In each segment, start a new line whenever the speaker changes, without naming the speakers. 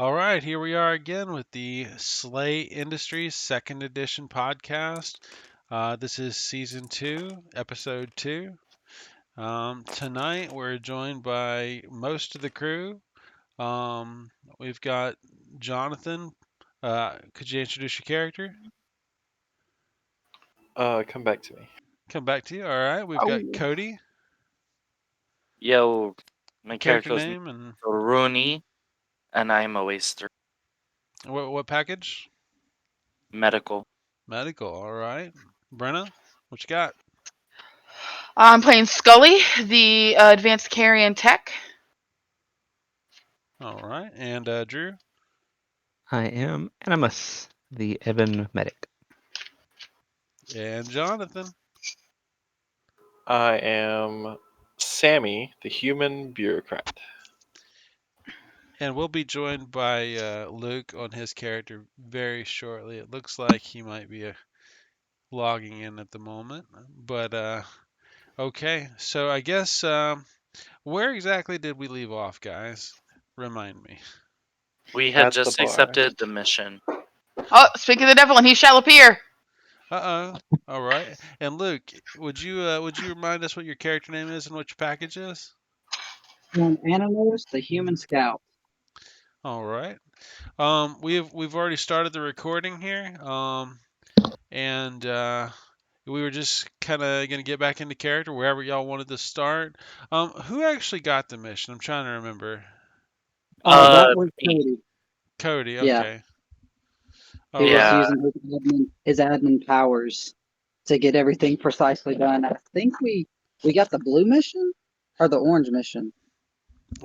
All right, here we are again with the Slay Industries Second Edition podcast. This is season 2, episode 2. Tonight we're joined by most of the crew. We've got Jonathan. Could you introduce your character?
Come back to me.
Come back to you. All right, we've got
Oh,
Cody.
Yo, my
Character
character's
name and
Rooney, and I'm a waster.
what package?
Medical.
Medical. All right. Brenna, what you got?
I'm playing Scully, the advanced carrion tech.
All right. And Drew.
I am Animus, the Ebon Medic.
And Jonathan.
I am Sammy, the human bureaucrat.
And we'll be joined by Luke on his character very shortly. It looks like he might be logging in at the moment. But okay, so I guess where exactly did we leave off, guys? Remind me.
We had
At the
just
bar.
accepted the mission.
Oh, speak of the devil, and he shall appear.
Uh-oh. All right. And Luke, would you remind us what your character name is and what your package is?
Animus, the human scout.
All right. We've already started the recording here. And we were just kind of going to get back into character wherever y'all wanted to start. Who actually got the mission? I'm trying to remember.
That was
Me.
Cody.
Cody,
Yeah.
okay.
He was
Yeah.
using his admin powers to get everything precisely done. I think we got the blue mission or the orange mission.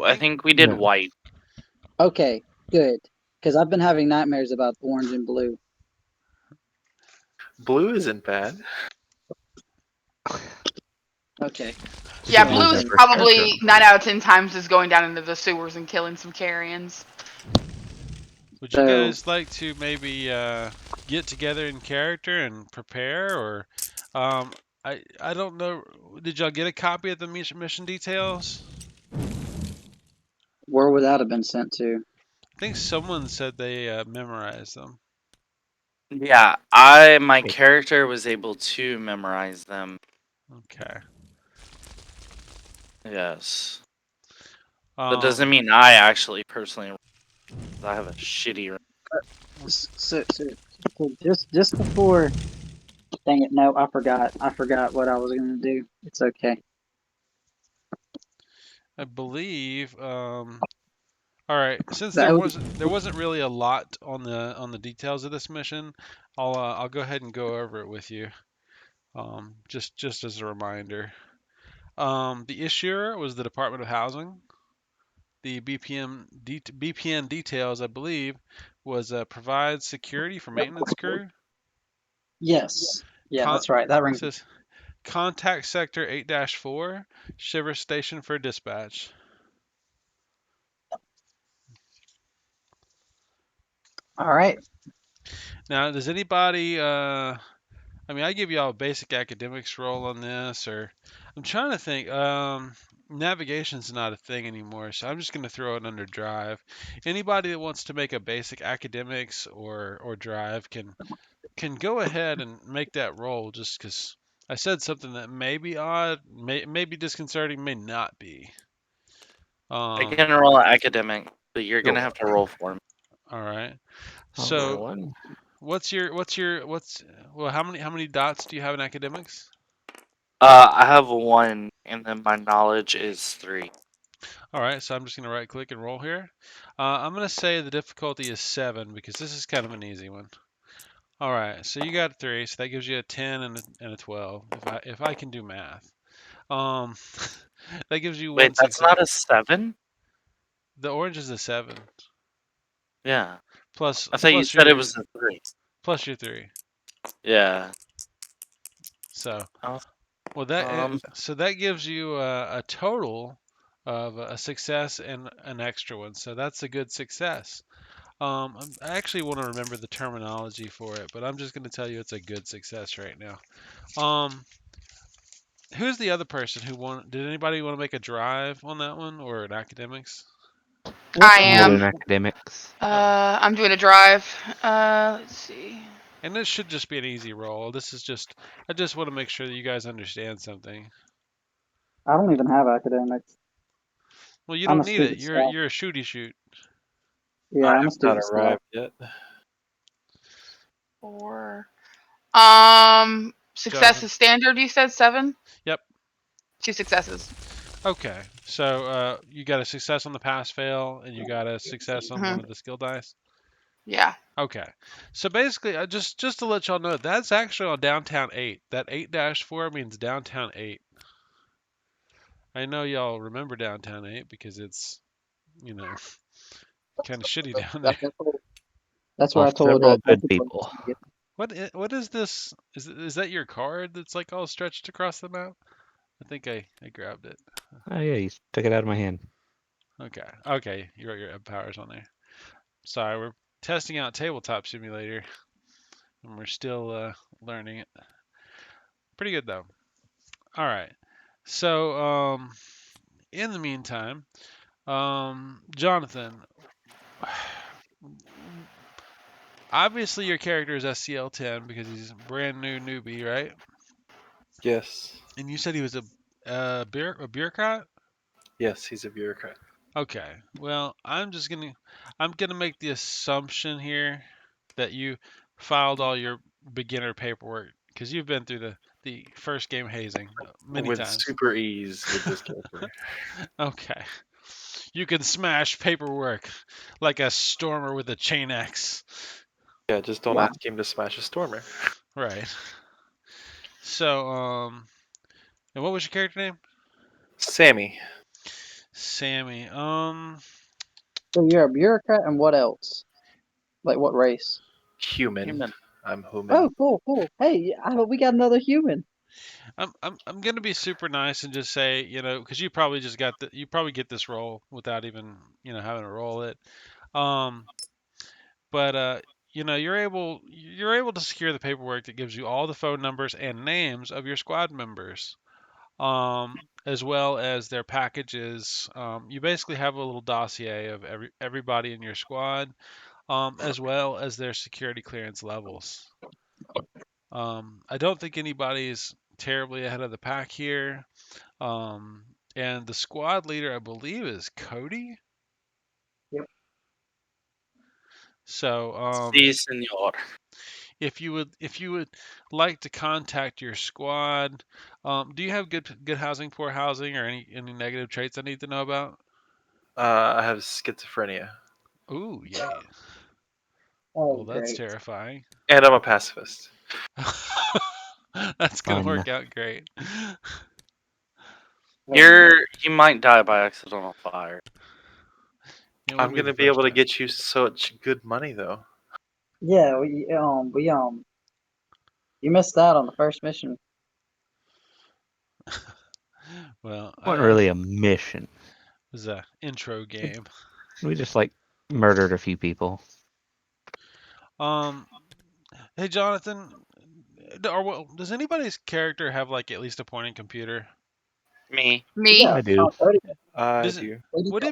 I think we did
No.
white.
Okay, good. Because I've been having nightmares about orange and blue.
Blue isn't bad.
Okay.
Yeah,
Blue
blue's
is our
probably
character.
9 out of 10 times is going down into the sewers and killing some carrions.
Would you
So-
guys like to maybe get together in character and prepare, or I don't know. Did y'all get a copy of the mission details?
Where would that have been sent to?
I think someone said they memorized them.
Yeah, my character was able to memorize them.
Okay.
Yes.
Um,
That doesn't mean I actually personally. I have a shitty.
So just before. Dang it! No, I forgot. I forgot what I was gonna do. It's okay.
I believe. All right. Since
That
there
was-
wasn't really a lot on the details of this mission, I'll go ahead and go over it with you. Just as a reminder. The issuer was the Department of Housing. The BPN details, I believe, was provide security for maintenance crew.
Yes. Yeah,
Con-
that's right. That
It
rings.
says contact sector 8-4, Shiver Station for dispatch.
All right.
Now, does anybody? I mean, I give y'all a basic academics roll on this, or I'm trying to think. Navigation's not a thing anymore, so I'm just going to throw it under drive. Anybody that wants to make a basic academics or drive can go ahead and make that roll, just because I said something that may be odd, may be disconcerting, may not be.
I can roll an academic, but you're
Cool.
gonna have to roll for me.
All right.
I'll
So
roll one.
well, how many dots do you have in academics?
I have 1, and then my knowledge is 3.
All right, so I'm just going to right click and roll here. I'm going to say the difficulty is 7 because this is kind of an easy one. All right, so you got 3, so that gives you a 10 and a 12 if I can do math. That gives you one
Wait, that's
success.
not a 7?
The orange is a 7
Yeah.
plus
I thought you
plus
said it
your
was a 3.
plus your 3.
Yeah.
So
Oh,
well that
Um,
so that gives you a total of a success and an extra one. So that's a good success. I actually want to remember the terminology for it, but I'm just going to tell you it's a good success right now. Who's the other person who won? Did anybody want to make a drive on that one or an academics?
I
I'm
am.
doing academics.
I'm doing a drive. Let's see.
And this should just be an easy roll. This is just, I just want to make sure that you guys understand something.
I don't even have academics.
Well, you
I'm a
don't need it.
student
You're
staff.
you're a shooty shoot.
Yeah,
I
I'm a
have not
student staff.
arrived yet.
4. Success
Jonathan.
is standard. You said 7.
Yep.
2 successes.
Okay. So you got a success on the pass fail, and you got a success on one
Hmm.
of the skill dice.
Yeah.
Okay. So basically, just to let y'all know, that's actually on downtown 8. That 8-4 means downtown 8. I know y'all remember downtown 8 because it's, you know, kind of shitty down there.
That's where
Well,
I told
several good
Jesse Boy
people.
to get.
What is this? Is that your card that's like all stretched across the map? I think I grabbed it.
Oh yeah, you took it out of my hand.
Okay. Okay. You wrote your powers on there. Sorry, we're testing out Tabletop Simulator, and we're still learning it. Pretty good though. All right. So in the meantime, Jonathan, obviously your character is SCL-10 because he's a brand new newbie, right?
Yes.
And you said he was a bureaucrat.
Yes, he's a bureaucrat.
Okay. Well, I'm gonna make the assumption here that you filed all your beginner paperwork because you've been through the first game hazing many
With
times.
super ease with this character.
Okay. You can smash paperwork like a stormer with a chain axe.
Yeah, just don't
Wow.
ask him to smash a stormer.
Right. So, and what was your character name?
Sammy,
Sammy.
So you're a bureaucrat, and what else? Like what race?
human.
Human.
I'm human.
Oh, cool, cool. Hey, we got another human.
I'm gonna be super nice and just say, because you probably just you probably get this role without even, having to roll it. Um, but you're able to secure the paperwork that gives you all the phone numbers and names of your squad members, as well as their packages. You basically have a little dossier of everybody in your squad, as well as their security clearance levels. I don't think anybody's terribly ahead of the pack here. Um, and the squad leader, I believe, is Cody.
Yep.
So,
Si, senor.
if you would like to contact your squad, do you have good housing, poor housing, or any negative traits I need to know about?
I have schizophrenia.
Ooh, yay.
Oh,
Well, that's
great.
terrifying.
And I'm a pacifist.
That's gonna
Fun.
work out great.
You might die by accidental fire.
It
I'm
wouldn't be
going
the
to be
first
able to
time.
get you such good money, though.
Yeah, you missed out on the first mission.
Well,
It wasn't really a mission.
it was a intro game.
We just like murdered a few people.
Um, hey Jonathan, does anybody's character have like at least a pointing computer?
Me.
Me.
Yeah,
I do.
Cody,
I
Does it,
do.
would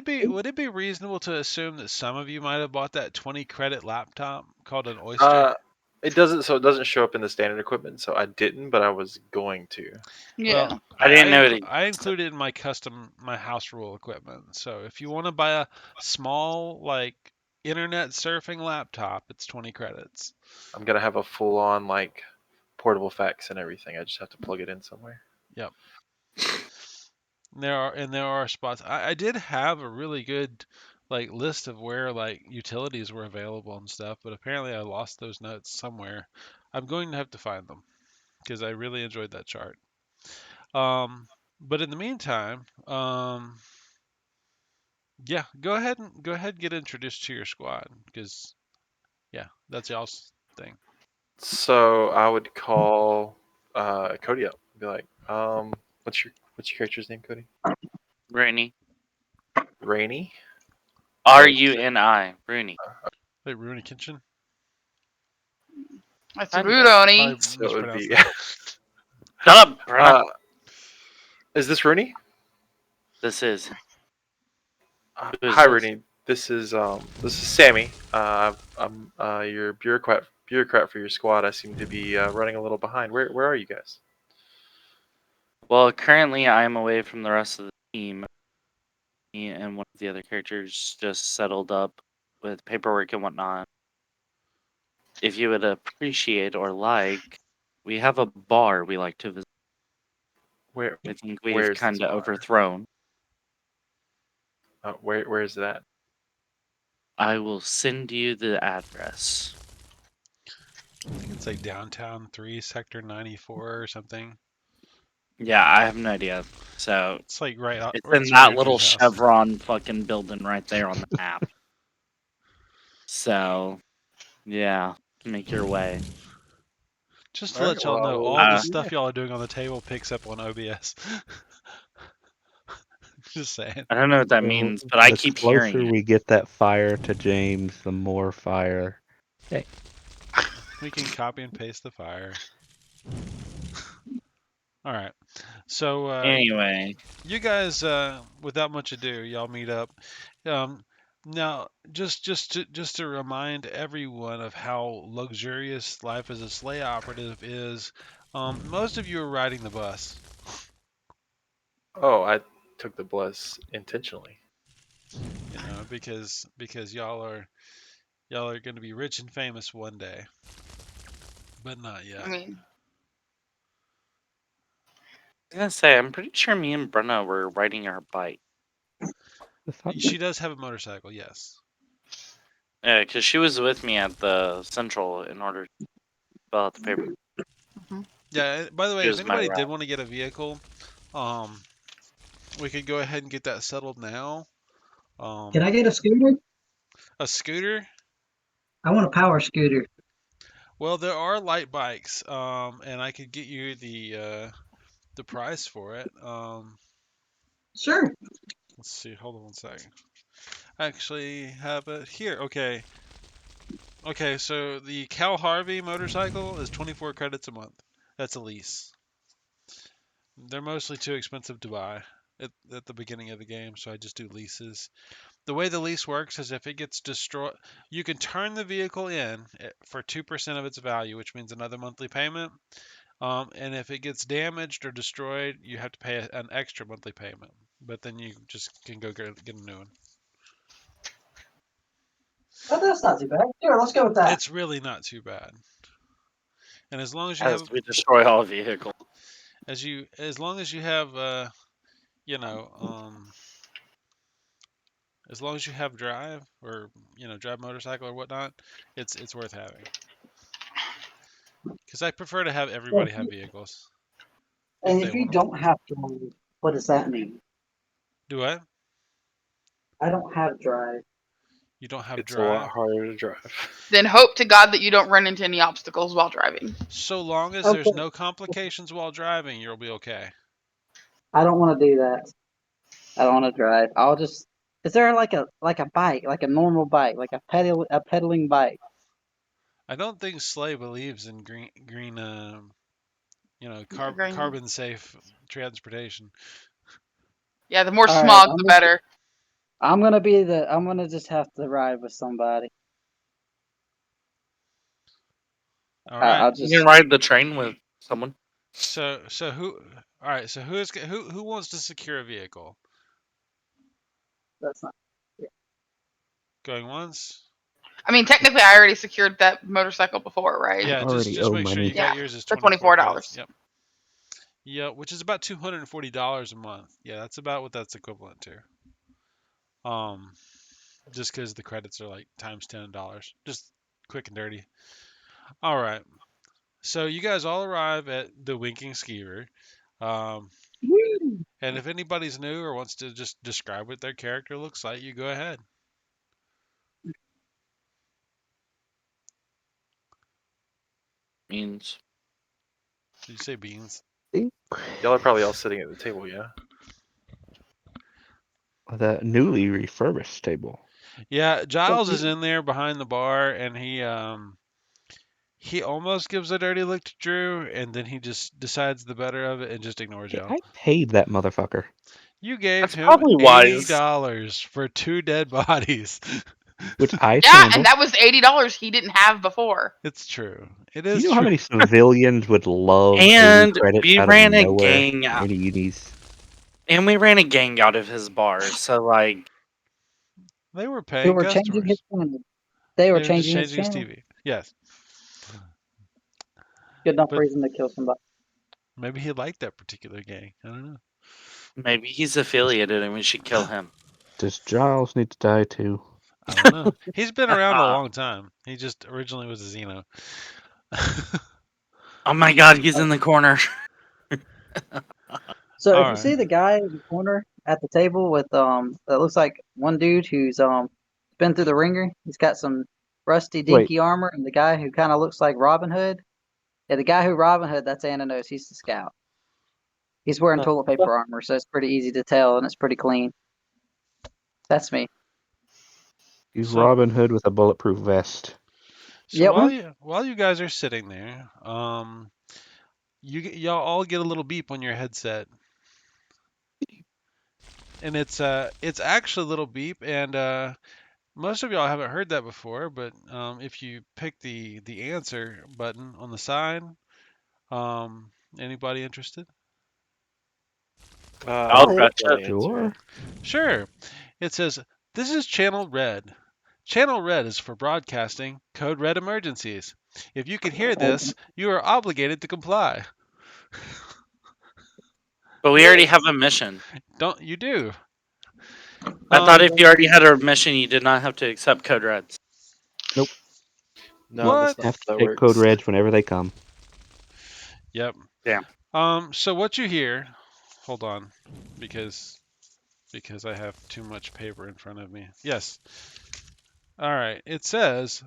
it be reasonable to assume that some of you might have bought that 20 credit laptop called an Oyster?
Uh, it doesn't show up in the standard equipment, so I didn't, but I was going to.
Well,
Yeah.
I didn't know that.
I included in my house rule equipment. So if you want to buy a small like internet surfing laptop, it's 20 credits.
I'm gonna have a full-on like portable fax and everything. I just have to plug it in somewhere.
Yep. There are spots. I did have a really good like list of where like utilities were available and stuff, but apparently I lost those notes somewhere. I'm going to have to find them because I really enjoyed that chart. But in the meantime, yeah, go ahead and get introduced to your squad because yeah, that's y'all's thing.
So I would call Cody up. Be like, what's your character's name, Cody?
Rooney.
Rainy.
Runi. Rooney.
Wait, Rooney Kitchen?
That's
Kind
rude,
of.
Oni.
Probably
So it would
mispronounced
be.
that.
Shut up, Brenna.
Is this Rooney?
This is. Who's
Hi,
this?
Rudy. This is Sammy. I'm your bureaucrat for your squad. I seem to be running a little behind. Where are you guys?
Well, currently I'm away from the rest of the team. Me and one of the other characters just settled up with paperwork and whatnot. If you would appreciate or like, we have a bar we like to visit.
Where
I think we've
where's this
kind of
bar?
overthrown.
Where's that?
I will send you the address.
I think it's like downtown 3, sector 94 or something.
Yeah, I have no idea. So
It's like right out.
it's in
It's right
that
near
little
Drew's house.
chevron fucking building right there on the map. So, yeah, make your way.
Just to
All right.
let y'all know,
Well,
all the
Uh,
stuff y'all are doing on the table picks up on OBS. Just saying.
I don't know what that
So
means, but I
the
keep hearing
closer
it.
we get that fire to James, the more fire.
We can copy and paste the fire. All right. So
Anyway,
you guys, without much ado, y'all meet up. Now, just to remind everyone of how luxurious life as a sleigh operative is, most of you are riding the bus.
oh, I took the bless intentionally.
You know, because y'all are going to be rich and famous one day, but not yet.
I mean,
I was gonna say, I'm pretty sure me and Brenna were riding our bike.
I thought
She does have a motorcycle, yes.
Yeah, because she was with me at the central in order to fill out the paper.
Yeah. By the way,
She
if
was my
anybody did
ride.
want to get a vehicle, um, we could go ahead and get that settled now.
Can I get a scooter?
A scooter?
I want a power scooter.
Well, there are light bikes, and I could get you the price for it.
Sure.
Let's see. Hold on one second. I actually have it here. Okay. Okay. So the Cal Harvey motorcycle is 24 credits a month. That's a lease. They're mostly too expensive to buy at the beginning of the game, so I just do leases. The way the lease works is if it gets destroyed, you can turn the vehicle in for 2% of its value, which means another monthly payment. And if it gets damaged or destroyed, you have to pay an extra monthly payment. But then you just can go get a new one.
Oh, that's not too bad. Sure, let's go with that.
It's really not too bad. And as long as you
As
have,
we destroy all vehicles.
as long as you have, you know, as long as you have drive or drive motorcycle or whatnot, it's worth having. Because I prefer to have
Well,
everybody have vehicles if
and
they
if you
want them.
don't have to, what does that mean?
Do I?
I don't have drive.
You don't have
It's a lot
drive?
harder to drive.
then hope to God that you don't run into any obstacles while driving.
So long as there's
Okay,
no complications while driving, you'll be okay.
I don't want to do that. I don't want to drive. I'll just. Is there like a bike, like a normal bike, like a pedaling bike?
I don't think Slay believes in green
Agreeing.
carbon safe transportation.
Yeah, the more
All right,
smog, the better.
I'm gonna just have to ride with somebody.
All right.
I'll
You can
just.
ride the train with someone.
So who? All right. So who wants to secure a vehicle?
That's not. Yeah.
Going once?
I mean, technically, I already secured that motorcycle before, right?
Yeah. Just
already
just
owe
make sure you
money.
got
Yeah,
yours as
for
24 credits.
$24.
Yep. Yeah, which is about $240 a month. Yeah, that's about what that's equivalent to. Just because the credits are like times $10. Just quick and dirty. All right. So you guys all arrive at the Winking Skeever. Um,
Woo!
and if anybody's new or wants to just describe what their character looks like, you go ahead.
Means
Did you say beans?
Y'all are probably all sitting at the table, yeah.
The newly refurbished table.
Yeah, Giles is in there behind the bar, and he almost gives a dirty look to Drew, and then he just decides the better of it and just ignores
Hey,
y'all.
I paid that motherfucker.
You gave
That's
him
probably wise.
$80 for 2 dead bodies.
which I
Yeah,
handle.
and that was $80 he didn't have before.
It's true. It
Do
is
you know how
true.
many civilians would love 80
And
credits
we
out of
ran a
nowhere?
gang out.
80 unis.
And we ran a gang out of his bar. So, like,
They were
Who
paying
were changing his
customers.
channel. They were
They were just
changing his
changing his
channel.
TV. Yes.
Good enough
But
reason to kill somebody.
maybe he liked that particular gang. I don't know.
maybe he's affiliated and we should kill him.
Does Giles need to die too?
I don't know. He's been around a long time. He just originally was a Xeno.
Oh my god, he's in the corner.
So if you
Alright.
see the guy in the corner at the table with that looks like one dude who's been through the ringer. He's got some rusty
Wait.
dinky armor, and the guy who kind of looks like Robin Hood. Yeah, the guy who Robin Hood, that's Ananos. He's the scout. He's wearing toilet paper armor, so it's pretty easy to tell, and it's pretty clean. That's me.
He's
So,
Robin Hood with a bulletproof vest.
so
Yep.
while you guys are sitting there, y'all all get a little beep on your headset. And it's actually a little beep, and most of y'all haven't heard that before, but if you pick the answer button on the side, anybody interested?
I'll
I'll
betcha.
definitely answer
Sure.
it.
Sure. It says, "This is Channel Red. Channel Red is for broadcasting code red emergencies. If you can hear this, you are obligated to comply."
But we already have a mission.
Don't you do?
I thought
Um,
if you already had a mission, you did not have to accept code reds.
No,
what?
that's not
Have to
how that
take code
works.
reds whenever they come.
Yep.
Damn.
So what you hear? Hold on, because I have too much paper in front of me. Yes. All right. It says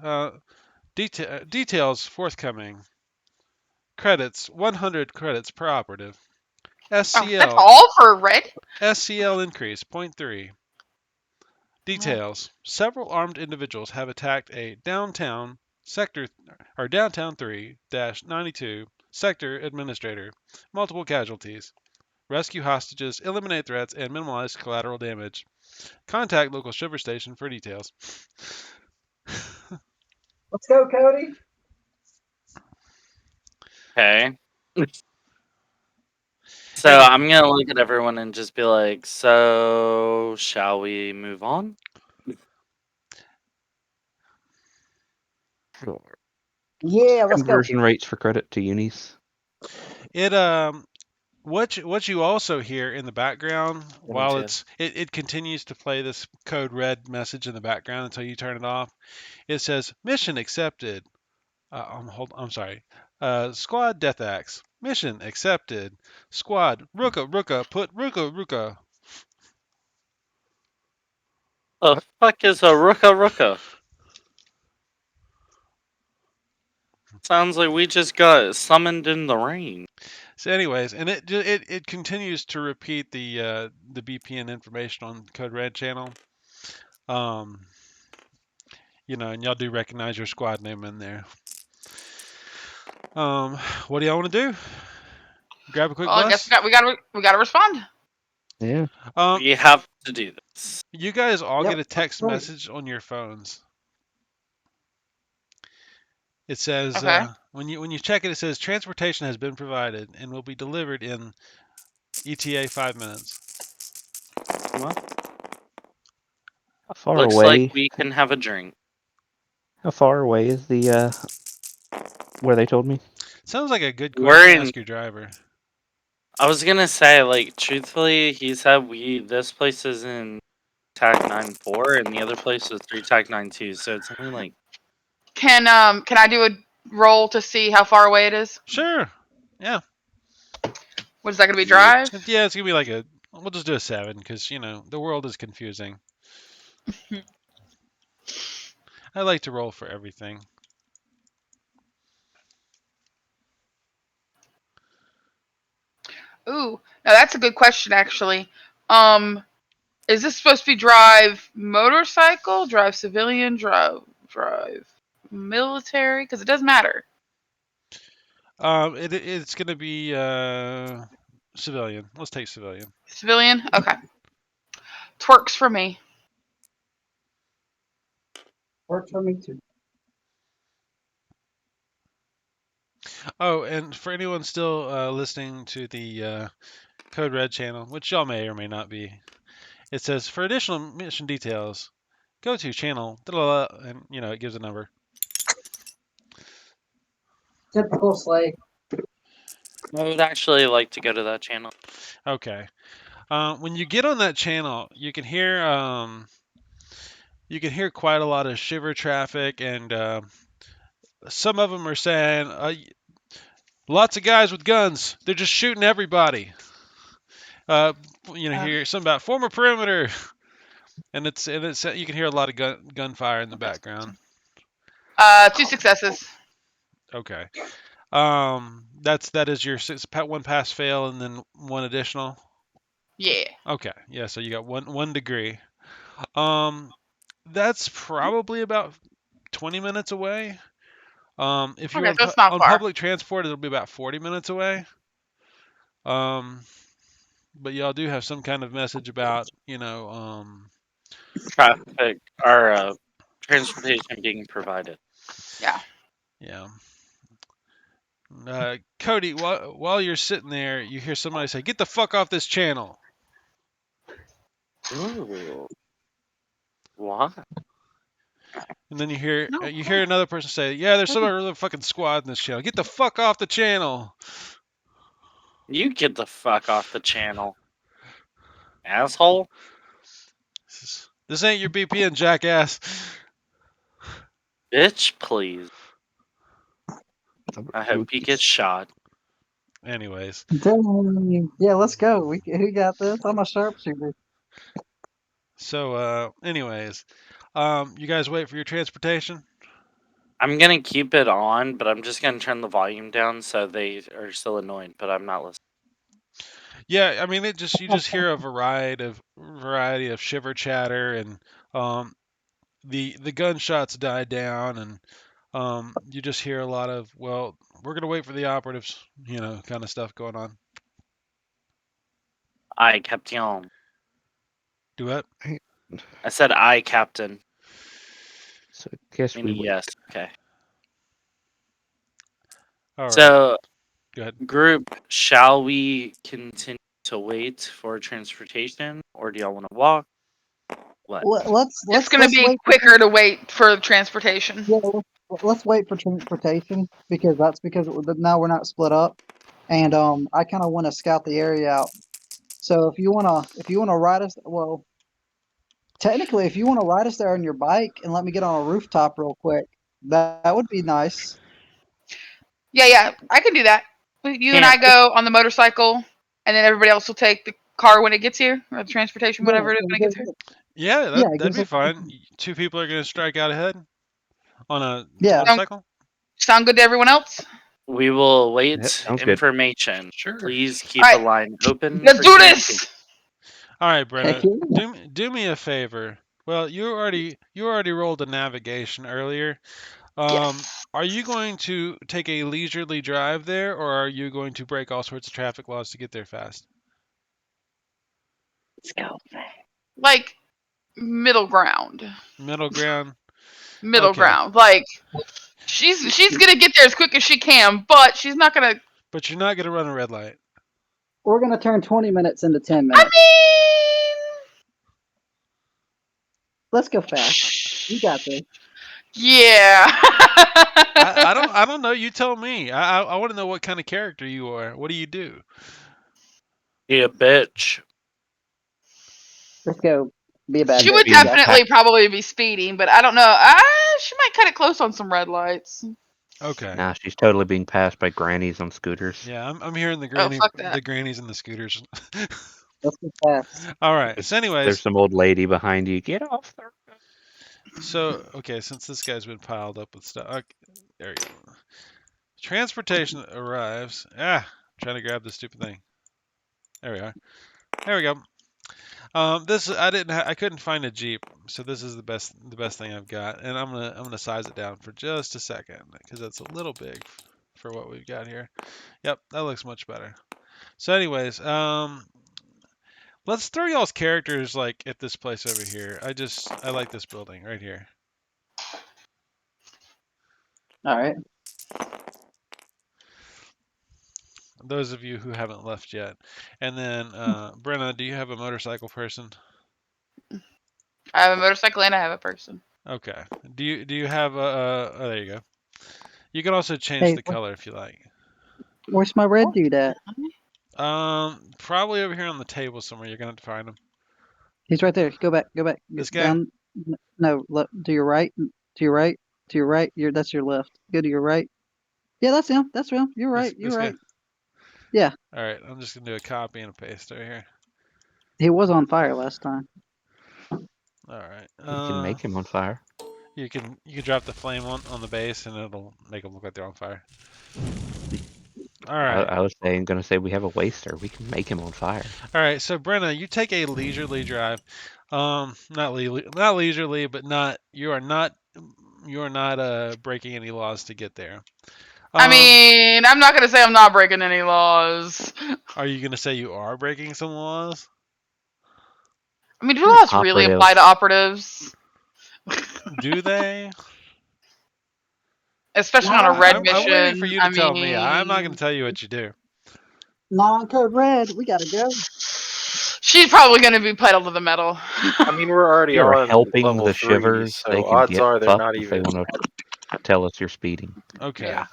details forthcoming. Credits 100 credits per operative.
Oh, that's
SCL
all for red?
SCL increase 0.3. Details: several armed individuals have attacked a downtown sector or downtown 3-92 sector administrator. Multiple casualties. Rescue hostages, eliminate threats, and minimize collateral damage. Contact local shiver station for details.
Let's go, Cody.
Okay. So
Any-
I'm gonna look at everyone and just be like, so shall we move on?
Sure.
Yeah, let's go.
Conversion rates for credit to unis.
It what you also hear in the background while
1 and
it continues to play this code red message in the background until you turn it off. It says mission accepted. I'm sorry. Squad death axe. Mission accepted. Squad Ruka Ruka put Ruka Ruka.
The
What?
fuck is a rooka rooka? Sounds like we just got summoned in the rain.
So, anyways, and it continues to repeat the BPN information on Code Red channel. Um, and y'all do recognize your squad name in there. What do y'all want to do? Grab a quick
Well, I guess
bus.
we gotta respond.
Yeah.
We have to do this.
You guys all
Yep,
get a text
right.
message on your phones. It says
Okay.
when you check it, it says transportation has been provided and will be delivered in ETA 5 minutes.
How far
Looks like
away?
we can have a drink.
How far away is the where they told me?
Sounds like a good
We're
question to
in.
ask your driver.
I was gonna say, like, truthfully, he said this place is in TAC 9-4 and the other place is 3 TAC 9-2, so it's only like
Can I do a roll to see how far away it is?
Sure. Yeah.
What is that gonna be? Drive?
Yeah, it's gonna be like we'll just do a 7 because the world is confusing. I like to roll for everything.
Ooh, now that's a good question actually. Um, is this supposed to be drive motorcycle, drive civilian, drive military? Because it does matter.
It's gonna be civilian. Let's take civilian.
Civilian? Okay. Twerks for me.
Works for me too.
Oh, and for anyone still listening to the Code Red channel, which y'all may or may not be, it says for additional mission details, go to channel, and it gives a number.
Typical slave.
I would actually like to go to that channel.
Okay. When you get on that channel, you can hear quite a lot of shiver traffic, and some of them are saying, lots of guys with guns. They're just shooting everybody. Hear something about former perimeter, and it's you can hear a lot of gunfire in the background.
2 successes.
Okay. That is your one pass fail and then one additional.
Yeah.
Okay. Yeah. So you got one degree. That's probably about 20 minutes away. If you're
Okay, so it's not
on
far.
public transport, it'll be about 40 minutes away. But y'all do have some kind of message about,
Traffic or transportation being provided.
Yeah.
yeah. Cody, while you're sitting there, you hear somebody say, "Get the fuck off this channel."
Ooh. What?
And then you hear
No.
another person say, "Yeah, there's some other fucking squad in this channel. Get the fuck off the channel."
You get the fuck off the channel, asshole.
This ain't your BPN, jackass.
Bitch, please. I hope he gets shot.
Anyways,
Dang. Yeah, let's go. We got this. I'm a sharpshooter.
so you guys wait for your transportation.
I'm gonna keep it on, but I'm just gonna turn the volume down so they are still annoyed, but I'm not listening.
Yeah, I mean, you just hear a variety of shiver chatter, and the gunshots die down, and you just hear a lot of, well, we're gonna wait for the operatives, kind of stuff going on.
Aye, Captain.
Do it.
I said aye, Captain.
So guess we
Meaning
wait.
yes. Okay.
All right.
So,
Go ahead.
group, shall we continue to wait for transportation, or do y'all want to walk? What?
It's going to be
wait.
quicker to wait for transportation.
Yeah, let's wait for transportation because now we're not split up, and I kind of want to scout the area out. So if you wanna ride us, well, technically, if you wanna ride us there on your bike and let me get on a rooftop real quick, that would be nice.
Yeah, I can do that. You and
Can't.
I go on the motorcycle, and then everybody else will take the car when it gets here, or the transportation,
Yeah,
whatever it is when it gets here.
Yeah,
yeah,
that'd be fine. Two people are gonna strike out ahead on a
Yeah.
motorcycle.
Sound good to everyone else?
We will
Yep,
wait
sounds good.
information.
Sure.
Please keep
All
a
right,
line open.
let's
for
do
communication.
this.
All right,
Heck
Brenna,
yeah.
do me a favor. Well, you already rolled a navigation earlier.
Yes.
Are you going to take a leisurely drive there, or are you going to break all sorts of traffic laws to get there fast?
Let's go.
Like middle ground.
Middle ground.
Middle
Okay,
ground. Like she's gonna get there as quick as she can, but she's not gonna.
but you're not gonna run a red light.
We're gonna turn 20 minutes into 10
I
minutes. Let's go fast. You got this.
Yeah.
I don't know. You tell me. I want to know what kind of character you are. What do you do?
Be a bitch.
Let's go. Be a bad
She
bitch.
would
Being
definitely probably be speeding, but I don't know. She might cut it close on some red lights.
Okay.
Nah, she's totally being passed by grannies on scooters.
Yeah, I'm hearing
Oh, fuck that.
the grannies and the scooters.
Let's go fast.
All right. So,
There's
anyways,
some old lady behind you. Get off there.
okay, since this guy's been piled up with stuff, okay, there you go. Transportation arrives. Trying to grab this stupid thing. There we are. There we go. This I couldn't find a Jeep, so this is the best thing I've got, and I'm gonna size it down for just a second because that's a little big for what we've got here. Yep, that looks much better. So, anyways, let's throw y'all's characters like at this place over here. I like this building right here.
All right.
Those of you who haven't left yet, and then Brenna, do you have a motorcycle person?
I have a motorcycle and I have a person.
Okay. Do you have a? Oh, there you go. You can also change
Hey,
the color if you like.
where's my red dude at?
Probably over here on the table somewhere. You're gonna have to find him.
He's right there. Go back. Go back.
This guy.
Down. No, to your right. To your right. To your right. That's your left. Go to your right. Yeah, that's him. That's him. You're right. You're
This guy.
right. Yeah,
All right. I'm just gonna do a copy and a paste over here.
he was on fire last time.
All right.
You can make him on fire.
You can drop the flame on the base and it'll make them look like they're on fire. All right.
I was gonna say we have a waster. We can make him on fire.
All right. So Brenna, you take a leisurely drive. Not leisurely, but you are not breaking any laws to get there.
I mean, I'm not gonna say I'm not breaking any laws.
Are you gonna say you are breaking some laws?
I mean, do laws really
Operative.
apply to operatives?
Do they?
Especially on a red mission.
I'm waiting for you to
I
tell
mean,
me. I'm not gonna tell you what you do.
Non-code red. We gotta go.
she's probably gonna be pedal to the metal.
I mean, we're already
You're
on
helping
level
the
3,
shivers.
so
They can
odds
get
are they're
fucked
not
if they
even.
want to tell us you're speeding.
Okay.
Yeah.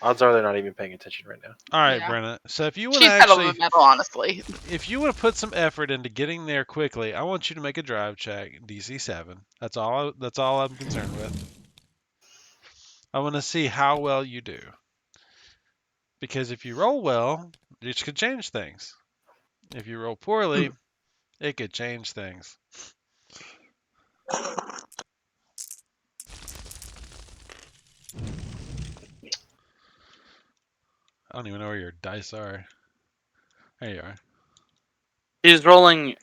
Odds are they're not even paying attention right now.
All right,
Yeah.
Brenna. So if you want
She's
to
pedal to
actually,
the metal, honestly.
if you want to put some effort into getting there quickly, I want you to make a drive check, DC 7. That's all. That's all I'm concerned with. I want to see how well you do. Because if you roll well, it could change things. If you roll poorly, it could change things. I don't even know where your dice are. There you are.
He's rolling.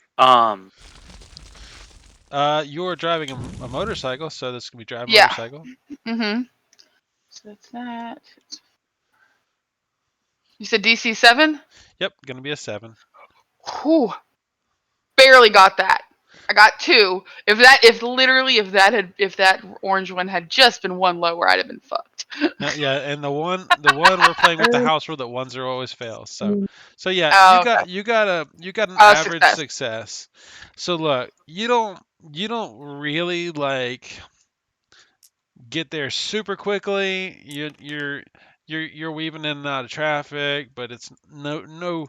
You're driving a motorcycle, so this can be driving
Yeah.
motorcycle.
Mm-hmm. So that's that. You said DC 7?
Yep, gonna be a 7.
Whew. Barely got that. I got 2. If that orange one had just been one lower, I'd have been fucked.
Yeah, and the one we're playing with the house rule that 1 0 always fails. So yeah,
Oh,
you got an
Oh,
average success. So look, you don't really like get there super quickly. You're weaving in and out of traffic, but it's no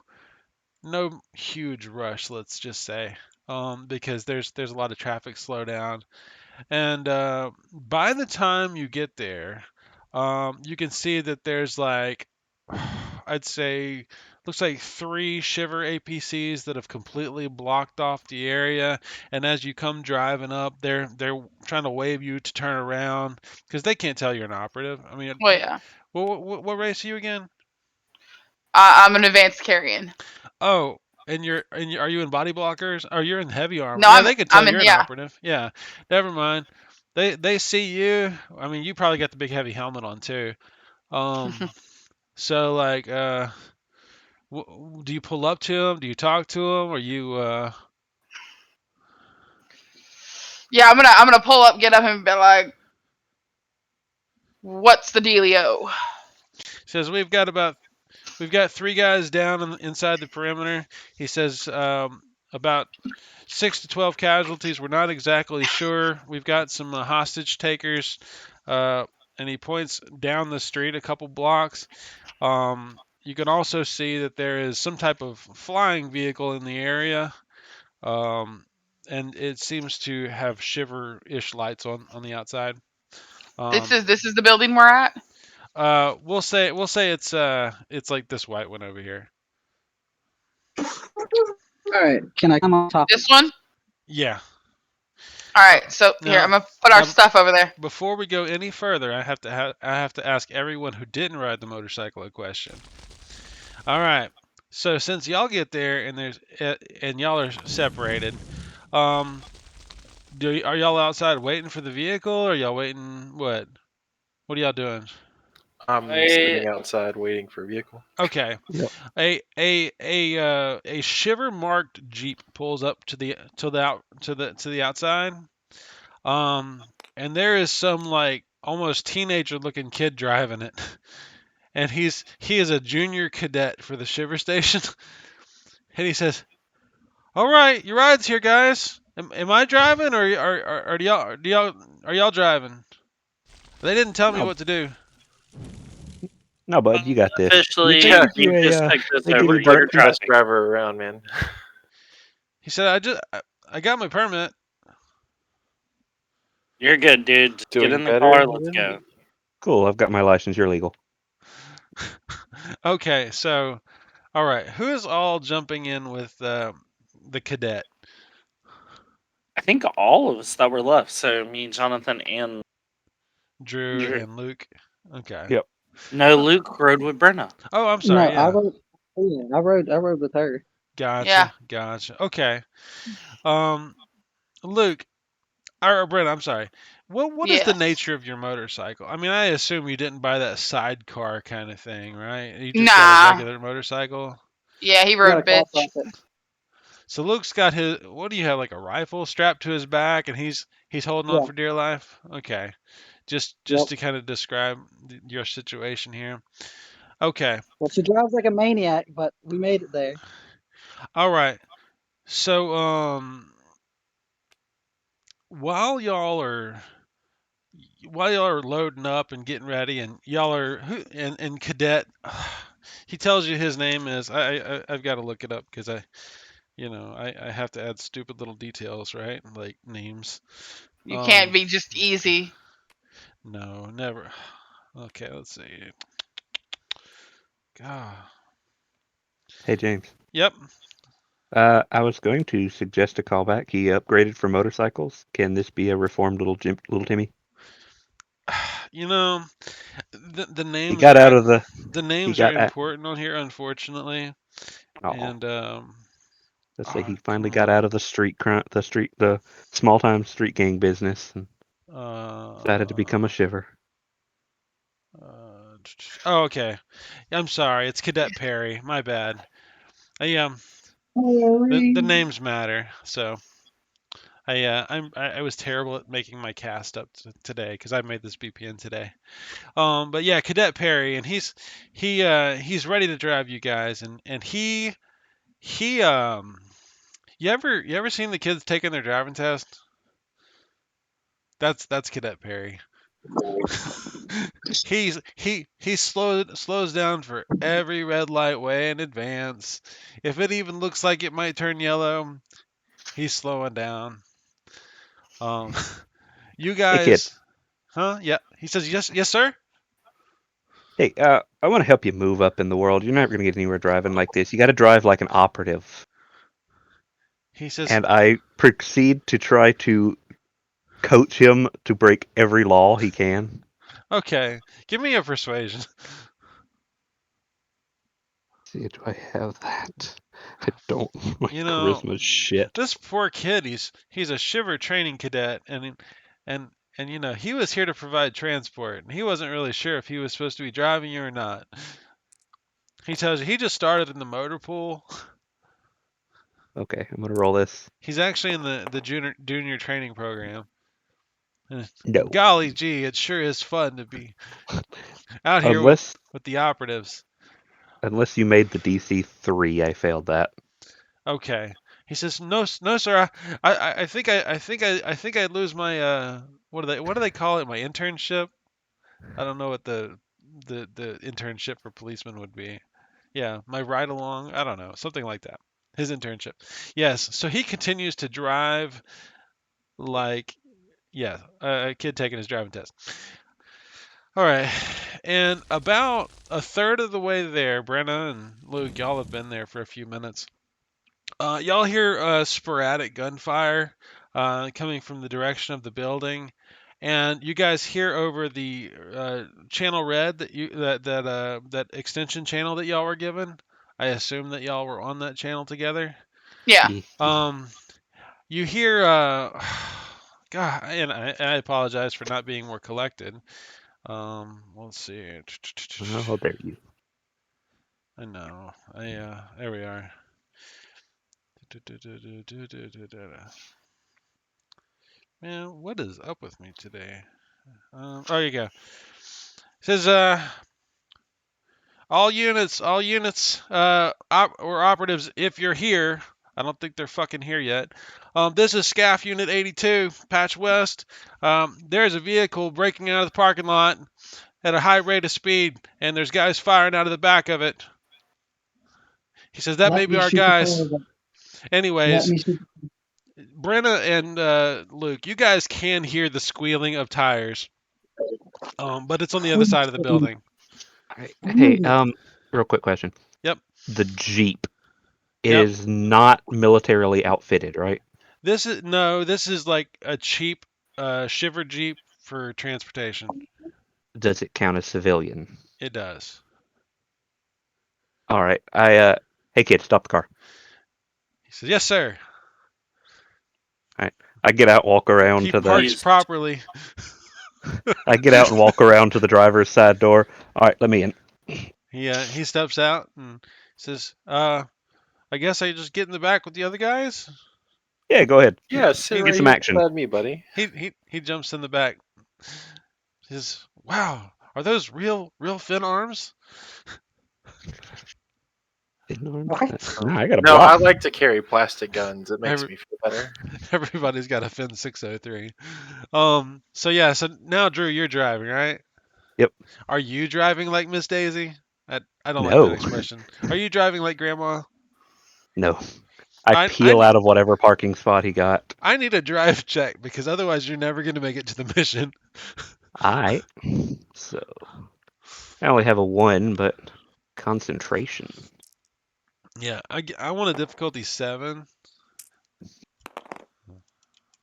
huge rush, let's just say. Because there's a lot of traffic slowdown. And by the time you get there, you can see that there's like, I'd say, looks like 3 Shiver APCs that have completely blocked off the area. And as you come driving up, they're trying to wave you to turn around because they can't tell you're an operative. I mean,
well, yeah.
what race are you again?
I'm an advanced carrion.
Oh, and are you in body blockers? Or you're in heavy armor?
No,
Yeah, they could tell you're an
yeah.
operative. Yeah, never mind. They see you. I mean, you probably got the big heavy helmet on too. So like, do you pull up to them? Do you talk to them? Or you?
Yeah, I'm gonna pull up, get up, and be like, "What's the dealio?"
Says we've got 3 guys down inside the perimeter. He says about 6 to 12 casualties. We're not exactly sure. We've got some hostage takers, and he points down the street a couple blocks. You can also see that there is some type of flying vehicle in the area, and it seems to have shiver-ish lights on the outside.
This is the building we're at.
We'll say it's like this white one over here.
All right. Can I come on top?
This one.
Yeah.
All right. So here, I'm gonna put our stuff over there.
Before we go any further, I have to ask everyone who didn't ride the motorcycle a question. All right. So since y'all get there and y'all are separated, are y'all outside waiting for the vehicle, or y'all waiting? What are y'all doing?
I'm sitting outside waiting for a vehicle.
Okay.
Yep.
A shiver marked Jeep pulls up to the outside. And there is some like almost teenager looking kid driving it. And he is a junior cadet for the shiver station. And he says, "All right, your ride's here, guys. Am I driving or are y'all driving?" They didn't tell me
No,
what to do.
no, bud, you got this.
Officially,
Yeah,
you just picked this
they give
over.
you
Let
You're
the bus
driving.
driver around, man.
He said, I got my permit."
You're good, dude. Just get
Doing
in the
better.
car. Let's go.
Cool. I've got my license. You're legal.
Okay, so all right, who is all jumping in with the cadet?
I think all of us that were left. So me, Jonathan, and
Drew
Drew.
and Luke. Okay.
Yep.
No, Luke rode with Brenna.
Oh, I'm
No,
sorry. Yeah.
I rode with her.
Gotcha.
Yeah.
Gotcha. Okay. Um, Luke or Brent, I'm sorry. What is the
Yes.
nature of your motorcycle? I mean, I assume you didn't buy that sidecar kind of thing, right? You just got a
Nah.
regular motorcycle.
Yeah, he
I got
rode
a
a
car
bitch.
profit.
So Luke's got his. What do you have? Like a rifle strapped to his back, and he's holding on
Yeah.
for dear life. Okay.
Yep.
Just to kind of describe your situation here. Okay.
Well, she drives like a maniac, but we made it there.
All right. So while y'all are loading up and getting ready, and y'all are and cadet, he tells you his name is. I've got to look it up because I have to add stupid little details, right? Like names.
You can't be just
Hmm.
easy.
No, never. Okay, let's see. God.
Hey, James.
Yep.
I was going to suggest a callback. He upgraded for motorcycles. Can this be a reformed little Timmy?
You know, the
He
names
got out
are
of the.
the
He
names are
got at.
important on here, unfortunately.
Oh,
And
let's say he finally
come
got out of
on.
the small time street gang business and decided to become a
Uh,
shiver.
oh, okay. I'm sorry. It's Cadet Perry. My bad. Yeah, the
Sorry.
names matter. So I was terrible at making my cast up today because I made this BPN today. But yeah, Cadet Perry, and he's ready to drive you guys, and he you ever seen the kids taking their driving test? That's Cadet Perry. He slows down for every red light way in advance. If it even looks like it might turn yellow, he's slowing down. Um, you
Hey, kid.
guys, huh? Yeah. He says yes, sir.
Hey, I want to help you move up in the world. You're never going to get anywhere driving like this. You got to drive like an operative.
He says,
And I proceed to try to coach him to break every law he can.
okay, give me a persuasion.
See, do I have that? I don't. My
You know,
charisma's shit.
this poor kid, he's a shiver training cadet, and he was here to provide transport, and he wasn't really sure if he was supposed to be driving you or not. He tells you he just started in the motor pool.
Okay, I'm gonna roll this.
He's actually in the junior training program. And
No,
golly gee, it sure is fun to be out here
unless
with the operatives.
unless you made the DC 3, I failed that.
Okay. He says, "No, no, sir. I think I lose my what do they call it? My internship. I don't know what the internship for policemen would be. Yeah, my ride along. I don't know, something like that. His internship. Yes. So he continues to drive like yeah, a kid taking his driving test. All right. And about a third of the way there, Brenna and Luke, y'all have been there for a few minutes. Y'all hear sporadic gunfire coming from the direction of the building, and you guys hear over the channel red that extension channel that y'all were given. I assume that y'all were on that channel together.
Yeah.
Yeah.
Um, you hear God, and I apologize for not being more collected. Let's see.
Oh, how dare you.
I know. There we are. Man, what is up with me today? Oh, you go. It says, all units, or operatives, if you're here. I don't think they're fucking here yet. This is SCAF Unit 82, Patch West. There's a vehicle breaking out of the parking lot at a high rate of speed, and there's guys firing out of the back of it. He says that may
Let
be
me
our
shoot the
guys.
forward. Let
Anyways,
me shoot.
Brenna and Luke, you guys can hear the squealing of tires, but it's on the other side of the building.
Hey, real quick question.
Yep.
The Jeep, it
Yep.
is not militarily outfitted, right?
This is like a cheap shiver Jeep for transportation.
Does it count as civilian?
It does.
All right. Hey kid, stop the car.
He says, "Yes, sir."
I get out, walk around
He
to the.
parks properly.
I get out and walk around to the driver's side door. All right, let me in.
He steps out and says, I guess I just get in the back with the other guys."
Yeah, go ahead.
Yeah, sit
Get
right
some
here
action.
beside me, buddy.
He jumps in the back. He says, "Wow, are those real fin arms?"
What?
No, I got a
No, I
block.
like to carry plastic guns. It makes
Every,
me feel better.
everybody's got a fin 603. So now Drew, you're driving, right?
Yep.
Are you driving like Miss Daisy? I don't like that
No,
expression. Are you driving like Grandma?
no. I
I
peel
I
out of whatever parking spot he got.
I need a drive check because otherwise you're never going to make it to the mission.
All right. So I only have a 1, but concentration.
Yeah, I want a difficulty 7.
I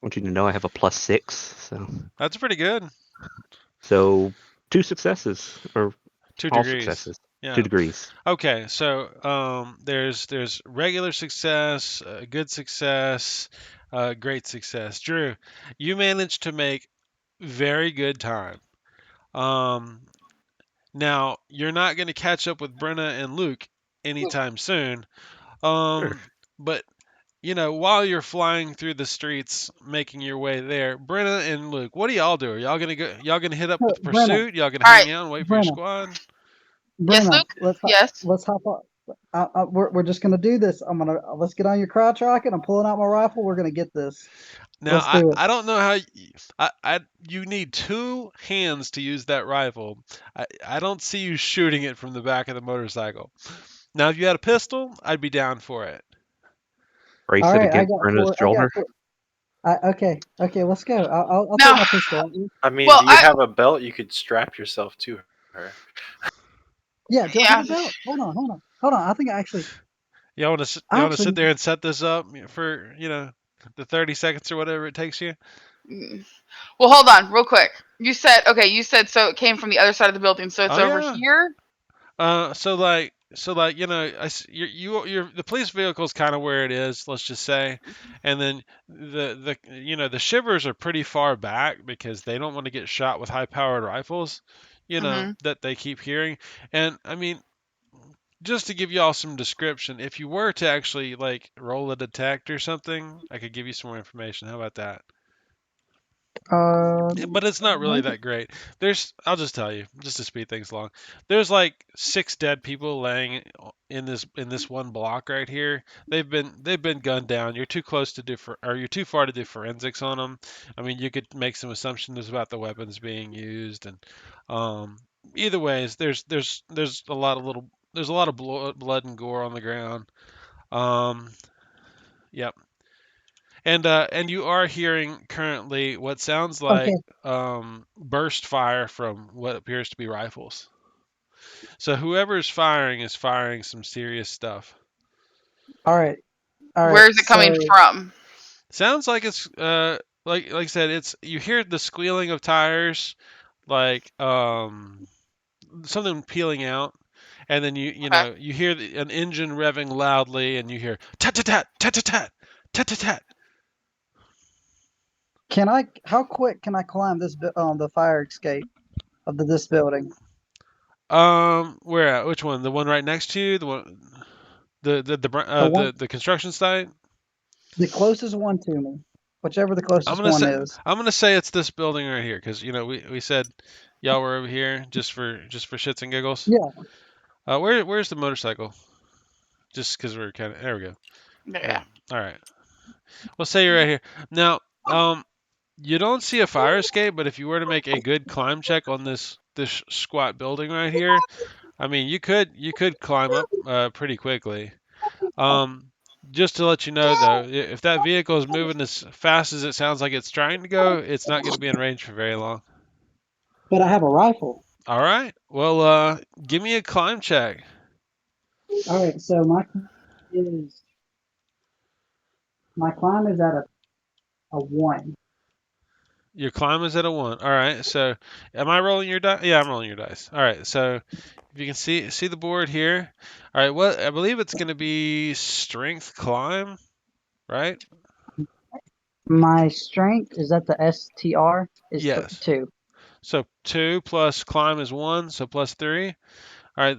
want you to know I have a +6,
That's pretty good.
so 2 successes or
2
all
degrees.
successes. 2
Yeah.
degrees.
Okay, so there's regular success, good success, great success. Drew, you managed to make very good time. Um, Now you're not going to catch up with Brenna and Luke anytime soon.
Sure.
But while you're flying through the streets, making your way there, Brenna and Luke, what do y'all do? Are y'all gonna go? Y'all gonna hit up with
Brenna,
pursuit? Y'all gonna
All right.
hang out and wait for your
Brenna,
squad?
Yes,
Brenna.
Luke. Yes.
Let's hop on. We're just gonna do this. Let's get on your crotch rocket. I'm pulling out my rifle. We're gonna get this.
Now
Let's do it.
I don't know how you need 2 hands to use that rifle. I don't see you shooting it from the back of the motorcycle. Now if you had a pistol, I'd be down for it.
Brace
All
it
right, I
against
got
Brenna's
4. I got
shoulder.
4. Okay, let's go. I'll take
Now,
my pistol.
I mean,
well,
do you have a belt you could strap yourself to her?
Yeah, do I have
yeah.
a belt? Hold on. I think I actually,
You want to sit
actually,
there and set this up for the 30 seconds or whatever it takes you?
Mm. Well, hold on, real quick. You said okay. You said so. It came from the other side of the building, so it's
Oh
over
yeah.
here.
So like the police vehicle's kind of where it is, let's just say, and then the shivers are pretty far back because they don't want to get shot with high-powered rifles,
Mm-hmm.
that they keep hearing. And I mean, just to give y'all some description, if you were to actually like roll a detect or something, I could give you some more information. How about that? But it's not really
maybe.
that great. I'll just tell you, just to speed things along. There's like 6 dead people laying in this one block right here. They've been gunned down. You're too close to or you're too far to do forensics on them. I mean, you could make some assumptions about the weapons being used, and um, either ways, there's a lot of blood and gore on the ground. Um, yep. And you are hearing currently what sounds like
Okay,
burst fire from what appears to be rifles. So whoever's firing is firing some serious stuff.
all right, all right.
Where's it coming from?
Sounds like it's like I said, it's you hear the squealing of tires, like something peeling out, and then
Okay.
you hear an engine revving loudly, and you hear tat tat tat tat tat tat tat tat tat.
How quick can I climb the fire escape? of this building?
Where at? Which one? The one right next to you? The one,
The one,
the construction site?
the closest one to me, whichever the
I'm
closest
gonna
one
say
is.
I'm gonna say it's this building right here, because we said y'all were over here just for shits and giggles.
Yeah.
Where's the motorcycle? Just because we're kind of there we go.
Yeah.
All right. We'll say you're right here. Now, you don't see a fire escape, but if you were to make a good climb check on this squat building right here, I mean, you could climb up pretty quickly. Um, just to let you know though, if that vehicle is moving as fast as it sounds like it's trying to go, it's not going to be in range for very long.
But I have a rifle.
All right. Well, give me a climb check.
All right, so is my climb is at a 1.
Your climb is at a 1. All right. So, am I rolling your dice? Yeah, I'm rolling your dice. All right. So, if you can see the board here. All right. What I believe it's going to be strength climb, right?
My strength is at the STR is
Yes.
2.
So 2 plus climb is 1, so plus 3. All right.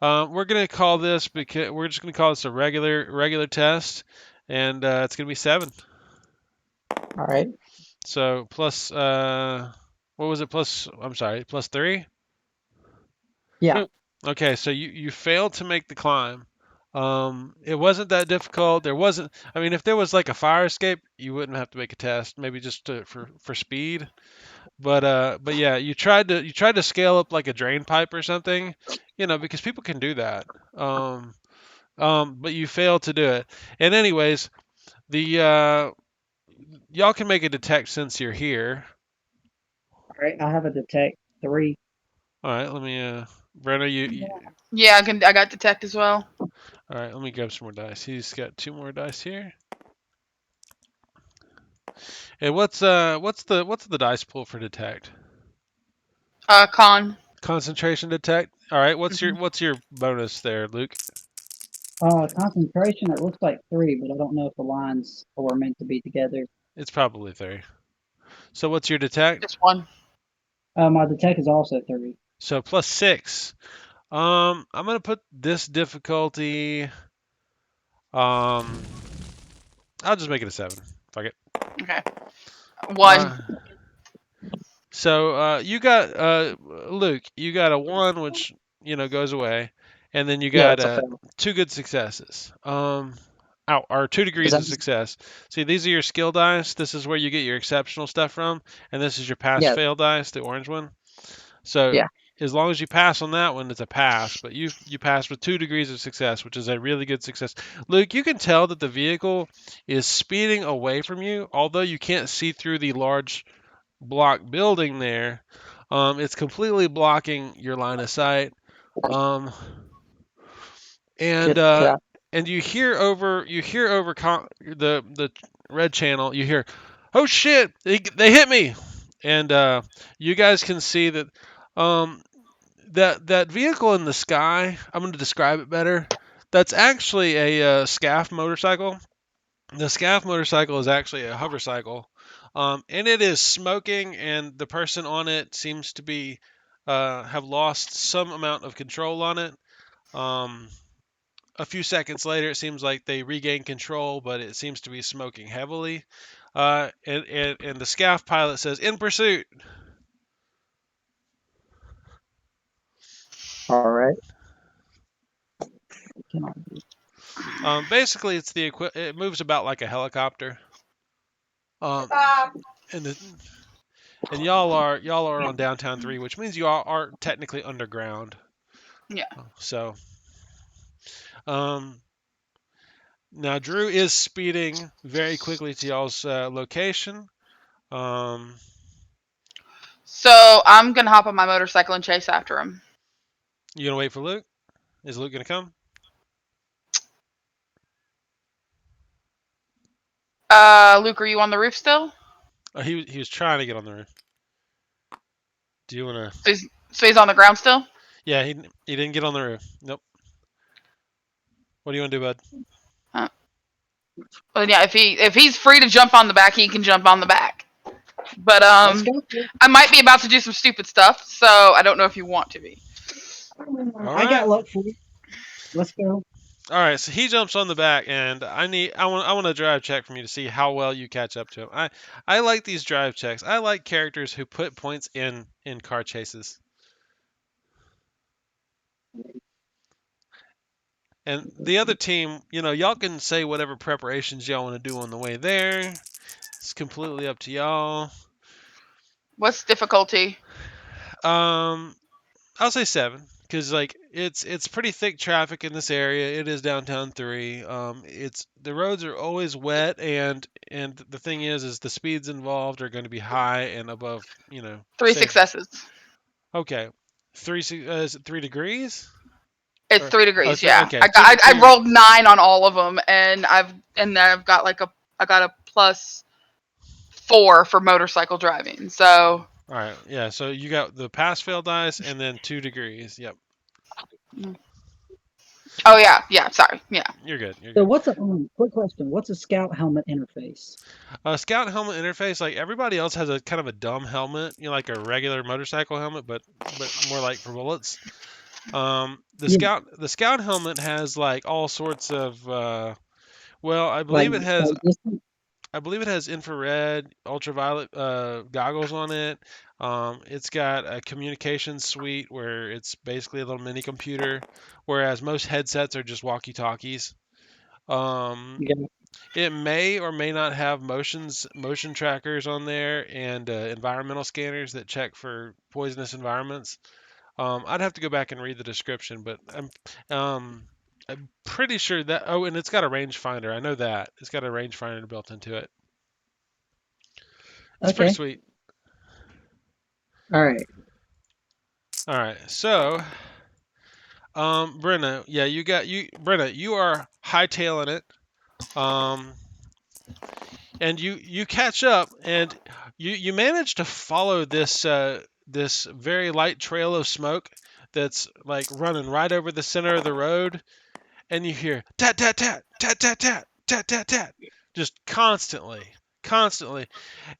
We're gonna call this because we're just gonna call this a regular test, and it's gonna be 7.
All right.
So plus what was it? Plus I'm sorry, plus 3.
Yeah.
Okay, so you failed to make the climb. It wasn't that difficult. There wasn't. I mean, if there was like a fire escape, you wouldn't have to make a test. Maybe just for speed. But yeah, you tried to scale up like a drain pipe or something, because people can do that. But you failed to do it. And anyways, the y'all can make a detect since you're here.
All right. I have a detect 3.
All right, let me Brenna,
Yeah, I got detect as well.
all right, let me grab some more dice. He's got 2 more dice here. And what's the dice pool for detect?
Con.
Concentration detect. All right, what's your
Mhm.
what's your bonus there, Luke?
Concentration, it looks like 3, but I don't know if the lines were meant to be together.
It's probably 3. So what's your detect?
Just 1.
My detect is also 3.
So plus 6. I'm gonna put this difficulty. I'll just make it a 7. Fuck it.
Okay. 1.
Uh, so you got Luke, you got a 1, which goes away, and then you
Yeah,
got
it's a fail.
2 good successes. Or 2
Is
degrees
that
of success. See, these are your skill dice. This is where you get your exceptional stuff from, and this is your pass
yeah,
fail dice, the orange one. So
yeah.
as long as you pass on that one, it's a pass. But you pass with 2 degrees of success, which is a really good success. Luke, you can tell that the vehicle is speeding away from you, although you can't see through the large block building there. It's completely blocking your line of sight. Um, and
Get
uh,
that.
and the red channel. You hear, "Oh shit! They hit me!" And you guys can see that um, that vehicle in the sky. I'm going to describe it better. That's actually a SCAF motorcycle. The SCAF motorcycle is actually a hover cycle, and it is smoking, and the person on it seems to be have lost some amount of control on it. Um, a few seconds later, it seems like they regain control, but it seems to be smoking heavily. And the SCAF pilot says, "In pursuit."
All right.
Basically, it moves about like a helicopter. Um, and the, and y'all are on downtown 3, which means you all are technically underground.
Yeah.
So, um, now Drew is speeding very quickly to y'all's location. Um,
So I'm gonna hop on my motorcycle and chase after him.
you gonna wait for Luke? Is Luke gonna come?
Luke, are you on the roof still?
He was trying to get on the roof. Do you wanna?
So he's on the ground still?
Yeah, he didn't get on the roof. Nope. What do you want to do, bud?
Well, yeah. If he's free to jump on the back, he can jump on the back. But
Let's go.
I might be about to do some stupid stuff, so I don't know if you want to be.
All
I got
right.
luck for you. Let's go.
All right, so he jumps on the back, and I want a drive check from you to see how well you catch up to him. I like these drive checks. I like characters who put points in car chases. And the other team, y'all can say whatever preparations y'all want to do on the way there. It's completely up to y'all.
What's difficulty?
Um, I'll say 7 because like it's pretty thick traffic in this area. It is downtown 3. It's the roads are always wet, and the thing is the speeds involved are going to be high and above,
Three
safe.
successes.
Okay, is it 3 degrees
It's
or
3 degrees.
three?
Yeah,
Okay,
I rolled 9 on all of them, and I've got I got a +4 for motorcycle driving. So.
All right, yeah. So you got the pass fail dice and then 2 degrees. Yep,
Oh yeah. Sorry. Yeah.
you're good. You're
So
good.
what's a quick question? What's a scout helmet interface?
Scout helmet interface, like everybody else has a kind of a dumb helmet, like a regular motorcycle helmet, but more like for bullets. The
Yeah,
scout helmet has like all sorts of well,
like distance.
I believe it has infrared, ultraviolet goggles on it. It's got a communication suite where it's basically a little mini computer, whereas most headsets are just walkie-talkies. Um,
Yeah.
it may or may not have motion trackers on there and environmental scanners that check for poisonous environments. I'd have to go back and read the description, but I'm pretty sure that. Oh, and it's got a rangefinder. I know that it's got a rangefinder built into it. It's pretty
Okay.
sweet.
All right.
All right, so Brenna, yeah, Brenna, you are hightailing it. Um, and you catch up, and you manage to follow this very light trail of smoke that's like running right over the center of the road, and you hear tat tat tat tat tat tat tat tat tat, just constantly,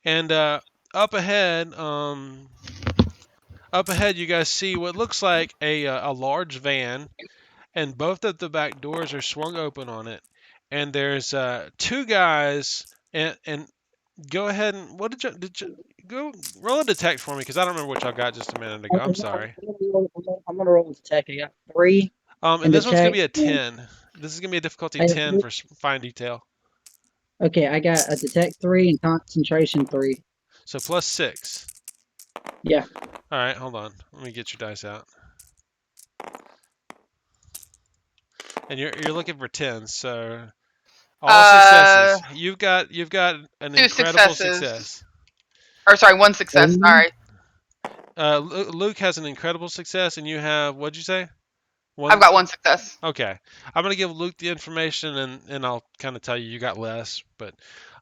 and up ahead, you guys see what looks like a large van, and both of the back doors are swung open on it, and there's 2 guys, and go ahead and what did you go roll a detect for me because I don't remember what y'all got just a minute ago. I'm sorry.
I'm gonna roll the tech. I got 3
And
in the
this one's gonna
tech.
be a 10. This is gonna be a difficulty
I have
10 for fine detail.
okay, I got a detect 3 and concentration 3.
So +6.
Yeah.
All right, hold on. Let me get your dice out. And you're looking for 10s, so all
Uh,
successes. You've got an
2
incredible
successes.
success.
Or sorry, 1 success.
Um,
Sorry.
Luke has an incredible success, and you have what'd you say?
I've
One.
got 1 success.
Okay, I'm gonna give Luke the information, and I'll kind of tell you got less. But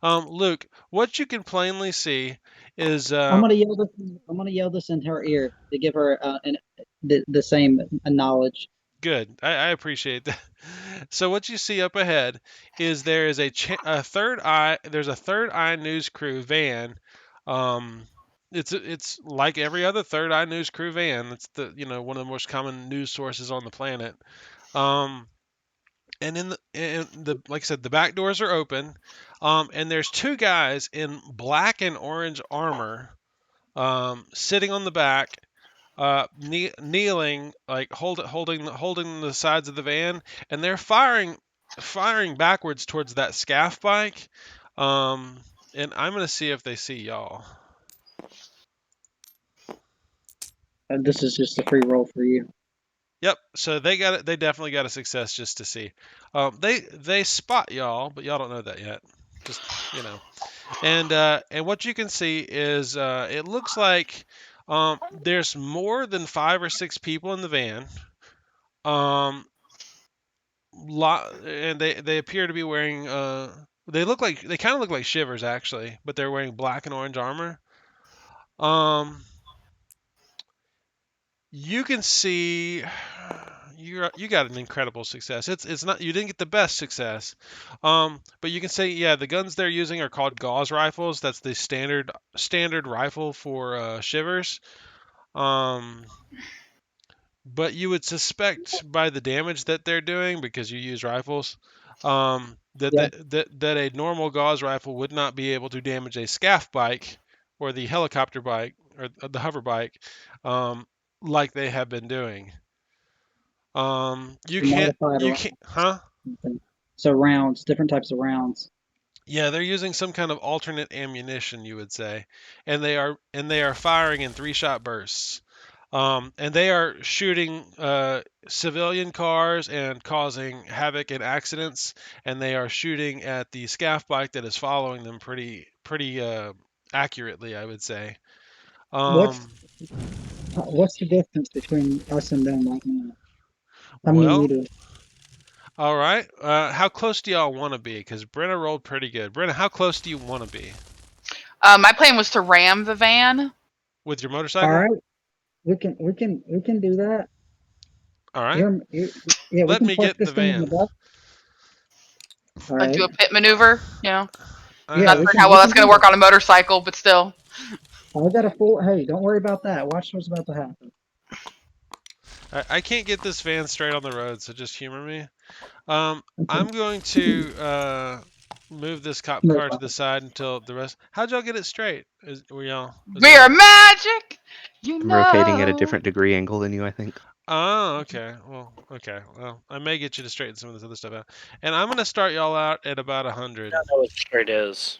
Luke, what you can plainly see is
I'm gonna yell this. I'm gonna yell this into her ear to give her the same knowledge.
good. I appreciate that. So what you see up ahead is there is a third eye. There's a third eye news crew van. Um, it's like every other third eye news crew van. It's the one of the most common news sources on the planet. Um, and in the like I said, the back doors are open, and there's 2 guys in black and orange armor, sitting on the back, kneeling, like holding the sides of the van, and they're firing backwards towards that scaff bike, and I'm gonna see if they see y'all.
This is just a free roll for you.
Yep. So they got it. They definitely got a success just to see. They spot y'all, but y'all don't know that yet. Just and what you can see is it looks like there's more than 5 or 6 people in the van. Um, and they appear to be wearing they kind of look like shivers actually, but they're wearing black and orange armor. Um, you can see you got an incredible success. It's not you didn't get the best success, but you can say yeah the guns they're using are called gauze rifles. That's the standard rifle for shivers. Um, but you would suspect by the damage that they're doing because you use rifles,
Yeah.
that a normal gauze rifle would not be able to damage a scaff bike or the helicopter bike or the hover bike, like they have been doing. You
So
can't,
modified
you
rounds.
can't, huh?
So rounds, different types of rounds.
Yeah, they're using some kind of alternate ammunition, you would say, and they are firing in 3-shot bursts. And they are shooting civilian cars and causing havoc and accidents, and they are shooting at the scaff bike that is following them pretty accurately, I would say.
What's
Um,
what's the distance between us and them right now? How many
well,
meters?
all right. How close do y'all want to be? Because Brenna rolled pretty good. Brenna, how close do you want to be
My plan was to ram the van.
with your
All
motorcycle?
right, we can do that.
All right.
Yeah, we
Let
can
me
park
get the
this thing in the
van.
back. All
Like
right.
do a pit maneuver, you know.
Yeah,
Not
Uh-huh.
we
sure
can
how
we
well
can
that's
do
going to
that.
work on a motorcycle, but still.
I got a full. Hey, don't worry about that. Watch what's about to happen.
I can't get this van straight on the road, so just humor me.
Okay.
I'm going to move this cop
No
car to the
problem.
side until the rest. How'd y'all get it straight? Were y'all? Was
Mirror
there?
magic, you
I'm rotating at a
know.
different degree angle than you, I think.
Oh, okay. Well, okay. Well, I may get you to straighten some of this other stuff out. And I'm gonna start y'all out at about
I
100.
don't know what straight is.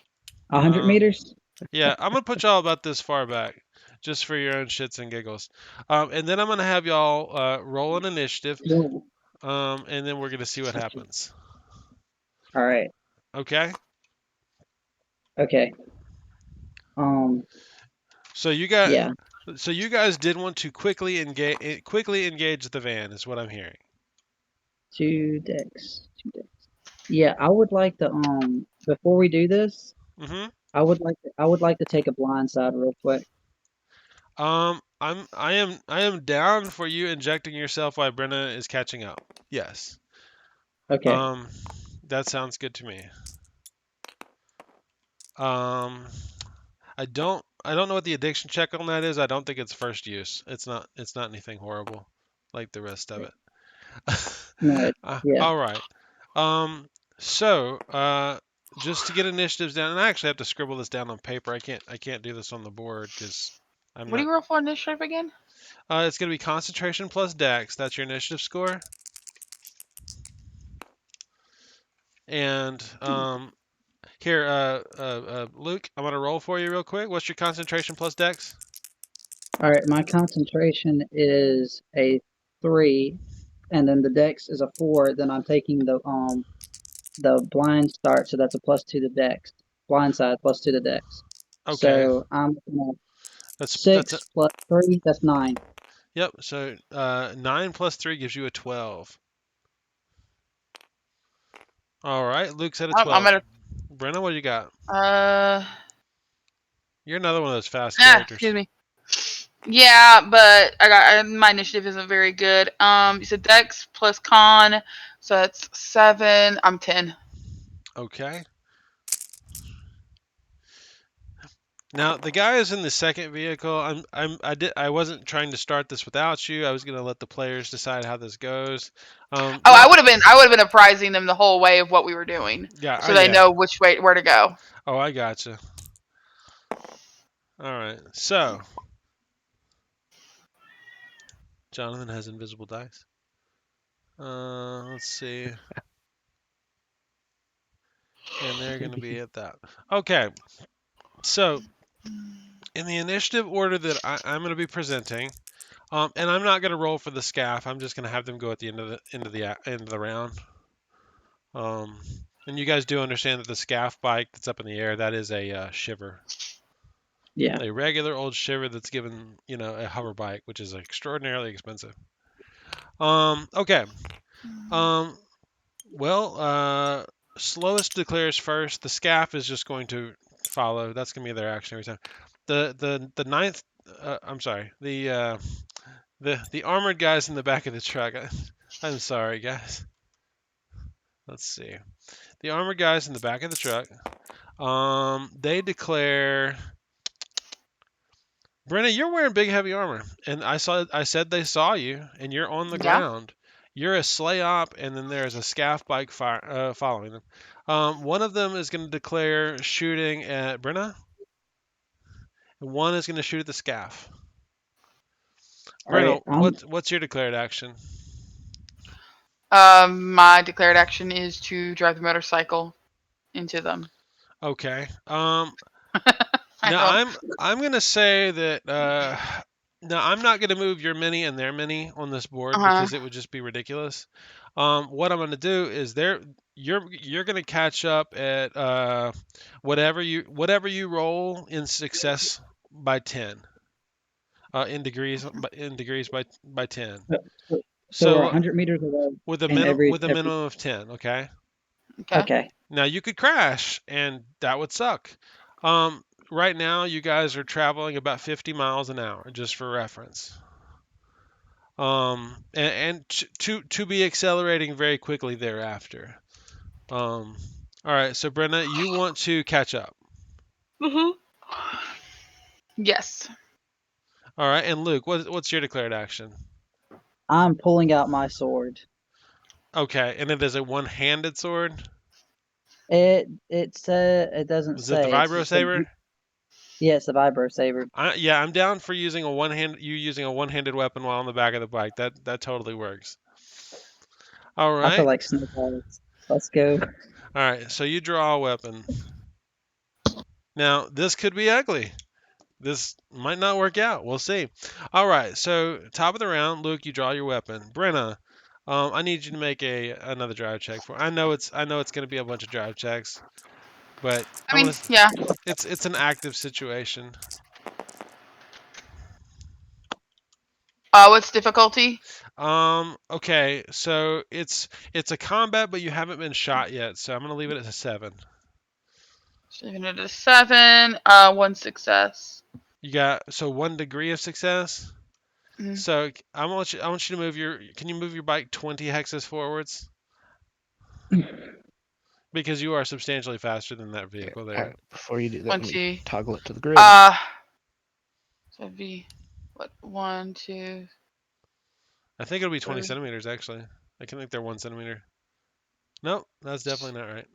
100
Um,
meters.
yeah, I'm gonna put y'all about this far back, just for your own shits and giggles. And then I'm gonna have y'all roll an initiative.
Whoa.
And then we're gonna see what happens.
All right.
Okay.
Okay. Um.
So you got.
Yeah.
So you guys did want to quickly engage the van, is what I'm hearing.
2 decks. 2 decks. Yeah, I would like to. Before we do this,
Mm-hmm.
I would like to take a blind side real quick.
I am down for you injecting yourself while Brenna is catching up. Yes.
Okay.
Um, that sounds good to me. Um, I don't know what the addiction check on that is. I don't think it's first use. It's not anything horrible like the rest of it.
No. Yeah.
All right. Um, so just to get initiatives down, and I actually have to scribble this down on paper. I can't do this on the board because I'm
What do
not.
you roll for initiative again?
It's gonna be concentration plus dex. That's your initiative score. And here, Luke, I'm gonna roll for you real quick. What's your concentration plus dex?
All right. My concentration is a 3, and then the dex is a 4. Then I'm taking the blind start, so that's a +2 to dex. Blind side +2 to dex.
Okay,
So I'm looking at
that's a
6 plus 3. That's 9.
yep. So 9 plus 3 gives you a 12. All right, Luke's at a
I'm
12.
at
Brenna, what do you got?
a.
You're another one of those fast characters.
Excuse me. Yeah, but my initiative isn't very good. You said Dex plus Con, so that's 7. I'm 10.
Okay. Now the guy is in the second vehicle. I wasn't trying to start this without you. I was gonna let the players decide how this goes.
Oh, I
Now,
would have been apprising them the whole way of what we were doing,
yeah,
so they
yeah.
know where to go.
Oh, I gotcha. All right. So Jonathan has invisible dice. Let's see, and they're gonna be at that. Okay. So in the initiative order that I'm gonna be presenting, and I'm not gonna roll for the scaff. I'm just gonna have them go at the end of the round. Um, and you guys do understand that the scaff bike that's up in the air, that is a shiver,
Yeah.
a regular old shiver that's given, a hover bike, which is extraordinarily expensive. Okay. Um, well, slowest declares first. The scaff is just going to follow. That's gonna be their action every time. The ninth. I'm sorry. The armored guys in the back of the truck. I'm sorry, guys. Let's see. The armored guys in the back of the truck. They declare, Brenna, you're wearing big heavy armor, and I said they saw you, and you're on the
Yeah.
ground. You're a sleigh op, and then there's a scaff bike following them. One of them is going to declare shooting at Brenna, and one is going to shoot at the scaff.
All right,
Brenna, what's your declared action?
My declared action is to drive the motorcycle into them.
Okay.
I
Now
don't.
I'm gonna say that now I'm not gonna move your mini and their mini on this board
Uh-huh.
because it would just be ridiculous. What I'm gonna do is you're gonna catch up at whatever you roll in success by 10 in degrees by 10.
So we're
So
100 meters away,
with a
and every.
minimum of 10, okay?
Okay.
Okay.
Now you could crash, and that would suck. Um, right now, you guys are traveling about 50 miles an hour, just for reference. And to be accelerating very quickly thereafter. All right, so Brenna, you want to catch up.
Mhm. Yes.
All right, and Luke, what's your declared action?
I'm pulling out my sword.
Okay, and it is a one-handed sword.
It doesn't
Is it the
say. It's
vibro
just a.
saber?
Yeah, it's the vibro saber.
Yeah, I'm down for using you using a one-handed weapon while on the back of the bike. That totally works. All
I feel
right.
like snowballs. Let's go.
All right, so you draw a weapon. Now, this could be ugly. This might not work out. We'll see. All right, so top of the round, Luke, you draw your weapon. Brenna, I need you to make another drive check for. I know it's going to be a bunch of drive checks, but
I
I
mean,
want to.
yeah.
It's an active situation.
What's difficulty?
Okay, so it's a combat, but you haven't been shot yet, so I'm gonna leave it at a 7.
Even at a 7. One success.
You got so 1 degree of success.
Mhm.
So I want you to move your. Can you move your bike 20 hexes forwards? Because you are substantially faster than that
Okay.
vehicle
All
there.
right. Before you do that, let me
20.
toggle it to the grid.
Uh, so it'd be what? 1, 2,
I think it'll be 20
3.
centimeters actually. I can think they're 1 centimeter. Nope, that's definitely not right.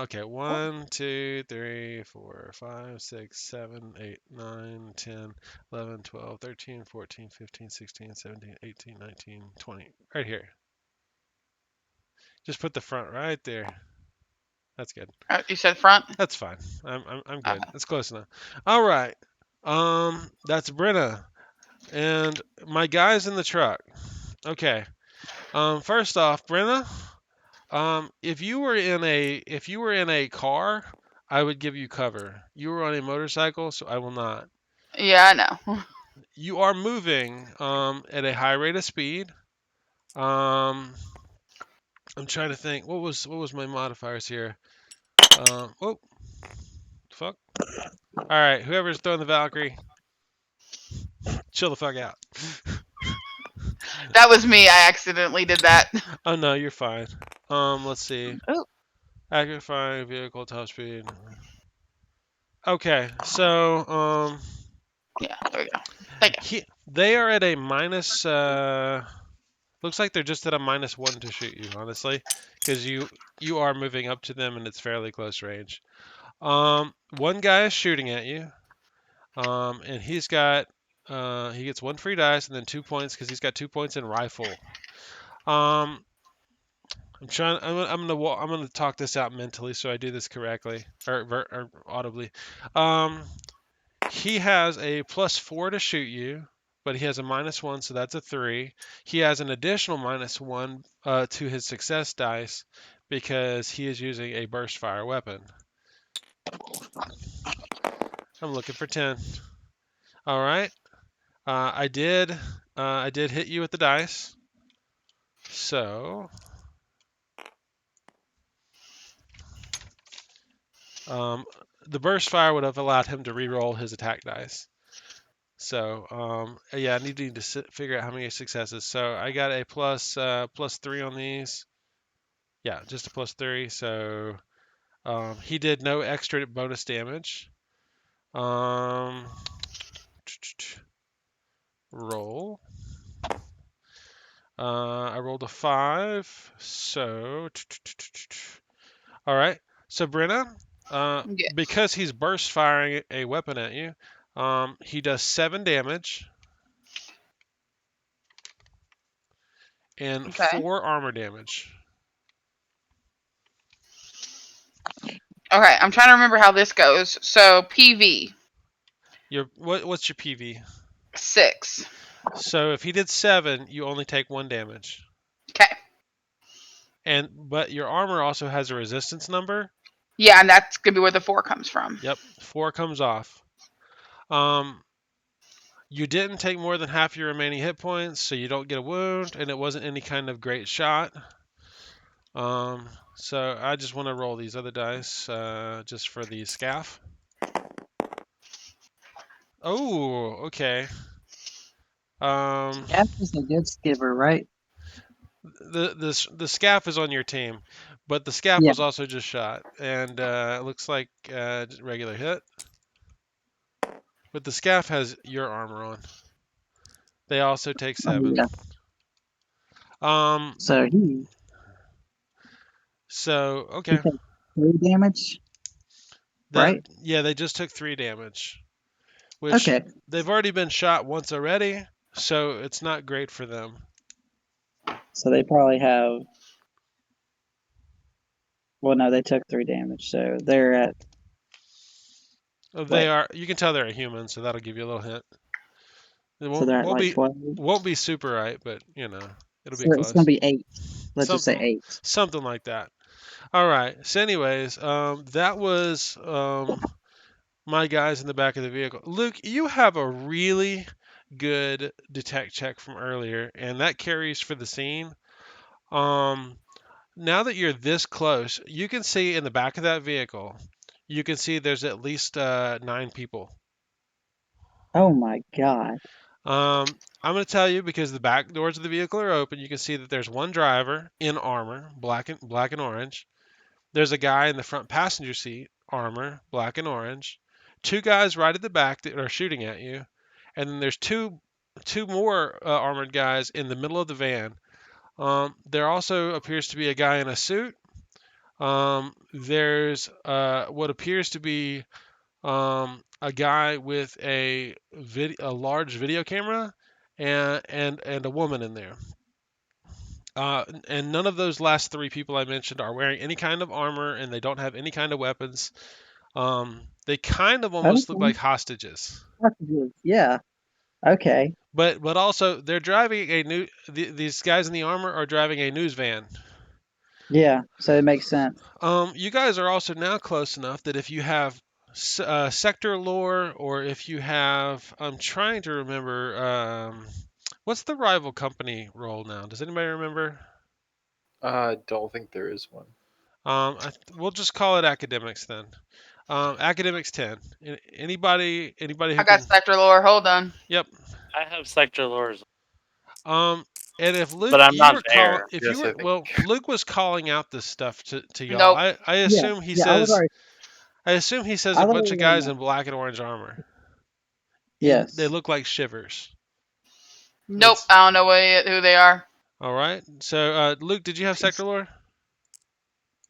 Okay, 1, 2, 3, 4, 5, 6, 7, 8, 9, 10, 11, 12, 13, 14, 15, 16, 17, 18, 19, 20. Right here. Just put the front right there. That's good.
You said front.
That's fine. I'm good.
Okay.
That's close enough. All right. That's Brenna and my guys in the truck. Okay. First off, Brenna, if you were in a car, I would give you cover. You were on a motorcycle, so I will not.
Yeah, I know.
You are moving at a high rate of speed. Um, I'm trying to think. What was my modifiers here? Oh, fuck. All right, whoever's throwing the Valkyrie, chill the fuck out.
That was me. I accidentally did that.
Oh no, you're fine. Let's see.
Oh,
Accurate firing vehicle top speed. Okay, so
yeah. There we go. Thank you.
they are at a minus. Looks like they're just at a -1 to shoot you, honestly, because you are moving up to them and it's fairly close range. One guy is shooting at you. And he gets 1 free dice and then 2 points because he's got 2 points in rifle. Um, I'm gonna talk this out mentally so I do this correctly or audibly. Um, he has a +4 to shoot you, but he has a -1, so that's a 3. He has an additional -1 to his success dice because he is using a burst fire weapon. I'm looking for 10. All right. I did hit you with the dice. So, um, the burst fire would have allowed him to re-roll his attack dice. So yeah, I need to figure out how many successes. So I got a +3 on these. Yeah, just a +3. So he did no extra bonus damage. Um, roll. I rolled a 5. So all right. So Brenna,
Yes.
because he's burst firing a weapon at you, he does 7 damage and
Okay.
4 armor damage.
Okay. I'm trying to remember how this goes. So PV
What's your PV?
6.
So if he did 7, you only take 1 damage.
Okay.
But your armor also has a resistance number.
Yeah, and that's gonna be where the 4 comes from.
Yep, 4 comes off. You didn't take more than half your remaining hit points, so you don't get a wound, and it wasn't any kind of great shot. So I just want to roll these other dice just for the scaff. Oh, okay.
Scaff is a good skiver, right?
The scaff is on your team, but the scaff
Yeah.
was also just shot, and it looks like regular hit. But the scaff has your armor on. They also take
Oh
7.
yeah.
Um.
So he
So
he
okay.
takes 3 damage,
That
right?
Yeah, they just took 3 damage, which
Okay.
they've already been shot once already, so it's not great for them.
So they probably have. Well, no, they took 3 damage, so they're at
They
what?
are. You can tell they're a human, so that'll give you a little hint. It
So
won't
they're at
won't
like
be
12.
won't be super right, but it'll be
So it's gonna
close.
be 8. Let's just say
Something
8.
something like that. All right. So, anyways, that was my guys in the back of the vehicle. Luke, you have a really good detect check from earlier, and that carries for the scene. Um, Now that you're this close, you can see in the back of that vehicle, you can see there's at least 9 people.
Oh my god.
I'm going to tell you because the back doors of the vehicle are open. You can see that there's one driver in armor, black and orange. There's a guy in the front passenger seat, armor, black and orange. 2 guys right at the back that are shooting at you, and then there's two more armored guys in the middle of the van. There also appears to be a guy in a suit. There's what appears to be a guy with a large video camera and a woman in there. And none of those last 3 people I mentioned are wearing any kind of armor, and they don't have any kind of weapons. They kind of almost look
Okay.
like hostages.
Yeah. Okay.
But also they're driving these guys in the armor are driving a news van.
Yeah. So it makes sense.
You guys are also now close enough that if you have sector lore, or if you have, I'm trying to remember, what's the rival company role now? Does anybody remember?
I don't think there is one.
We'll just call it academics then. Academics 10. Anybody
I
who
got
can.
sector lore. Hold on.
Yep.
I have sector lores,
Um, and if
but
Luke,
I'm not there.
if you
Yes, I
were,
think.
well, Luke was calling out this stuff to y'all.
Nope.
I
Yeah.
assume he
Yeah.
says, I assume he says a
I've
bunch
already
of
learned
guys
that.
in black and orange armor. They
Yes.
look like shivers.
Nope.
That's
I don't know who they are.
all right. So, Luke, did you have sector lore?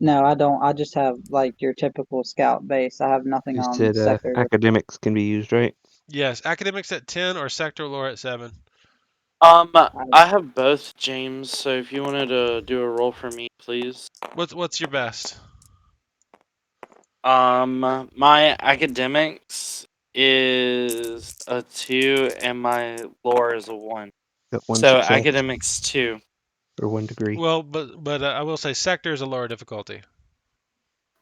No, I don't. I just have like your typical scout base. I have nothing
You
on
said
sector.
academics can be used, right?
Yes. Academics at 10 or sector lore at 7.
I,
I have both, James. So if you wanted to do a roll for me, please.
What's your best?
My academics is a 2, and my lore is a 1.
Got 1
So
success
academics 2.
or 1 degree.
Well, but I will say sector is a lower difficulty.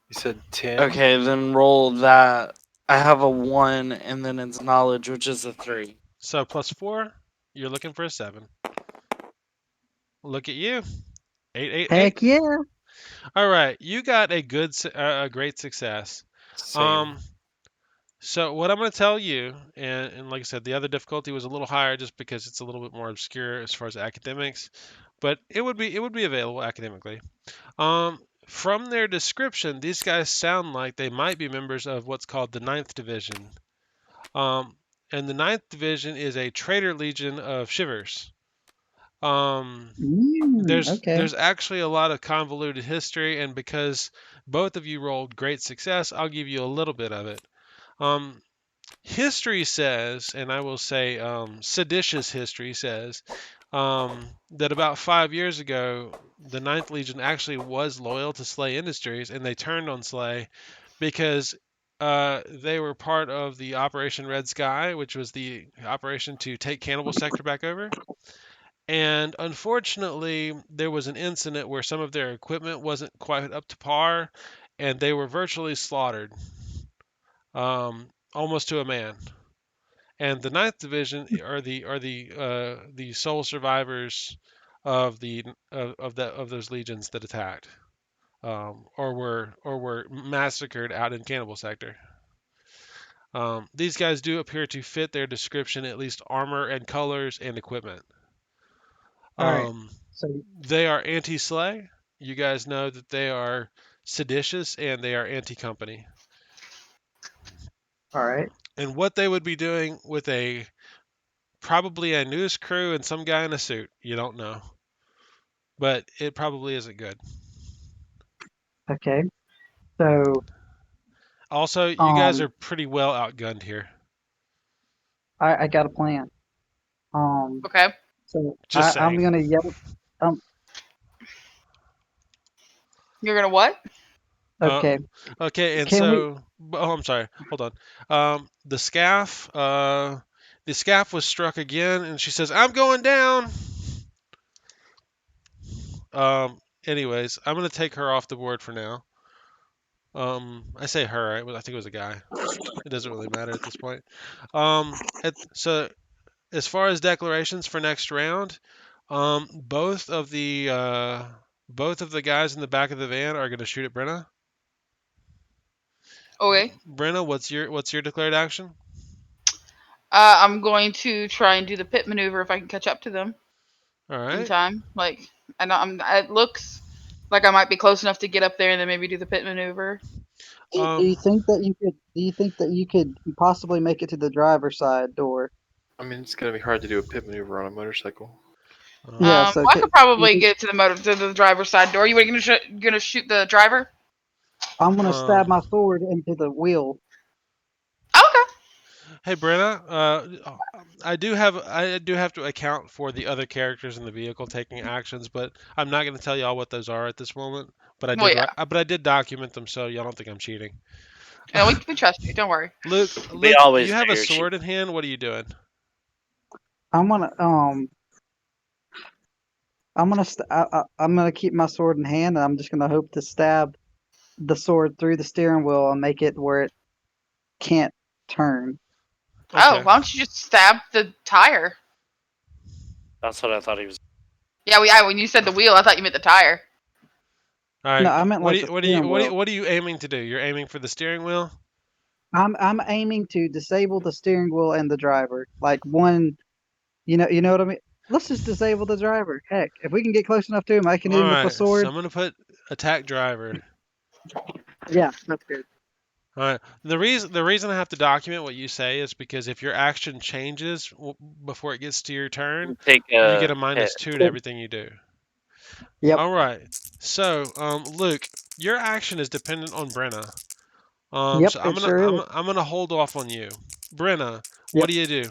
You said 10.
Okay, then roll that. I have a 1, and then it's knowledge, which is a 3.
So +4, you're looking for a 7. Look at you. 888.
heck yeah.
All right, you got a great success.
Same.
Um, So what I'm going to tell you, and like I said, the other difficulty was a little higher just because it's a little bit more obscure as far as academics, but it would be available academically. From their description, these guys sound like they might be members of what's called the Ninth Division. Um, and the Ninth Division is a traitor legion of shivers. Um, there's
Okay.
there's actually a lot of convoluted history, and because both of you rolled great success, I'll give you a little bit of it. Um, History says, and I will say seditious history says, that about 5 years ago, the Ninth Legion actually was loyal to Slay Industries, and they turned on Slay because they were part of the Operation Red Sky, which was the operation to take Cannibal Sector back over. And unfortunately, there was an incident where some of their equipment wasn't quite up to par, and they were virtually slaughtered, almost to a man. And the Ninth Division are the sole survivors of those legions that attacked, or were massacred out in Cannibal Sector. These guys do appear to fit their description, at least armor and colors and equipment.
All right.
Um,
So,
they are anti-Slay. You guys know that they are seditious and they are anti-company.
all right.
And what they would be doing with probably a news crew and some guy in a suit, you don't know, but it probably isn't good.
Okay. So,
Also, you guys
um,
are pretty well outgunned here.
I got a plan. Um,
Okay.
so
Just
I'm
saying.
gonna yell. Um,
You're gonna what?
Uh,
okay.
okay, and
Can we?
so, oh, I'm sorry. Hold on. The scaff was struck again, and she says, "I'm going down." Anyways, I'm gonna take her off the board for now. I say her. I think it was a guy. It doesn't really matter at this point. So as far as declarations for next round, both of the guys in the back of the van are going to shoot at Brenna.
Okay.
Brenna, what's your declared action?
I'm going to try and do the pit maneuver if I can catch up to them
All
in
right.
time. Like, and it looks like I might be close enough to get up there and then maybe do the pit maneuver.
Do
Um,
you think that you could? Do you think that you could possibly make it to the driver's side door?
I mean, it's gonna be hard to do a pit maneuver on a motorcycle.
Yeah.
um,
So,
Well, I could
you
probably
think,
get to the driver's side door. You were gonna shoot the driver?
I'm gonna stab
um,
my sword into the wheel.
Okay.
hey Brenna, I do have to account for the other characters in the vehicle taking actions, but I'm not going to tell y'all what those are at this moment. But
Well, yeah.
I did document them, so y'all don't think I'm cheating.
And we trust you. Don't worry.
Luke,
We
Luke, you
always
have a
do.
sword in hand. What are you doing?
I'm gonna I'm gonna keep my sword in hand, and I'm just gonna hope to stab the sword through the steering wheel and make it where it can't turn.
Oh,
Okay.
why don't you just stab the tire?
That's what I thought he was.
Yeah, when you said the wheel, I thought you meant the tire.
All
No,
right.
I meant
What do
like
you
the
what do you
steering
what do you,
wheel.
what are you aiming to do? You're aiming for the steering wheel?
I'm aiming to disable the steering wheel and the driver. Like one, you know what I mean? Let's just disable the driver. Heck, if we can get close enough to him, I can
All
hit him with a
right. So
sword.
I'm gonna put attack driver.
Yeah, that's good.
All right. The reason I have to document what you say is because if your action changes before it gets to your turn,
You take
you get
a
a
hit.
-2 to everything you do.
Yep,
All right. So, Luke, your action is dependent on Brenna.
yep,
So I'm
it
gonna
sure
I'm
is.
I'm gonna hold off on you, Brenna. What
Yep.
do you do?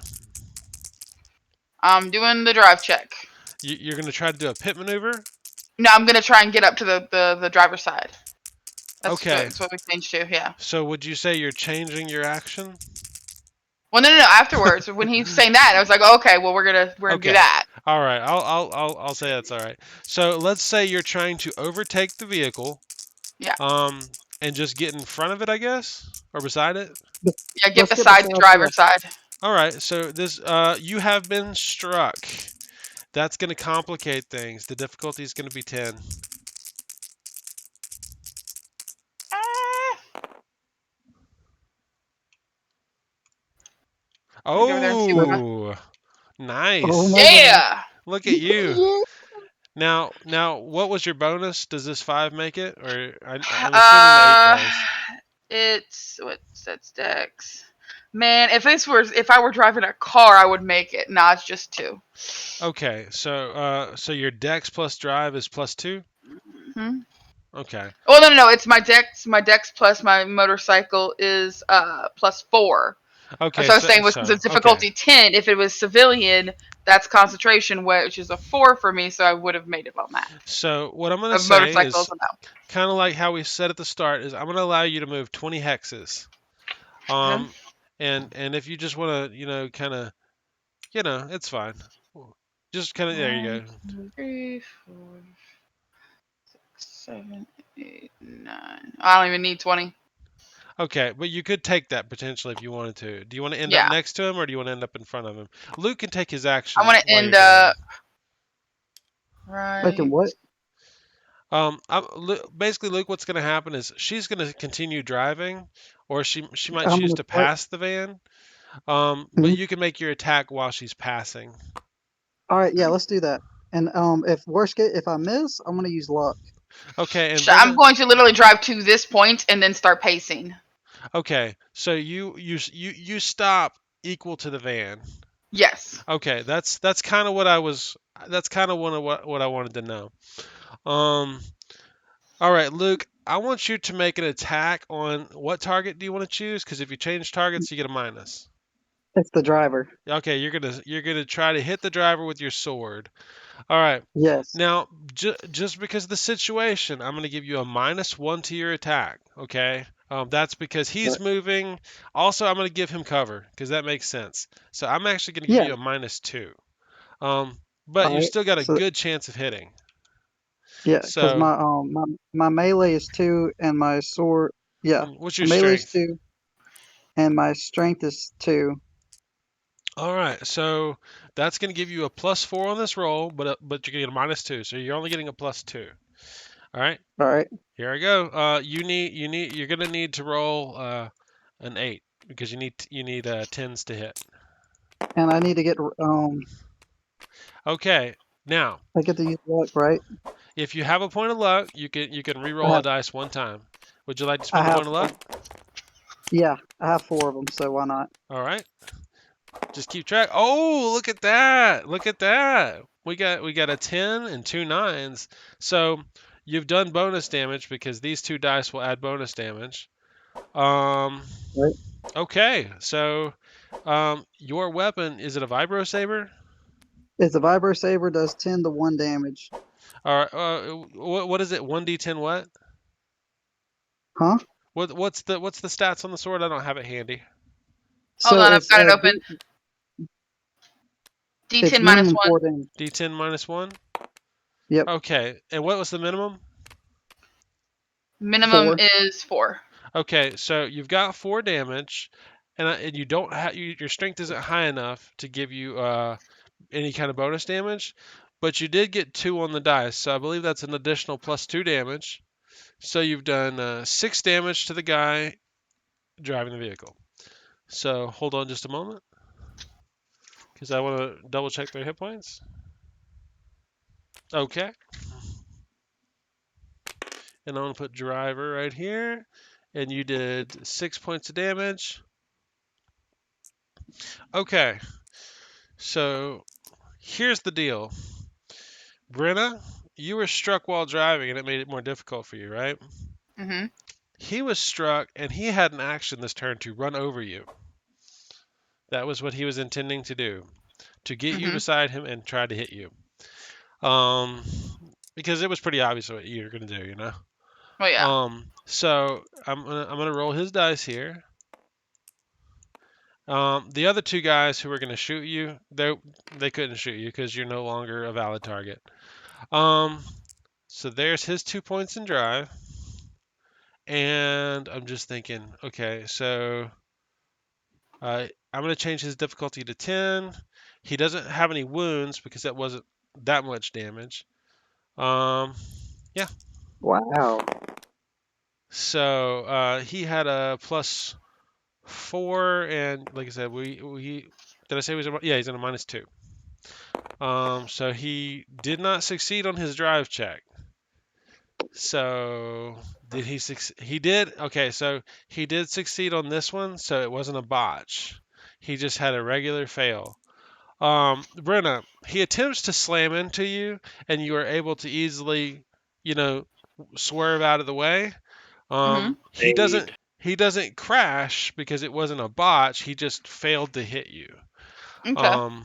I'm doing the drive check.
You're gonna try to do a pit maneuver?
No, I'm gonna try and get up to the driver's side.
Okay.
That's what we changed to. Yeah.
So would you say you're changing your action?
Well, no. Afterwards, when he's saying that, I was like, oh, okay, well, we're gonna do
Okay.
that.
All right. I'll say that's all right. So let's say you're trying to overtake the vehicle,
Yeah.
um, and just get in front of it, I guess, or beside it.
Yeah. Get
Let's get
beside the
beside. Yeah.
driver's side.
All right. So you have been struck. That's going to complicate things. The difficulty is going to be 10.
Ah. Let me go over there and see what.
Oh,
Oh
nice.
my god.
Yeah.
Look at you.
Yeah.
Now, what was your bonus? Does this 5 make it? Or I'm assuming the 8
Uh,
does.
it's that's Dex. Man, if I were driving a car, I would make it. Nah, it's just 2.
Okay, so your dex plus drive is +2?
Hmm.
Okay.
Oh no, it's my Dex. My Dex plus my motorcycle is +4.
Okay,
So I was saying was because
so
it's
okay.
difficulty 10. If it was civilian, that's concentration, which is a 4 for me. So I would have made it on that.
So what I'm going to
A
say
motorcycle is
is
a no.
kind of like how we said at the start is I'm going to allow you to move 20 hexes.
Okay.
Um and if you just want to, kind of, it's fine. Just kind of there you
1,
go.
2, 3, 4, 6, 7, 8, 9. I don't even need 20.
Okay, but you could take that potentially if you wanted to. Do you want to end up
Yeah.
next to him or do you want to end up in front of him? Luke can take his
I
action
want to
while you're
end
driving.
up
Like in
right.
what?
Basically, Luke, what's going to happen is she's going to continue driving, or she might
I'm
choose
gonna
to
start.
pass the van. But
Mhm.
you can make your attack while she's passing.
All right, yeah, let's do that. And if worst case, if I miss, I'm gonna use luck.
Okay, and
I'm
Brenna.
going to literally drive to this point and then start pacing.
Okay, so you stop equal to the van.
Yes.
Okay, that's kind of what I was. That's kind of what I wanted to know. Um. All right, Luke. I want you to make an attack on what target do you want to choose? Because if you change targets, you get a minus.
It's the driver.
Okay, you're gonna try to hit the driver with your sword. All right.
Yes.
Now, just because of the situation, I'm gonna give you a -1 to your attack. Okay. That's because he's
But
moving. Also, I'm gonna give him cover because that makes sense. So I'm actually gonna give
yeah.
you a -2. But
All
you
right.
still got a
So
good chance of hitting.
yeah, because
So,
my melee is 2 and my sword. Yeah,
and what's
my
your
melee is
strength?
2 and my strength is 2.
All right. So that's gonna give you a +4 on this roll, but you're getting a -2. So you're only getting a +2. All right.
All right,
Here I go. You're gonna need to roll an 8 because you need tens to hit.
and I need to get
Okay. Now,
I get to use luck, right?
if you have a point of luck, you can
I
re-roll a
have
dice one time. Would you like to
I
spend a
have
point of luck?
yeah, I have 4 of them, so why not?
All right. Just keep track. Oh, look at that! Look at that! We got a 10 and 2 nines. So you've done bonus damage because these 2 dice will add bonus damage. Um.
Right.
Okay. So, your weapon, is it a vibro saber?
It's a vibro saber, does 10 to 1 damage.
Or what is it? 1d10 what?
Huh?
What's the stats on the sword? I don't have it handy.
Hold
So
on, I've
it's
got it open.
it's
D10 minus
minimum
1.
4 damage.
D10 -1.
Yep,
Okay. And what was the minimum?
Minimum
4.
is 4.
Okay. So you've got 4 damage, and you don't have your strength isn't high enough to give you any kind of bonus damage, but you did get 2 on the dice, so I believe that's an additional +2 damage. So you've done 6 damage to the guy driving the vehicle. So hold on just a moment, because I want to double check their hit points. Okay. And I'm going to put driver right here. And you did 6 points of damage. Okay. So here's the deal. Brenna, you were struck while driving and it made it more difficult for you, right?
Mm-hmm.
He was struck and he had an action this turn to run over you. That was what he was intending to do, to get you
Mm-hmm.
beside him and try to hit you. Um, because it was pretty obvious what you were going to do, you know?
Oh yeah.
So I'm gonna roll his dice here. The other 2 guys who were gonna shoot you, they couldn't shoot you because you're no longer a valid target. Um, so there's his 2 points in drive, and I'm just thinking, okay, so I'm gonna change his difficulty to 10. He doesn't have any wounds because that wasn't that much damage. Yeah.
Wow.
So he had a 4, and like I said, we did I say he was yeah, he's in a -2. So he did not succeed on his drive check. So did he succeed? He did. Okay, so he did succeed on this one, so it wasn't a botch. He just had a regular fail. Brenna, he attempts to slam into you, and you are able to easily, you know, swerve out of the way.
Mhm.
He doesn't. He doesn't crash because it wasn't a botch. He just failed to hit you.
Okay.
Um,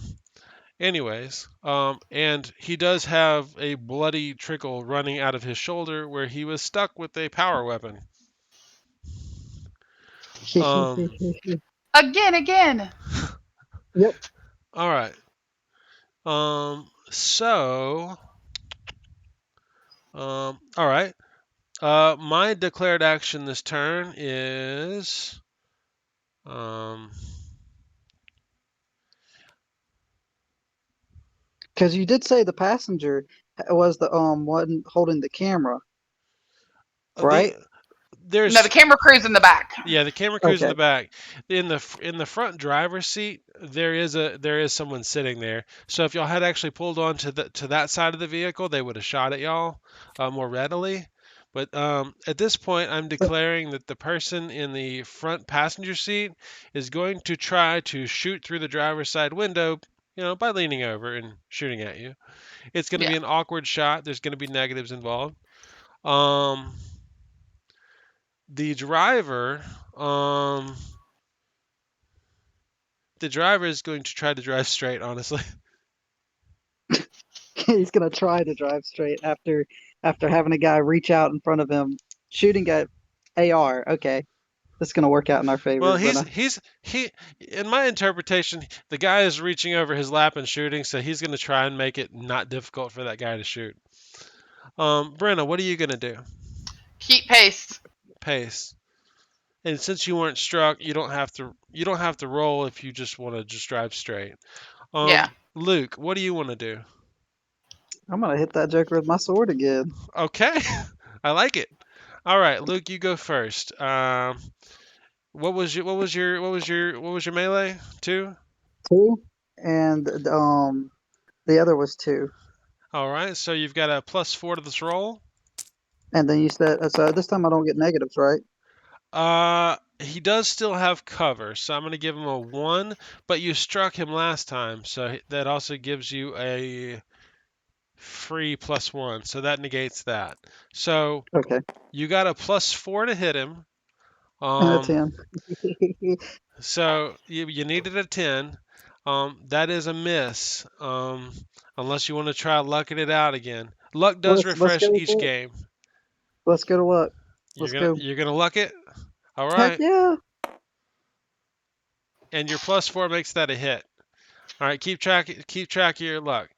Anyways, and he does have a bloody trickle running out of his shoulder where he was stuck with a power weapon. Um,
Again.
Yep.
all right. So, all right. My declared action this turn is, um,
Because you did say the passenger was the one holding the camera,
the
right?
No, the
there's
camera crew's in the back.
Yeah, the camera crew's in
Okay.
the back. In the front driver's seat, there is someone sitting there. So if y'all had actually pulled on to that side of the vehicle, they would have shot at y'all more readily. But at this point, I'm declaring that the person in the front passenger seat is going to try to shoot through the driver's side window, by leaning over and shooting at you. It's going to
Yeah.
be an awkward shot. There's going to be negatives involved. Um, the driver, um, the driver is going to try to drive straight, honestly.
He's gonna try to drive straight after having a guy reach out in front of him, shooting at AR. Okay, this is gonna work out in our favor,
Well,
Brenna.
he in my interpretation, the guy is reaching over his lap and shooting, so he's going to try and make it not difficult for that guy to shoot. Brenna, what are you going to do?
Keep pace.
Pace. And since you weren't struck, you don't have to roll if you just want to just drive straight.
Yeah.
Luke, what do you want to do?
I'm gonna hit that joker with my sword again.
Okay. I like it. All right, Luke, you go first. What was your melee? 2?
Two, and the other was two.
All right, so you've got a +4 to this roll.
And then you said so. This time I don't get negatives, right?
He does still have cover, so I'm going to give him a 1, but you struck him last time, so that also gives you a free +1, so that negates that. So
Okay,
you got a +4 to hit him.
and a
Um,
10.
so you needed a 10. That is a miss. Unless you want to try lucking it out again. Luck does
Let's
refresh
go with
each
it.
game.
Let's go to luck.
You're
Let's
gonna
go.
you're gonna luck it. All
Heck
right,
yeah!
and your +4 makes that a hit. All right, keep track of your luck.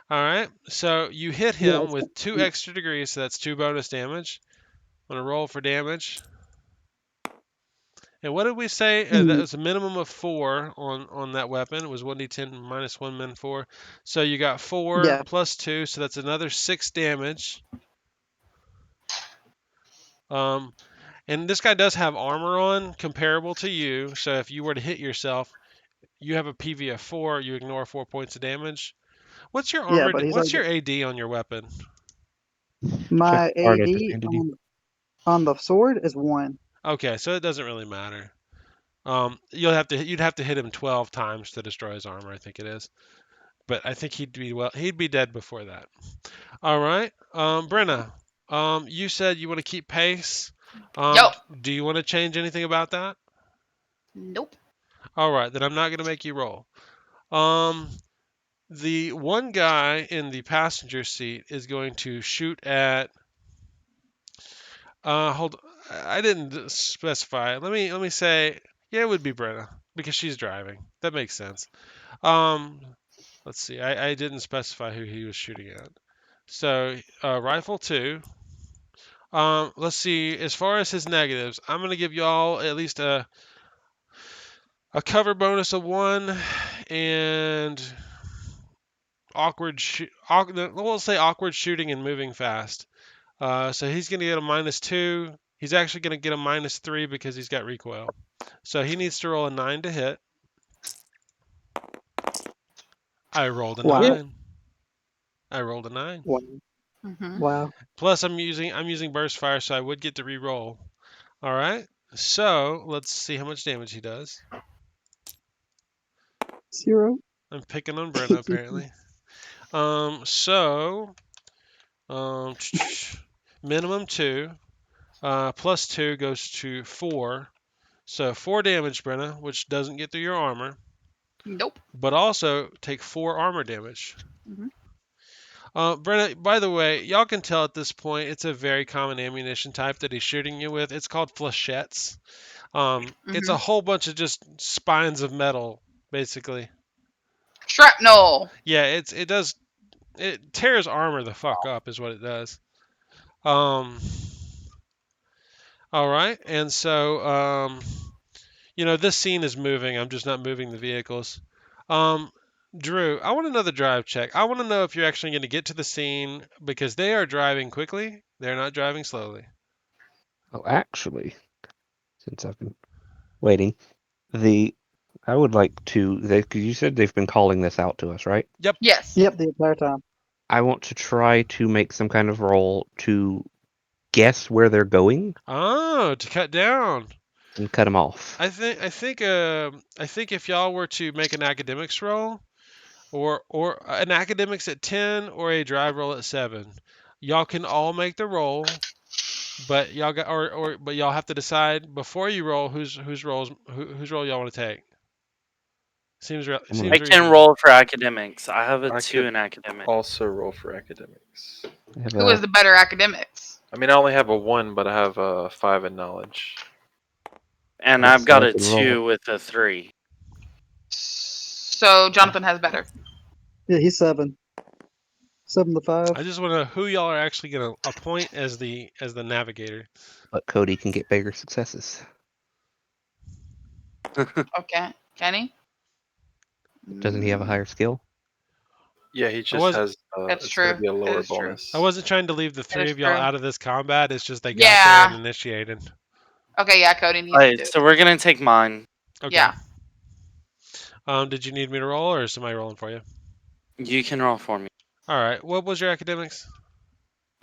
All right, so you hit
Yeah,
him with 2 extra degrees, so that's 2 bonus damage. I'm gonna roll for damage. And what did we say? That was a minimum of 4 on that weapon. It was 1d10 minus 1 min 4. So you got 4
yeah,
plus 2, so that's another 6 damage. Um, and this guy does have armor on, comparable to you. So if you were to hit yourself, you have a PV of 4. You ignore 4 points of damage. What's your
yeah.
armor?
But he's
What's
already
your AD on your weapon?
Check
my
art
AD
advantage.
on the sword is 1.
Okay, so it doesn't really matter. You'd have to hit him 12 times to destroy his armor, I think it is. But I think he'd be dead before that. All right, Brenna, you said you want to keep pace.
Yup.
Do you want to change anything about that?
Nope.
All right, then I'm not going to make you roll. Um, the one guy in the passenger seat is going to shoot at. Hold. I didn't specify. Let me say. Yeah, it would be Brenna because she's driving. That makes sense. Um, let's see. I didn't specify who he was shooting at. So, rifle 2. Let's see. As far as his negatives, I'm gonna give y'all at least a cover bonus of 1 and we'll say awkward shooting and moving fast. So he's gonna get a -2. He's actually gonna get a -3 because he's got recoil. So he needs to roll a 9 to hit. I rolled a
Wow.
9. I rolled a 9.
Wow.
Mm-hmm.
Wow.
Plus I'm using burst fire, so I would get to re-roll. All right. So let's see how much damage he does.
0.
I'm picking on Brenna apparently. So minimum 2. Plus 2 goes to 4. So 4 damage, Brenna, which doesn't get through your armor,
Nope.
but also take 4 armor damage.
Mm-hmm.
Brenna, by the way, y'all can tell at this point it's a very common ammunition type that he's shooting you with. It's called flechettes. It's
Mm-hmm.
a whole bunch of just spines of metal, basically.
Shrapnel.
Yeah, it tears armor the fuck up, is what it does. Um, all right, and so this scene is moving. I'm just not moving the vehicles. Um, Drew, I want another drive check. I want to know if you're actually going to get to the scene because they are driving quickly. They're not driving slowly.
Oh, actually, since I've been waiting, I would like to. Because you said they've been calling this out to us, right?
Yep.
Yes.
Yep, the entire time.
I want to try to make some kind of roll to guess where they're going
Oh, to cut down.
and cut them off.
I think if y'all were to make an academics roll, or an academics at 10 or a drive roll at 7, y'all can all make the roll, but y'all got but y'all have to decide before you roll whose roll y'all want to take.
I'm
I
Seems
can
reasonable.
roll for academics. I have a
I
2
could
in academics.
also roll for academics.
I have
Who is the better academics?
I mean, I only have a 1, but I have a 5 in knowledge.
And
let's
I've
see,
got
I
a
can roll.
2 with a 3.
So Jonathan has better.
Yeah, he's 7. 7 to 5.
I just want to know who y'all are actually going to appoint as the navigator.
But Cody can get bigger successes.
Okay. Kenny?
Doesn't he have a higher skill?
Yeah, he
I
just
wasn't
has.
That's
It's going to
true.
be a
That
lower
is true.
bonus.
I wasn't trying to leave the
That
three
is
of y'all
true.
out of this combat. It's just they got there and
Yeah.
initiated.
Okay, yeah, Cody needs to
Alright,
do it.
so we're gonna take mine.
Okay.
Yeah.
Did you need me to roll or is somebody rolling for you?
You can roll for me.
All right. What was your academics?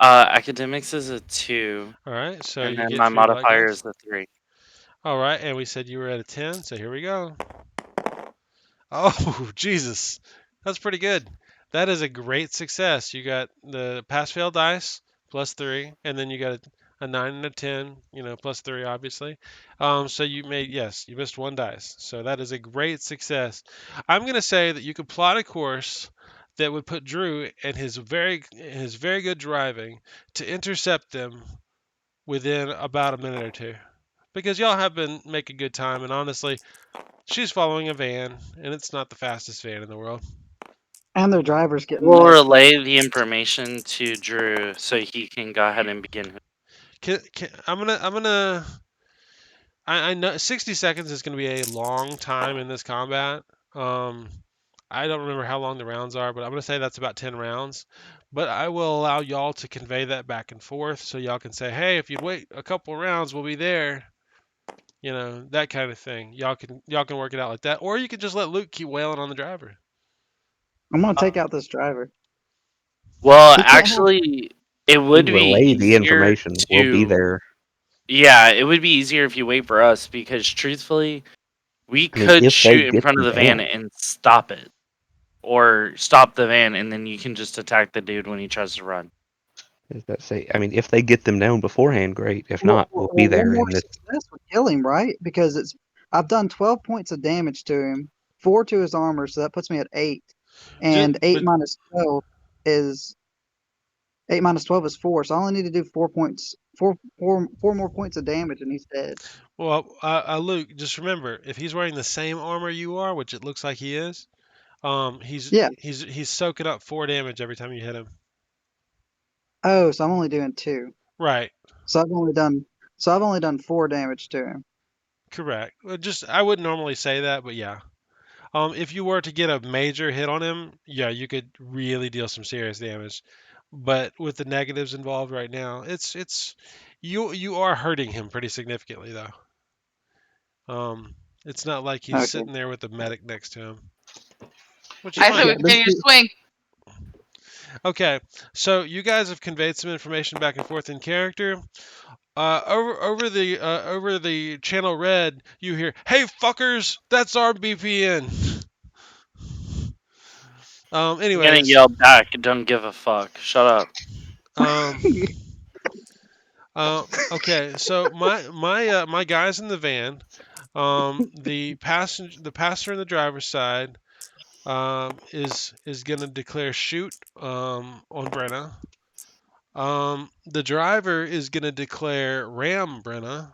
Academics is a 2,
All right. So
and
you
then
get
my
3 black
modifier
dice.
is a 3.
All right. And we said you were at a 10. So here we go. Oh, Jesus. That's pretty good. That is a great success. You got the pass fail dice plus 3, and then you got a 9 and a 10, plus 3, obviously. So yes, you missed 1 dice. So that is a great success. I'm going to say that you could plot a course that would put Drew and his very good driving to intercept them within about a minute or two. Because y'all have been making good time, and honestly, she's following a van, and it's not the fastest van in the world.
And their driver's getting
We'll
messed up.
relay the information to Drew so he can go ahead and begin.
I know 60 seconds is gonna be a long time in this combat. Um, I don't remember how long the rounds are, but I'm gonna say that's about 10 rounds. But I will allow y'all to convey that back and forth, so y'all can say, "Hey, if you wait a couple rounds, we'll be there." That kind of thing. Y'all can work it out like that, or you can just let Luke keep wailing on the driver.
I'm going to take out this driver.
Well,
He can't have.
actually, it
You
would be
relay the
easier
information. We'll be
to.
there.
Yeah, it would be easier if you wait for us because truthfully, we
I mean,
could
if they
shoot in
get
front of
them
the van
down,
and stop it. Or stop the van and then you can just attack the dude when he tries to run.
does that say? I mean, if they get them down beforehand, great. If not, we'll be
One
there
more
in this.
success would kill him, right? Because I've done 12 points of damage to him, 4 to his armor, so that puts me at 8. And 8
But
minus 12 is 8 minus 12 is 4, so I only need to do 4 points, 4 more points of damage, and he's dead.
well, Luke, just remember, if he's wearing the same armor you are, which it looks like he is, he's
Yeah.
he's he's soaking up 4 damage every time you hit him.
Oh, so I'm only doing 2.
Right.
So I've only done 4 damage to him.
Correct. I wouldn't normally say that, but yeah. If you were to get a major hit on him, yeah, you could really deal some serious damage. But with the negatives involved right now, it's you are hurting him pretty significantly though. It's not like he's
Okay.
sitting there with the medic next to him, which is
I say
fine.
we
Yeah, this
continue to swing.
Okay, so you guys have conveyed some information back and forth in character. Over the channel red, you hear, "Hey fuckers, that's our BPN."
I'm gonna
Anyways,
yell back. Don't give a fuck. Shut up.
um, okay, so my guys in the van, the passenger and the driver's side, is gonna declare shoot on Brenna. The driver is gonna declare ram Brenna.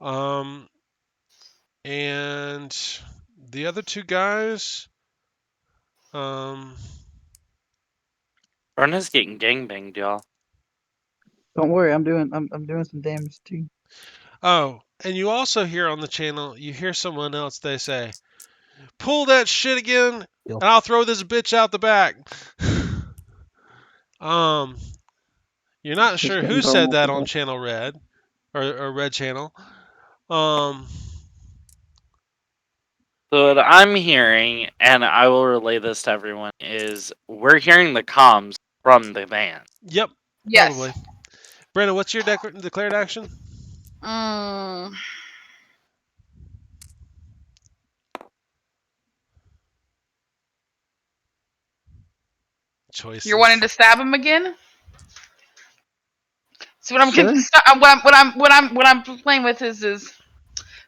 Um, and the other two guys, um,
Brenna's getting gangbanged, y'all.
Don't worry, I'm doing some damage too.
oh, and you also hear on the channel, you hear someone else, they say, pull that shit again, and
Yep.
I'll throw this bitch out the back. um, you're not
Just
sure
getting
who
thrown
said
off
that
the
on
back.
channel red or red channel. Um,
So what I'm hearing, and I will relay this to everyone, is we're hearing the comms from the van.
yep,
Yes.
probably. Brandon, what's your declared action?
Mm, you're wanting
Choices.
to stab him again? So
Sure.
what I'm playing with is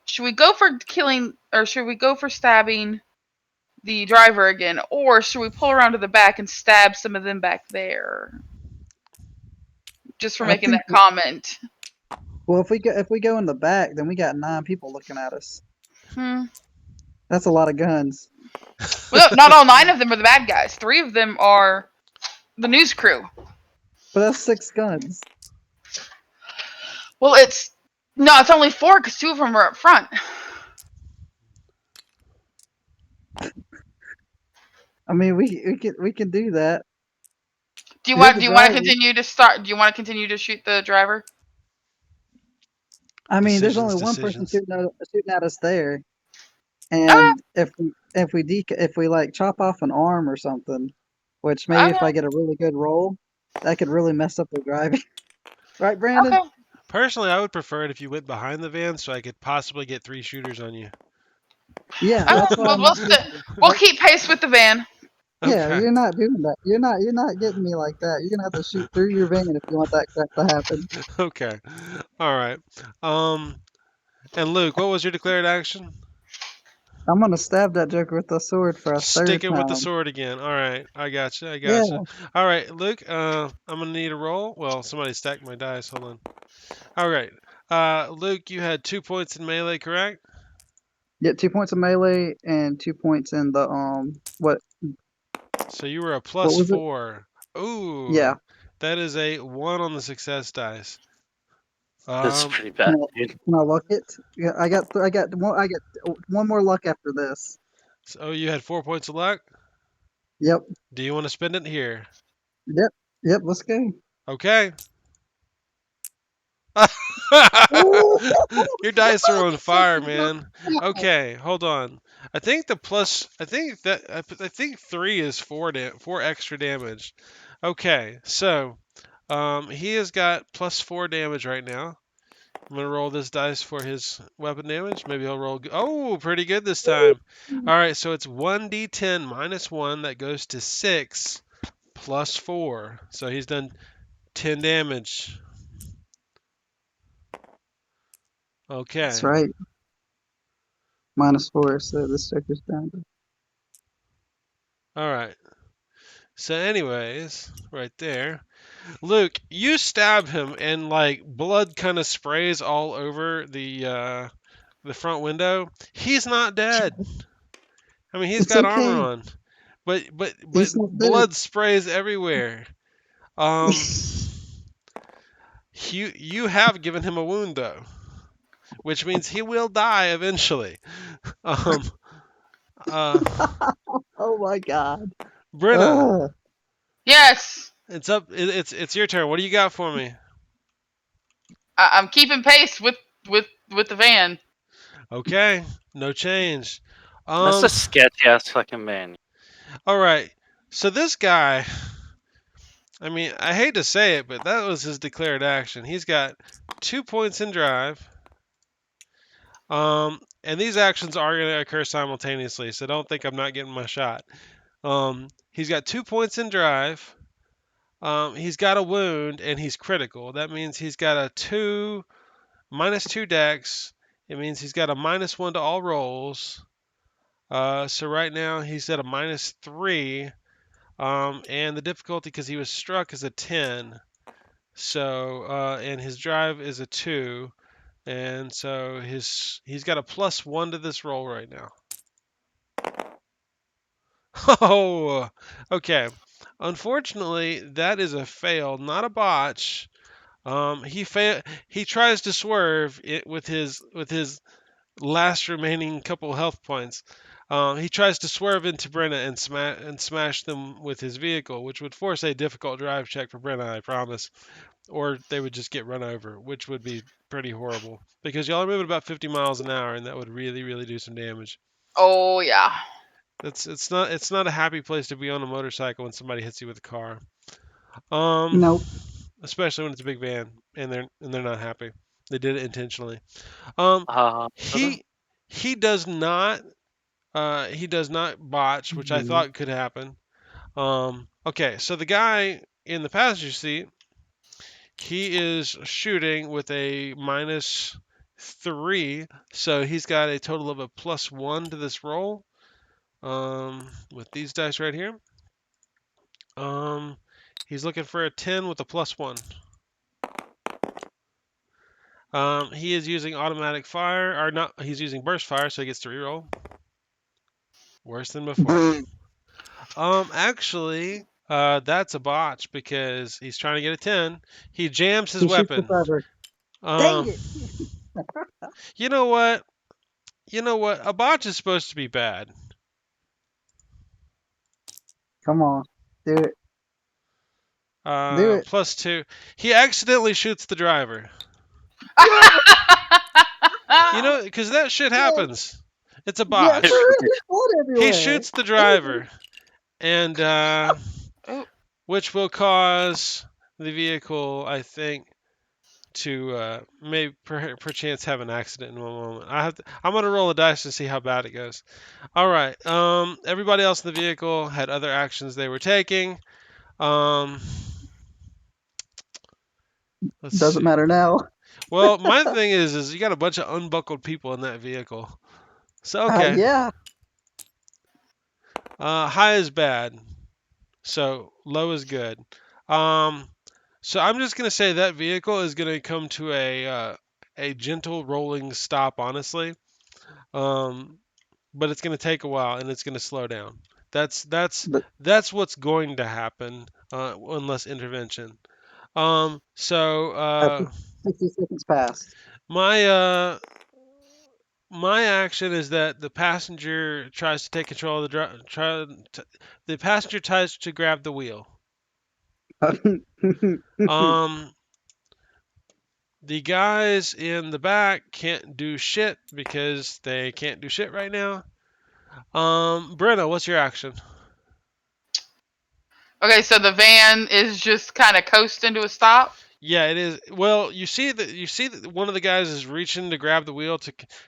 should we go for killing or should we go for stabbing the driver again, or should we pull around to the back and stab some of them back there? Just for
I
making
think.
that comment.
Well, if we go in the back, then we got 9 people looking at us.
Hmm.
That's a lot of guns.
Well, not all 9 of them are the bad guys. 3 of them are the news crew.
But that's 6 guns.
Well, it's only 4 because 2 of them are up front.
I mean, we can do that.
Do you
You're
want
the
do you want to
driver.
continue to start? Do you want to continue to shoot the driver?
I mean, there's only
Decisions,
one person
decisions.
shooting at us there,
Okay.
and if we like chop off an arm or something, which maybe if
Okay.
I get a really good roll, that could really mess up the driving. Right, Brandon?
Okay.
Personally, I would prefer it if you went behind the van so I could possibly get 3 shooters on you.
Yeah,
Okay.
that's what
Well,
I'm thinking.
we'll keep pace with the van.
Yeah,
Okay.
you're not doing that. You're not getting me like that. You're gonna have to shoot through your van if you want that crap to happen.
Okay. All right. Um, and Luke, what was your declared action?
I'm gonna stab that joker with the sword for a third
Sticking with the
time.
sword again. All right. I got you. I
Yeah.
got you. All right, Luke. I'm gonna need a roll. Well, somebody stacked my dice. Hold on. All right. Luke, you had 2 points in melee, correct?
Get 2 points of melee and 2 points in the
So you were a
what
plus
was it?
4.
Yeah.
Ooh, that is a 1 on the success dice.
That's
Um,
pretty
Can
bad,
I,
dude.
can I luck it? Yeah, I got one more luck after this.
so you had 4 points of luck.
Yep.
Do you want to spend it here?
Yep. Yep. Let's go.
Okay.
Ooh.
Your dice are on fire, man. Okay, hold on. I think the plus. I think 3 is 4 extra damage. Okay, so he has got plus 4 damage right now. I'm gonna roll this dice for his weapon damage. Maybe he'll roll. Oh, pretty good this time. All right, so it's 1d10 minus 1 that goes to 6 plus 4. So he's done 10 damage.
That's
Okay.
right. -4. So this joker's down to.
All right. So, anyways, right there, Luke, you stab him, and like blood kind of sprays all over the front window. He's not dead. I mean, he's
It's
got armor
okay.
on, but
He's not dead.
blood sprays everywhere. Um, you have given him a wound though, which means he will die eventually. Um, uh,
Oh my god.
Brenna,
Ugh.
Yes.
it's up. It's your turn. What do you got for me?
I'm keeping pace with the van.
Okay, no change.
That's a sketchy ass fucking man.
All right. So this guy, I mean, I hate to say it, but that was his declared action. He's got 2 points in drive. And these actions are going to occur simultaneously, so don't think I'm not getting my shot. He's got 2 points in drive. He's got a wound, and he's critical. That means he's got a -2 dex. It means he's got a -1 to all rolls. So right now he's at a -3. And the difficulty, because he was struck, is a 10. So, and his drive is a 2. And so he's got a +1 to this roll right now. Oh, okay. Unfortunately, that is a fail, not a botch. He tries to swerve it with his last remaining couple health points. He tries to swerve into Brenna and smash them with his vehicle, which would force a difficult drive check for Brenna, I promise. Or they would just get run over, which would be pretty horrible because y'all are moving about 50 miles an hour, and that would really, really do some damage.
Oh yeah.
It's not a happy place to be on a motorcycle when somebody hits you with a car.
Nope.
Especially when it's a big van and they're not happy. They did it intentionally. Um, he he does not botch, which I thought could happen. Okay, so the guy in the passenger seat, he is shooting with a -3, so he's got a total of a +1 to this roll. With these dice right here. He's looking for a 10 with a +1. He is using automatic fire, or not? He's using burst fire, so he gets to reroll. Worse than before. Actually, that's a botch because he's trying to get a 10. He jams his
He shoots the
weapon.
driver.
Um,
Dang it!
you know what? You know what? A botch is supposed to be bad.
Come on, do it. Do it.
+2. He accidentally shoots the driver. You know, because that shit happens. It's a
Yeah,
botch.
there is blood everywhere.
He shoots the driver, and
Oh.
which will cause the vehicle, I think, to maybe perchance have an accident in one moment. I'm gonna roll a dice to see how bad it goes. All right. Everybody else in the vehicle had other actions they were taking. Um, let's
Doesn't
see.
matter now.
Well, my thing is you got a bunch of unbuckled people in that vehicle. So okay.
Yeah.
High is bad. So low is good. So I'm just gonna say that vehicle is gonna come to a gentle rolling stop, honestly. But it's gonna take a while and it's gonna slow down. That's that's
But
that's what's going to happen unless intervention. So
after 60 seconds passed.
my uh my action is that the passenger tries to take control of the passenger tries to grab the wheel. Um, the guys in the back can't do shit because they can't do shit right now. Brenna, what's your action?
Okay, so the van is just kind of coasting to a stop.
Yeah, it is. Well, you see that one of the guys is reaching to grab the wheel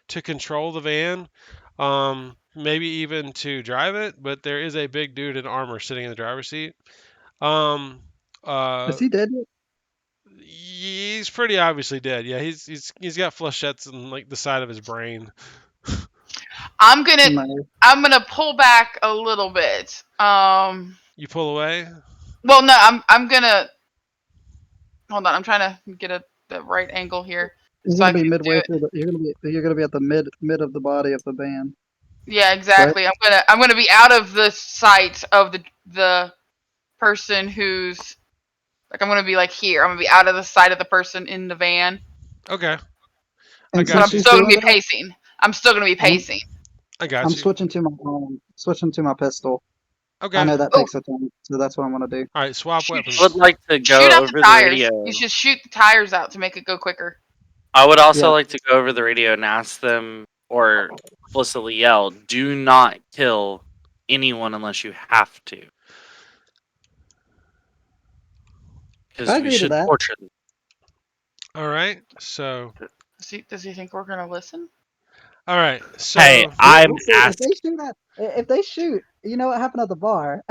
to control the van, maybe even to drive it. But there is a big dude in armor sitting in the driver's seat. Um,
Is
uh,
he dead yet?
he's pretty obviously dead. Yeah, he's got flechettes in like the side of his brain.
I'm gonna
No.
I'm gonna pull back a little bit.
You pull away.
Well, no, I'm gonna hold on. I'm trying to get the right angle here
You're
so I
gonna be
can do
midway
it.
through the. You're gonna be at the mid of the body of the van.
Yeah, exactly. I'm gonna be out of the sight of the person who's like I'm gonna be like here. I'm gonna be out of the sight of the person in the van,
Okay, I
And
but I'm
got
since
you.
he's
still gonna
doing
be
that,
pacing. I'm still gonna be pacing.
I got
I'm
you.
switching to my pistol. I
Okay.
know that
Oh,
takes a turn, so that's what I'm gonna do.
All right. Swap
shoot,
I would
weapons.
like to
shoot
go
out the
over the
tires.
radio.
You should shoot the tires out to make it go quicker.
I would also
Yeah.
like to go over the radio and ask them or explicitly yell, "Do not kill anyone unless you have to,"
I
because we
agree to
should
that.
torture them.
All right. So,
Does he think we're gonna listen?
all right.
Hey,
So,
We'll,
I'm
we'll see if
asking.
they shoot at. If they shoot, you know what happened at the bar.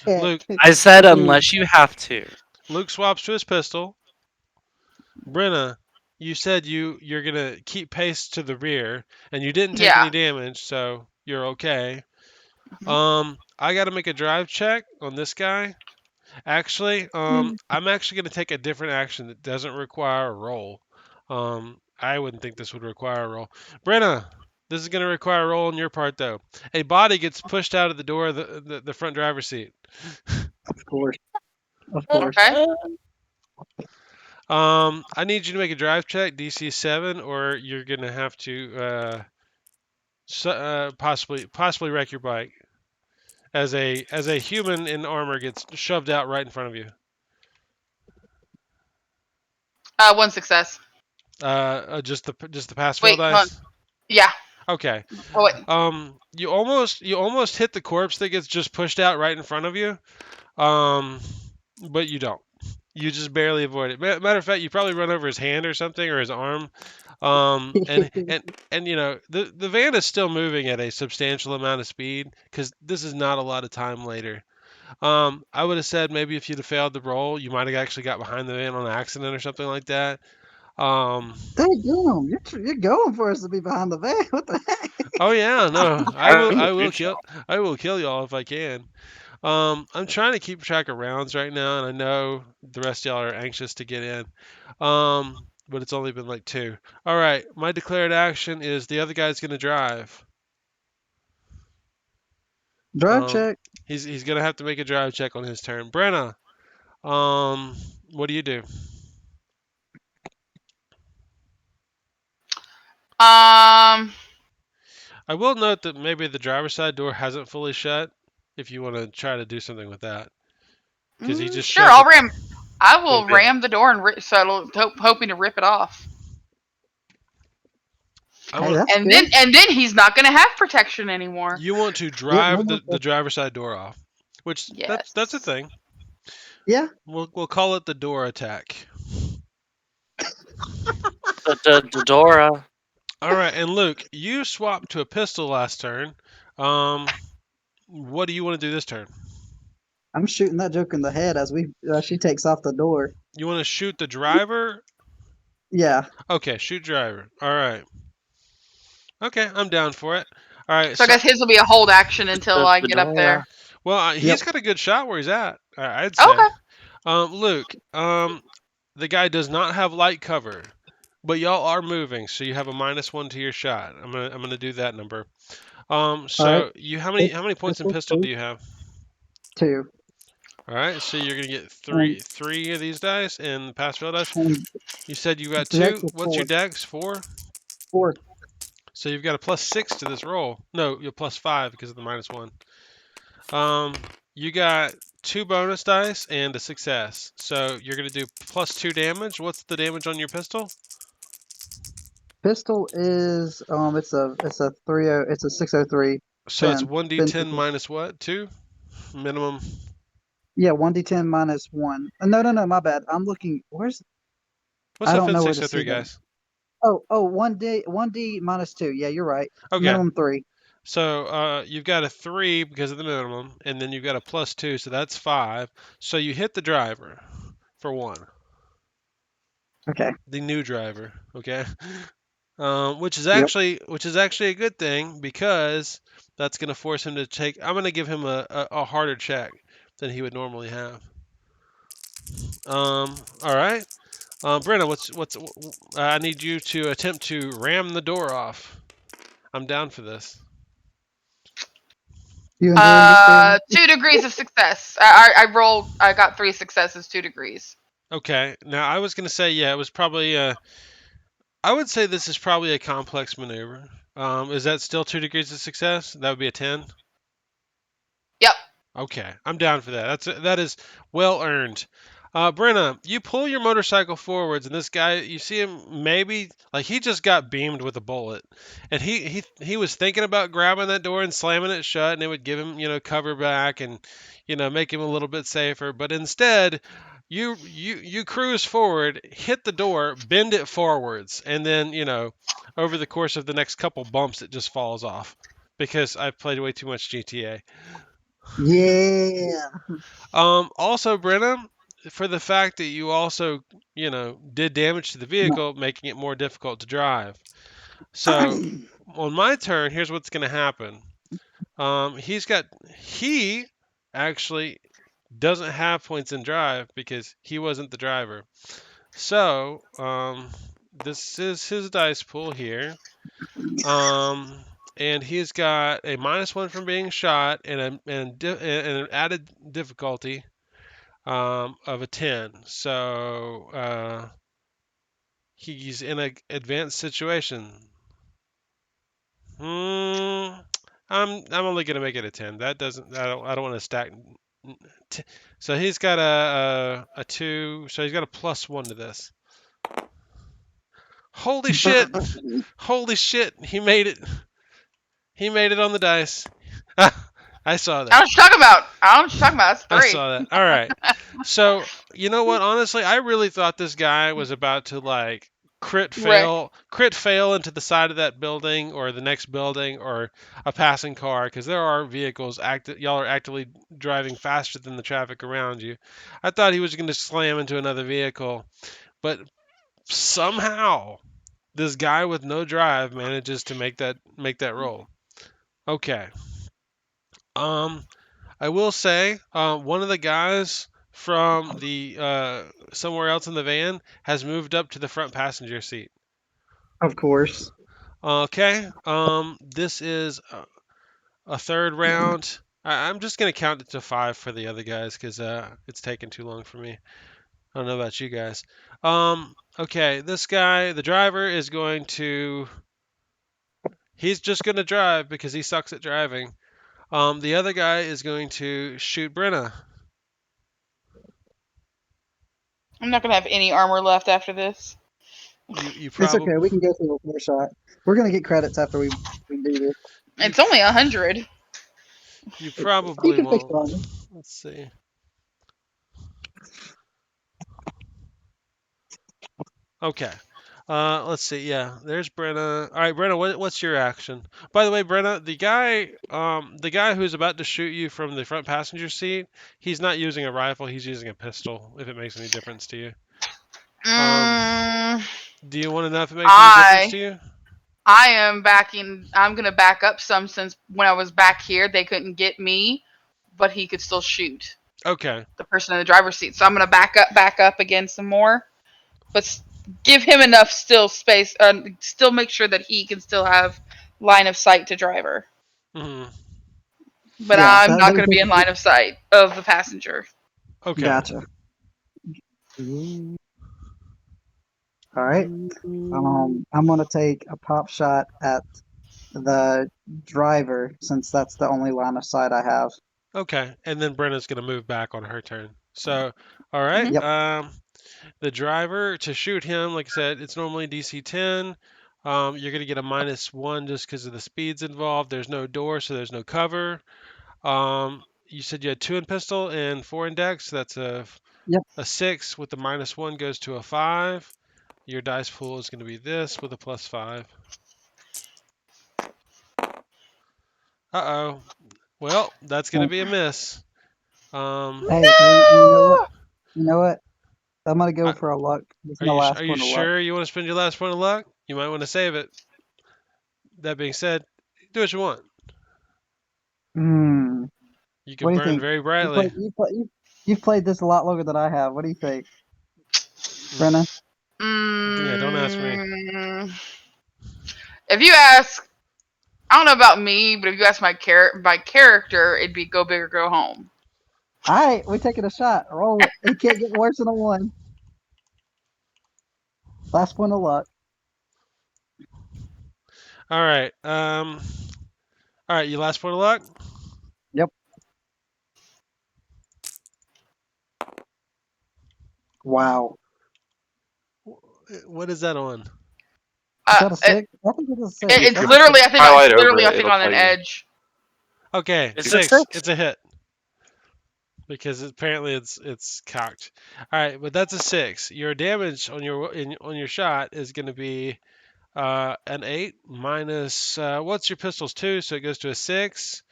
Luke
I said
If we-
unless you have to.
Luke swaps to his pistol. Brenna, you said you're gonna keep pace to the rear, and you didn't take
Yeah.
any damage, so you're okay.
Mhm.
I got to make a drive check on this guy. Actually, I'm actually gonna take a different action that doesn't require a roll. I wouldn't think this would require a roll. Brenna, this is gonna require a roll on your part though. A body gets pushed out of the door of the front driver's seat.
of course, of course.
Okay.
I need you to make a drive check, DC 7, or you're gonna have to possibly wreck your bike as a human in armor gets shoved out right in front of you.
One success.
Just the pass fail
Wait, hold on.
dice.
Yeah.
Okay.
Oh wait.
You almost hit the corpse that gets just pushed out right in front of you. Um, but you don't. You just barely avoid it. Matter of fact, you probably run over his hand or something or his arm. And the van is still moving at a substantial amount of speed because this is not a lot of time later. I would have said maybe if you'd have failed the roll, you might have actually got behind the van on accident or something like that. Um,
Damn, you're going for us to be behind the van. What the heck?
oh yeah, no, I will
I
I
will
will
shoot
kill
y'all.
I will kill y'all if I can. I'm trying to keep track of rounds right now, and I know the rest of y'all are anxious to get in. But it's only been like 2. All right, my declared action is the other guy's gonna drive.
Drive
Um,
check.
he's gonna have to make a drive check on his turn. Brenna, um, what do you do?
Um.
I will note that maybe the driver's side door hasn't fully shut. If you want to try to do something with that, because he just
Sure.
shoved
I'll
it.
ram. I
Well,
will
then,
ram the door and hoping to rip it off.
I
Hey,
want
that's
And
good.
then he's not gonna have protection anymore.
you want to
Yep, no
drive
more.
the driver's side door off, which that's a
Yes.
thing.
Yeah,
We'll call it the door attack.
Dora.
All right, and Luke, you swapped to a pistol last turn. Um, what do you want to do this turn?
I'm shooting that joke in the head as she takes off the door.
You want to shoot the driver?
Yeah.
Okay, shoot driver. All right. Okay, I'm down for it. All right,
So I
so
guess his will be a hold action until I get up
Dora.
there.
well,
Yep.
he's got a good shot where he's at. I'd say.
Okay.
Luke, the guy does not have light cover, but y'all are moving, so you have a -1 to your shot. I'm gonna do that number.
All right.
So you how many points in
Pistol
pistol do you have?
2.
All right, so you're gonna get
And,
three of these dice and pass fail dice.
and
You said you got
Dex
2.
is
What's your
4.
dex? 4.
4.
So you've got a +6 to this roll. No, you're +5 because of the -1. Um, you got 2 bonus dice and a success. So you're gonna do +2 damage. What's the damage on your pistol?
Pistol is it's a 603.
So it's
10.
1d10 minus what? 2 minimum.
Yeah, 1d10 minus 1. No, my bad. I'm looking.
What's
I
up
don't
for the
know where to
603
see that.
guys?
Oh, 1d minus 2. Yeah, you're right.
Okay,
Minimum 3.
so you've got a 3 because of the minimum, and then you've got a +2, so that's 5. So you hit the driver for 1,
Okay.
the new driver. Okay, which is
Yep.
actually a good thing because that's going to force him to take. I'm going to give him a harder check than he would normally have. All right. Brenna, I need you to attempt to ram the door off. I'm down for this.
You enjoying this game?
2 degrees of success. I rolled. I got 3 successes. 2 degrees.
Okay. Now I was gonna say yeah, it was probably I would say this is probably a complex maneuver. Is that still 2 degrees of success? That would be a 10.
Yep.
Okay, I'm down for that. That is well earned. Brenna, you pull your motorcycle forwards, and this guy, you see him maybe like he just got beamed with a bullet, and he was thinking about grabbing that door and slamming it shut, and it would give him cover back and make him a little bit safer. But instead, you cruise forward, hit the door, bend it forwards, and then over the course of the next couple bumps, it just falls off because I've played way too much GTA.
Yeah.
Also, Brenna, for the fact that you also, did damage to the
No.
vehicle, making it more difficult to drive. So, on my turn, here's what's going to happen. He actually doesn't have points in drive because he wasn't the driver. So, this is his dice pool here. And he's got a -1 from being shot and an added difficulty of a 10. So he's in an advanced situation. I'm only gonna make it a 10. That doesn't I don't want to stack. So he's got a 2. So he's got a +1 to this. Holy shit! Holy shit! He made it. He made it on the dice. I saw
I don't know
that.
what you're talking about. I don't know what you're talking about. That's
I
3.
saw that. All right. So, you know what? Honestly, I really thought this guy was about to like
Wreck.
crit fail into the side of that building or the next building or a passing car because there are vehicles y'all are actively driving faster than the traffic around you. I thought he was going to slam into another vehicle, but somehow this guy with no drive manages to make that roll. Okay. Um I will say, one of the guys from the somewhere else in the van has moved up to the front passenger seat.
Of course.
Okay, this is a third round. I'm just gonna count it to 5 for the other guys because it's taking too long for me. I don't know about you guys. Okay, this guy, the driver, is going to. He's just gonna drive because he sucks at driving. The other guy is going to shoot Brenna.
I'm not gonna have any armor left after this.
You
It's
probably
okay. We can go through the 4 shot. We're gonna get credits after we do this.
you
It's only 100.
You
You
probably
can fix it
won't.
on me.
Let's see. Okay. Let's see. Yeah, there's Brenna. All right, Brenna, what's your action? By the way, Brenna, the guy who's about to shoot you from the front passenger seat, he's not using a rifle. He's using a pistol. If it makes any difference to you. Um,
Mm,
do you want to know if it makes any difference
I
to you?
I am backing. I'm gonna back up some since when I was back here they couldn't get me, but he could still shoot
Okay.
the person in the driver's seat. So I'm gonna back up again some more, but give him enough still space. Still make sure that he can still have line of sight to driver.
hmm
But
Yeah,
I'm
that
not
those
gonna be in line of sight of the passenger.
Okay.
gotcha. All right. I'm gonna take a pop shot at the driver since that's the only line of sight I have.
Okay. And then Brenna's gonna move back on her turn. So, all right.
Mhm.
Yep.
The driver to shoot him, like I said, it's normally DC 10. You're going to get a -1 just because of the speeds involved. There's no door, so there's no cover. You said you had 2 in pistol and 4 in dex. So that's
Yep.
a 6 with the -1 goes to a 5. Your dice pool is going to be this with a +5. Uh-oh. Well, that's going to be a miss.
Hey, you know what?
No!
You know what? I'm gonna go
I-
for a luck. This is
are
my
you
last
are you
point of luck.
sure you want to spend your last point of luck? You might want to save it. That being said, do what you want.
Hmm.
You
What
can
do you
burn
think?
very brightly.
You've played this a lot longer than I have. What do you think,
Mm,
Brenna?
Yeah, don't ask me.
If you ask, I don't know about me, but if you ask my character, it'd be go big or go home.
All right, we're taking a shot. Roll it. It can't get worse than a 1. Last point of luck.
All right. All right. You last point of luck.
Yep. Wow.
What is that on?
Is
Uh,
that a
it,
6? I think it's a 6.
If
it's
you
literally, I think,
highlight
it's
over
literally,
it,
I think,
it'll
on
tell
an
you.
edge.
Okay,
It's a
6.
six.
It's a hit because apparently it's cocked. All right, but that's a 6. Your damage on your shot is going to be an 8 minus what's your pistol's 2, so it goes to a 6.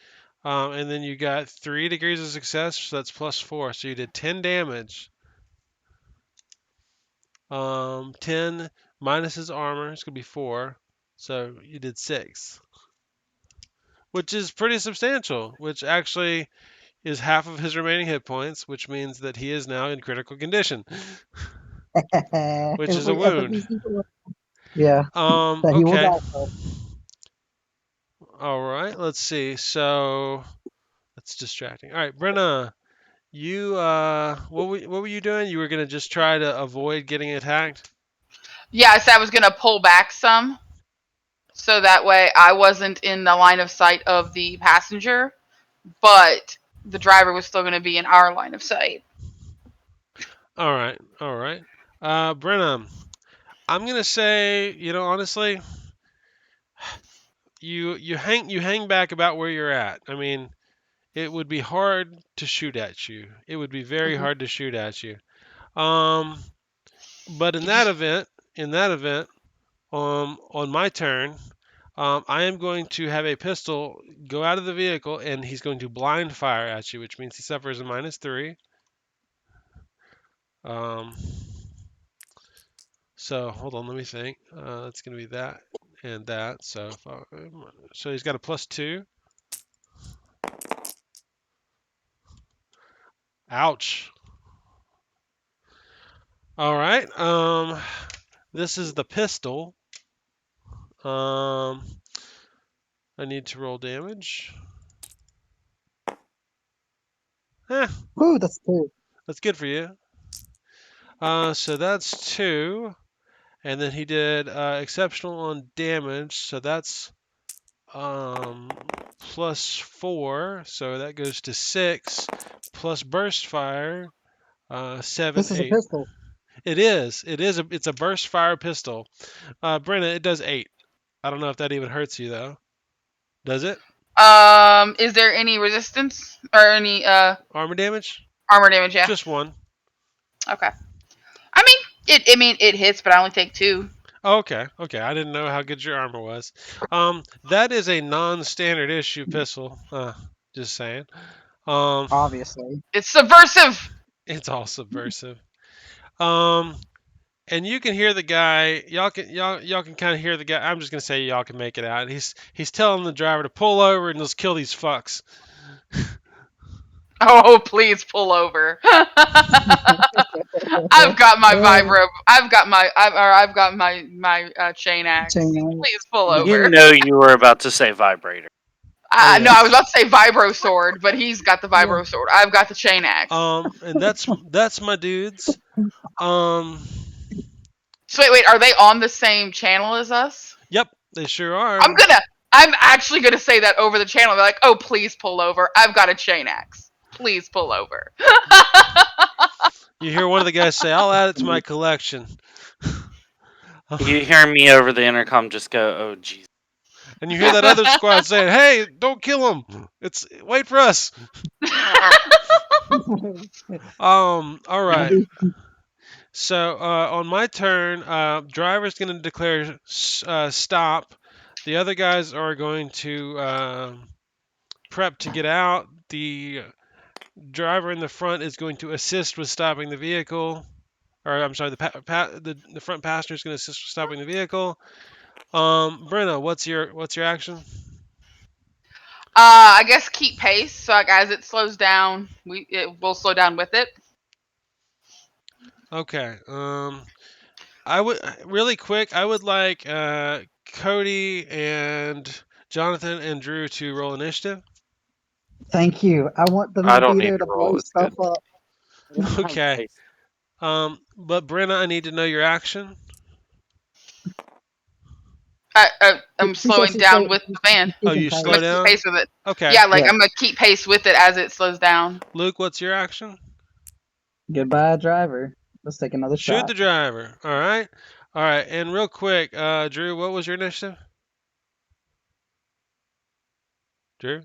And then you got 3 degrees of success, so that's plus 4. So you did 10 damage. 10 minus his armor, it's gonna be 4. So you did 6, which is pretty substantial. Which actually is half of his remaining hit points, which means that he is now in critical condition, which is a
I think
wound.
yeah, that he will
Okay.
die for.
All right. Let's see. So that's distracting. All right, Brenna. You what were you doing? You were gonna just try to avoid getting attacked?
Yes, I was gonna pull back some, so that way I wasn't in the line of sight of the passenger, but the driver was still gonna be in our line of sight.
All right, all right. Brenna, I'm gonna say, honestly, you hang back about where you're at. I mean, it would be hard to shoot at you. It would be very
Mhm.
hard to shoot at you. Um, but in that event, on my turn, I am going to have a pistol go out of the vehicle, and he's going to blind fire at you, which means he suffers a -3. Um, so hold on, let me think. It's going to be that and that. So he's got a +2. Ouch. All right. This is the pistol. Um, I need to roll damage. Eh,
Ooh, that's 2.
that's good for you. So that's 2. And then he did exceptional on damage, so that's +4, so that goes to 6, plus burst fire, 7,
This is a
8.
pistol.
It's a burst fire pistol. Brenna, it does 8. I don't know if that even hurts you though. Does it?
Is there any resistance or any
Armor damage?
armor damage? Yeah.
Just 1.
Okay. I mean it hits, but I only take 2.
Oh, okay, okay. I didn't know how good your armor was. That is a non-standard issue pistol. Just saying. Um,
Obviously.
It's subversive.
it's all subversive. Um, and you can hear the guy. Y'all can kind of hear the guy. I'm just gonna say y'all can make it out. He's telling the driver to pull over and just kill these fucks.
Oh, please pull over. I've got my vibro. I've got my chain axe.
Chain axe.
Please pull
The-
You
over.
know you were about to say vibrator.
Oh,
No, I
yes.
was about to say vibro sword, but he's got the vibro sword. I've got the chain axe.
And that's my dudes. Um,
So wait, are they on the same channel as us?
yep, they sure are.
I'm actually gonna say that over the channel. They're like, oh, please pull over. I've got a chain axe. Please pull over.
You hear one of the guys say, "I'll add it to my collection."
You hear me over the intercom just go, "Oh, jeez."
And you hear that other squad saying, "Hey, don't kill him. Wait for us." All right. So on my turn, driver's going to declare stop. The other guys are going to prep to get out. The driver in the front is going to assist with stopping the vehicle. Or I'm sorry, the front passenger is going to assist with stopping the vehicle. Brenna, what's your action?
I guess keep pace. So like, as it slows down, will slow down with it.
Okay. I would really quick. I would like Cody and Jonathan and Drew to roll initiative.
Thank you. I want them
I
to
don't
be
need
there
to
to
roll.
blow
It's
stuff
good.
up.
I don't have
Okay.
pace.
But Brenna, I need to know your action.
I'm
She says
slowing down with the band.
Oh,
keeping
you
pace.
I'm
slow
gonna keep
down.
pace with it.
Okay.
Yeah, like
Yeah.
I'm gonna keep pace with it as it slows down.
Luke, what's your action?
Goodbye, driver. Let's take another
Shoot
shot.
the driver. All right. All right. And real quick, Drew, what was your initiative? Drew.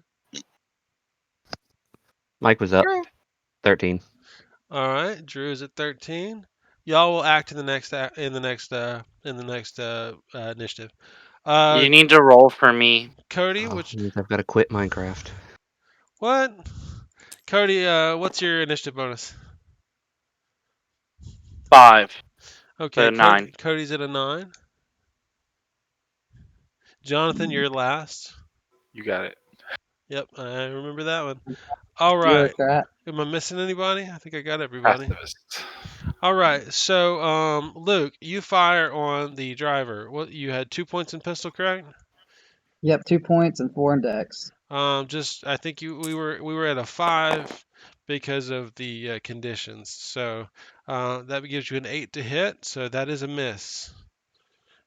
Mike was up.
True.
13.
All right. Drew is at 13. Y'all will act in the next initiative. Uh,
You need to roll for me.
Cody,
Oh,
which
means I've got to quit Minecraft.
what? Cody, what's your initiative bonus?
5
Okay,
to 9.
Cody's at a 9. Jonathan, you're last.
You got it.
Yep, I remember that one. All right.
Bureaucrat.
Am I missing anybody? I think I got everybody.
Pacifist.
All right. So, Luke, you fire on the driver. What you had 2 points in pistol, correct?
Yep, 2 points and 4 in dex.
Just I think we were at a 5 because of the conditions. So, that gives you an 8 to hit. So that is a miss.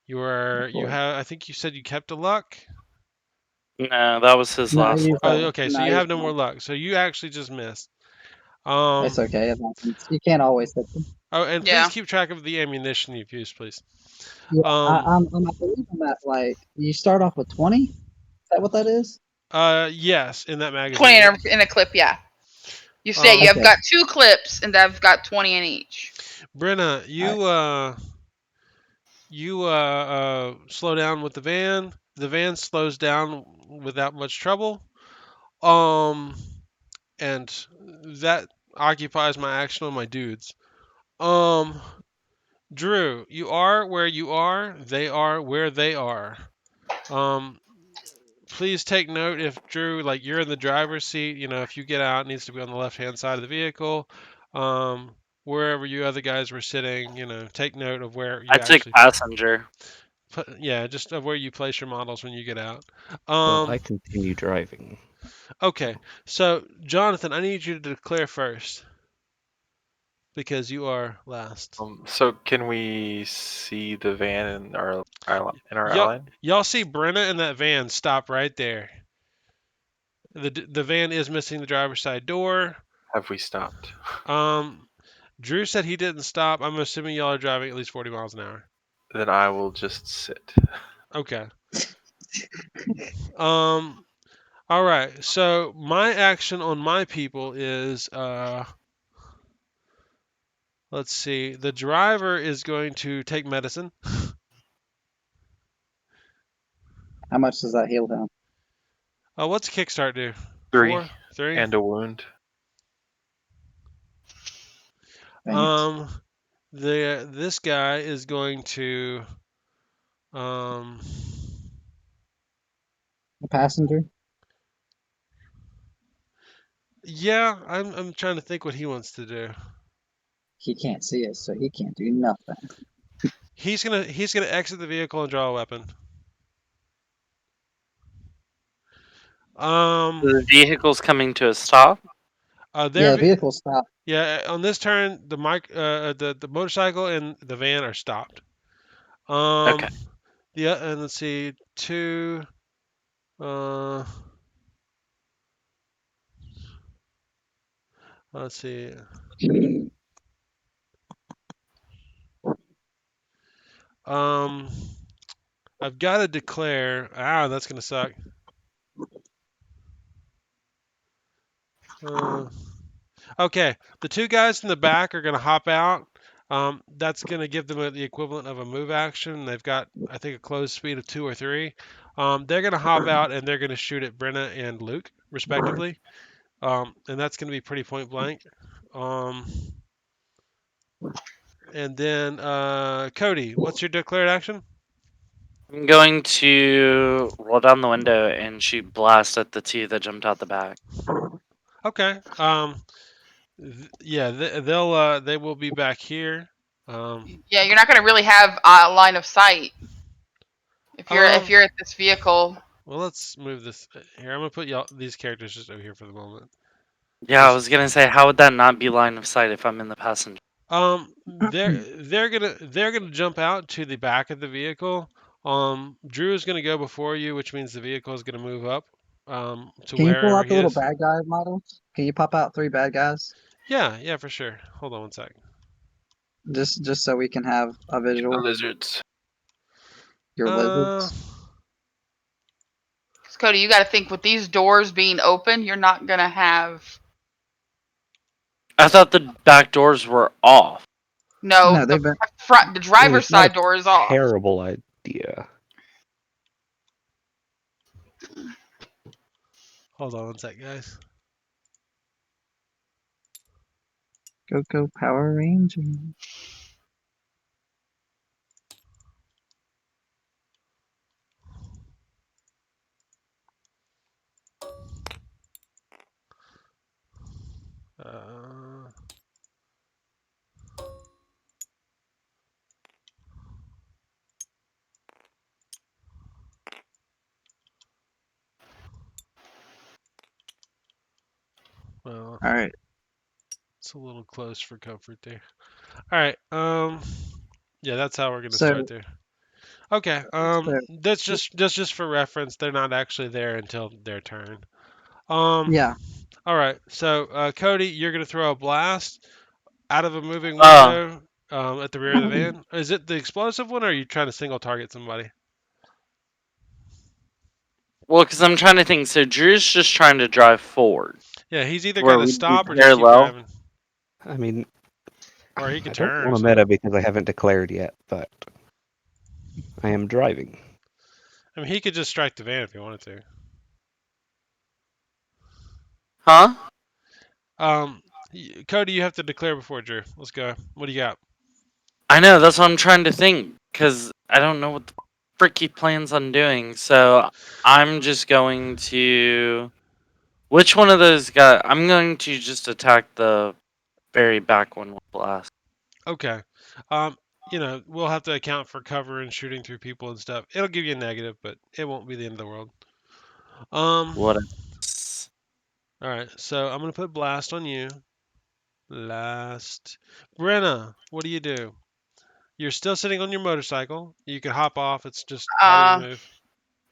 You
Cool.
have I think you said you kept a luck.
No, that was his
No, I
last
used
one.
Oh,
that one.
okay. So
No, I
you have
used
no
that
more
one.
luck. So you actually just missed.
It's okay. It happens. You can't always hit them.
Oh, and please
Yeah.
keep track of the ammunition you've used, please.
Yeah,
Um,
I believe I'm at like you start off with 20. Is that what that is?
yes, in that
20
magazine, yes.
in a clip, yeah. You say you
Um,
have
Okay.
got 2 clips and I've got 20 in each.
Brenna,
All right.
you slow down with the van. The van slows down without much trouble. Um, and that occupies my action on my dudes. Um, Drew, you are where you are. They are where they are. Um, please take note if Drew, like you're in the driver's seat, if you get out, it needs to be on the left-hand side of the vehicle. Wherever you other guys were sitting, take note of where
I
you
took
actually
passenger.
yeah, just of where you place your models when you get out.
Well, I continue driving.
Okay. So, Jonathan, I need you to declare first because you are last.
So can we see the van in our
Y'all,
outline?
y'all see Brenna in that van stop right there. The van is missing the driver's side door.
Have we stopped?
Um, Drew said he didn't stop. I'm assuming y'all are driving at least 40 miles an hour.
Then I will just sit.
Okay. Um, all right. So my action on my people is let's see. The driver is going to take medicine.
How much does that heal him?
What's kickstart do?
3
4, 3.
and a wound.
Thanks.
Um, this guy is going to um.
A passenger?
Yeah, I'm trying to think what he wants to do.
He can't see us, so he can't do nothing.
He's gonna exit the vehicle and draw a weapon. Um,
The vehicle's coming to a stop.
their
Yeah, the vehicle stopped.
yeah, on this turn, the motorcycle and the van are stopped. Um,
Okay.
and let's see, two. Uh, let's see. Um, I've got to declare. That's gonna suck. Uh, okay, the two guys in the back are gonna hop out. That's gonna give them the equivalent of a move action. They've got, I think, a closed speed of 2 or 3. They're gonna hop out and they're gonna shoot at Brenna and Luke, respectively. And that's gonna be pretty point blank. Um, and then Cody, what's your declared action?
I'm going to roll down the window and shoot blast at the two that jumped out the back.
Okay. Yeah, they will be back here.
Yeah, you're not going to really have a line of sight if
Um,
you're at this vehicle.
well, let's move this here. I'm gonna put y'all these characters just over here for the moment.
Yeah, I
Just
was gonna say, how would that not be line of sight if I'm in the passenger?
they're gonna jump out to the back of the vehicle. Drew is gonna go before you, which means the vehicle is gonna move up to
Can you pull
wherever
out the
he
little
is.
bad guy models? Can you pop out 3 bad guys?
Yeah, for sure. Hold on one sec.
Just so we can have a
The
visual.
lizards.
Your lizards.
'Cause Cody, you got to think with these doors being open, you're not gonna have
I thought the back doors were off.
no
No, they've been.
the
I mean,
driver's
it's not
side
a
door is off.
terrible idea.
Hold on one sec, guys.
Go Power Rangers.
Uh, well,
All right.
it's a little close for comfort there. All right. Yeah, that's how we're gonna start
So
there. Okay.
so
That's just for reference. They're not actually there until their turn. Um.
yeah.
All right. So, Cody, you're gonna throw a blast out of a moving
Uh,
window at the rear of the van. Is it the explosive one, or are you trying to single target somebody?
well, because I'm trying to think. So Drew's just trying to drive forward,
Yeah, he's either
where
got to
we'd be
stop or just keep
parallel.
driving,
I mean,
or he
I
could
don't
turn or
want to
something.
meta because I haven't declared yet, but I am driving.
I mean, he could just strike the van if he wanted to.
Huh?
Cody, you have to declare before Drew. Let's go. What do you got?
I know, that's what I'm trying to think, because I don't know what the frick he plans on doing. So I'm just going to. Which one of those guys? I'm going to just attack the very back one with blast.
Okay. We'll have to account for cover and shooting through people and stuff. It'll give you a negative, but it won't be the end of the world.
What?
All right. So I'm gonna put blast on you. Blast. Brenna, what do you do? You're still sitting on your motorcycle. You can hop off. It's just harder to
Uh,
move.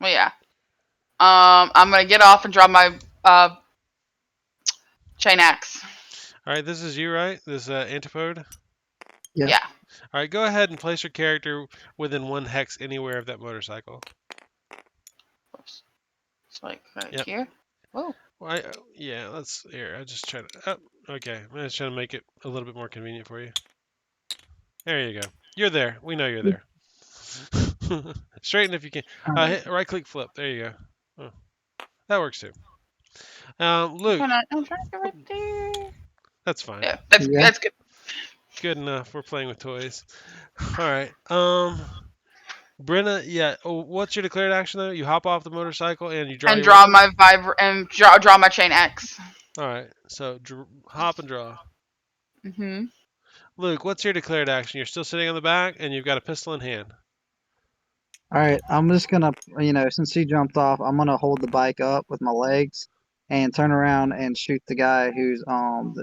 well, yeah. I'm gonna get off and draw my chain axe.
All right. This is you, right? This antipode.
Yeah.
Yeah.
All right. Go ahead and place your character within 1 hex anywhere of that motorcycle.
Oops. It's like right
Yep.
here. Whoa.
Well, yeah. Let's here. I just try to. Oh, okay. I'm just trying to make it a little bit more convenient for you. There you go. You're there. We know you're there. Straighten if you can.
All right.
Hit right click flip. There you go. Oh, that works too. Luke,
I'm trying to get right there.
that's fine.
Yeah, that's
Yeah.
that's good.
Good enough. We're playing with toys. All right. Brenna, yeah. Oh, what's your declared action though? You hop off the motorcycle and you draw
And
your
draw
weapon.
my draw my chain axe.
All right. So hop and draw.
Mm-hmm.
Luke, what's your declared action? You're still sitting on the back and you've got a pistol in hand.
All right. I'm just gonna, since he jumped off, I'm gonna hold the bike up with my legs and turn around and shoot the guy who's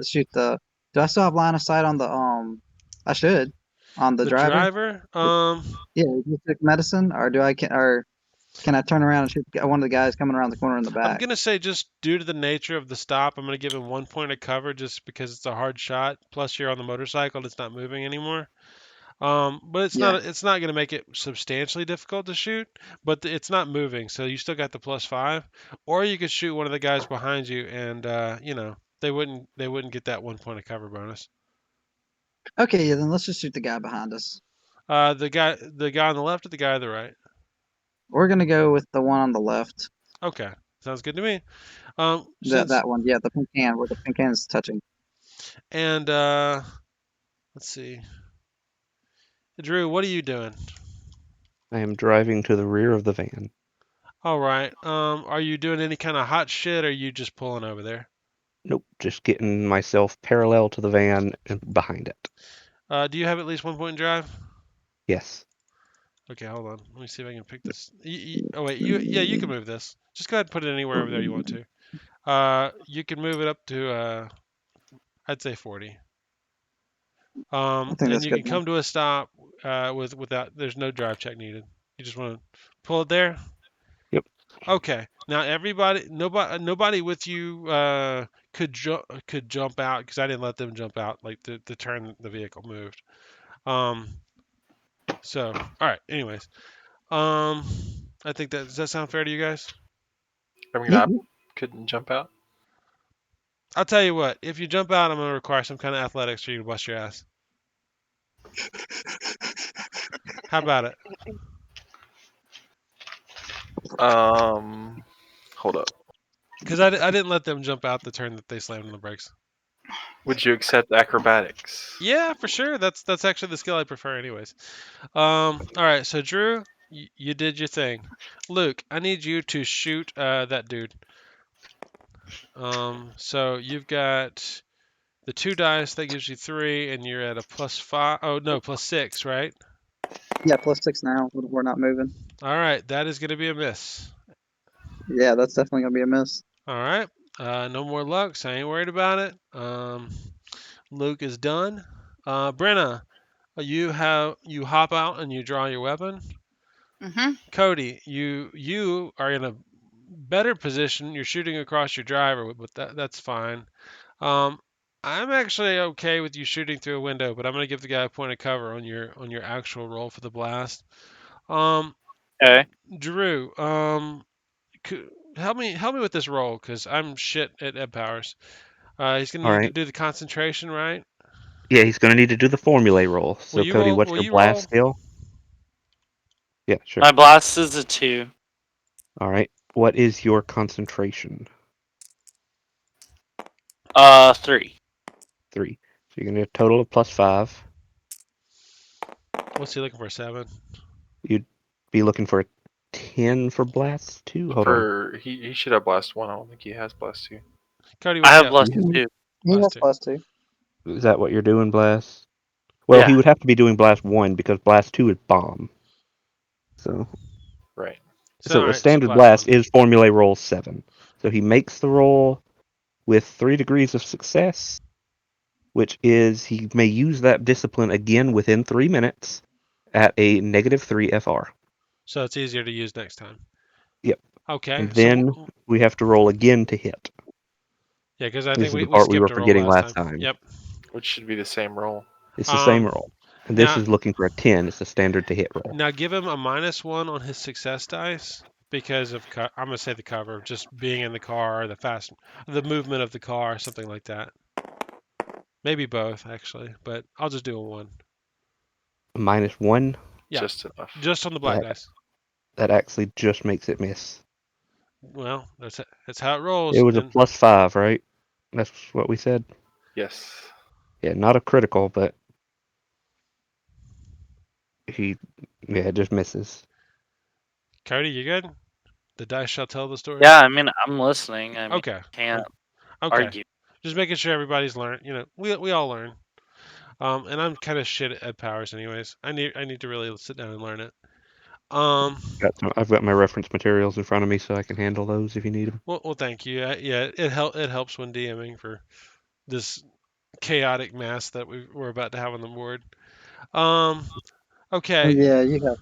shoot the. Do I still have line of sight on the I should on the
The
driver.
driver.
Yeah, you took medicine, or can I turn around and shoot one of the guys coming around the corner in the
I'm
back?
gonna say just due to the nature of the stop, I'm gonna give him 1 point of cover just because it's a hard shot. Plus, you're on the motorcycle; it's not moving anymore. But
Yeah.
it's not going to make it substantially difficult to shoot, but it's not moving, so you still got the +5. Or you could shoot one of the guys behind you, and they wouldn't get that 1 point of cover bonus.
Okay, yeah, then let's just shoot the guy behind us.
The guy on the left or the guy on the right?
We're gonna go with the one on the left.
Okay, sounds good to me.
That
Since
that one, yeah, the pink can where the pink can is touching.
and let's see, Drew, what are you doing?
I am driving to the rear of the van.
All right. Are you doing any kind of hot shit, or are you just pulling over there?
Nope, just getting myself parallel to the van and behind it.
Do you have at least 1 point in drive?
Yes.
Okay, hold on. Let me see if I can pick this. Oh wait, you can move this. Just go ahead and put it anywhere over there you want to. You can move it up to I'd say 40.
I think
And
that's
you
good
can
enough.
come to a stop without. There's no drive check needed. You just want to pull it there.
Yep.
Okay. Now nobody with you could jump out because I didn't let them jump out like to turn the vehicle moved. Um, so all right. Anyways, I think that does that sound fair to you guys?
I mean,
Yeah.
I couldn't jump out.
I'll tell you what. If you jump out, I'm gonna require some kind of athletics for you to bust your ass. How about it?
Hold up.
Because I didn't let them jump out the turn that they slammed on the brakes.
Would you accept acrobatics?
Yeah, for sure. That's actually the skill I prefer, anyways. All right. So Drew, you did your thing. Luke, I need you to shoot that dude. So you've got the 2 dice that gives you 3, and you're at a +5. Oh no, +6, right?
Yeah, +6 now. We're not moving.
All right, that is gonna be a miss.
Yeah, that's definitely gonna be a miss.
All right. No more luck, so I ain't worried about it. Luke is done. Brenna, you hop out and you draw your weapon.
Mhm.
Cody, you are in a better position. You're shooting across your driver, but that's fine. Um, I'm actually okay with you shooting through a window, but I'm gonna give the guy a point of cover on your actual roll for the blast. Um,
Okay.
Drew, help me with this roll because I'm shit at Ed Powers. He's gonna
All
need to
right.
do the concentration, right?
Yeah, he's going to need to do the formulae roll.
Will
So,
you
Cody,
roll?
what's
Will
your
you
blast
roll?
skill? Yeah, sure.
My blast is a 2.
All right. What is your concentration?
3.
3. So you're going to get a total of +5.
What's he looking for? 7.
You'd be looking for a 10 for blast 2. Hold on.
He should have blast 1. I don't think he has blast 2.
Cody,
I
what you
have
got?
blast
Mhm.
2.
He
Blast
has
2.
+2.
Is that what you're doing, blast? Well, he
Yeah.
would have to be doing blast 1 because blast 2 is bomb. So,
Right.
So all
a
right. So
standard
blast 1.
blast is formulae roll 7. So he makes the roll with 3 degrees of success, which is he may use that discipline again within 3 minutes at a -3 FR.
So it's easier to use next time.
Yep.
Okay.
And
So
then we have to roll again to hit.
yeah, because I
This
think
is the
we
part we were
skipped a roll
forgetting
last
last
time.
time.
Yep.
Which should be the same roll.
It's the same roll. And this
Now
is looking for a 10. It's a standard to hit roll.
now give him a -1 on his success dice because of I'm gonna say the cover, just being in the car, the movement of the car, something like that. Maybe both actually, but I'll just do a 1.
A -1,
Yeah,
Just enough.
just on the black
that
dice.
that actually just makes it miss.
Well, that's how it
It
rolls.
was a
And
+5, right? That's what we said.
Yes.
Yeah, not a critical, but it just misses.
Cody, you good? The dice shall tell the story.
Yeah, I mean, I'm listening. I mean,
Okay.
can't
Okay.
argue.
Just making sure everybody's learned. We all learn. And I'm kind of shit at Powers, anyways. I need to really sit down and learn it.
I've got my reference materials in front of me, so I can handle those if you need them.
Well, thank you. Yeah, it helps when DMing for this chaotic mess that we're about to have on the board. Um, okay.
Yeah, you have.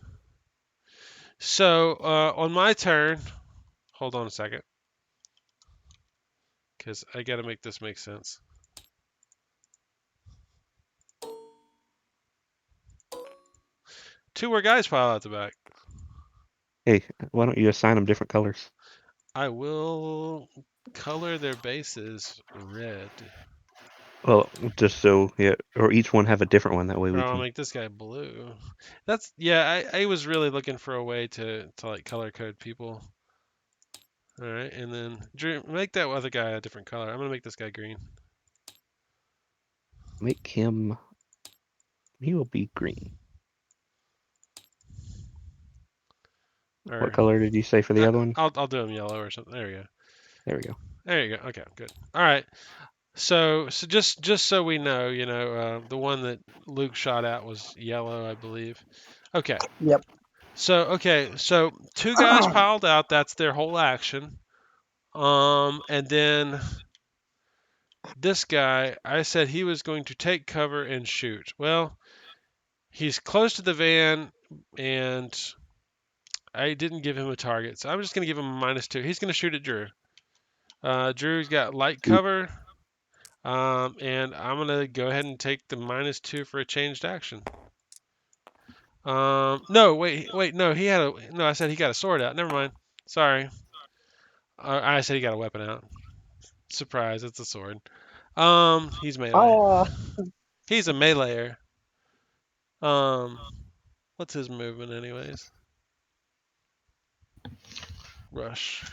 So on my turn, hold on a second, because I got to make this make sense. Two more guys pile out the back.
Hey, why don't you assign them different colors?
I will color their bases red.
Well, just so or each one have a different one. That way
Or
we
I'll
can
make this guy blue. I was really looking for a way to like color code people. All right, and then Drew, make that other guy a different color. I'm gonna make this guy green.
make him. He will be green. What
Or
color did you say for the other one?
I'll do him yellow or something. There we go.
There we go.
There you go. Okay, good. All right. So just so we know, the one that Luke shot at was yellow, I believe. Okay.
Yep.
So two guys piled out. That's their whole action. And then this guy, I said he was going to take cover and shoot. Well, he's close to the van, and I didn't give him a target, so I'm just going to give him a -2. He's going to shoot at Drew. Drew's got light cover, and I'm going to go ahead and take the -2 for a changed action. No, wait, no, no. I said he got a sword out. Never mind. Sorry. I said he got a weapon out. Surprise, it's a sword. He's melee.
Oh,
He's a meleeer. Um, what's his movement, anyways? Rush.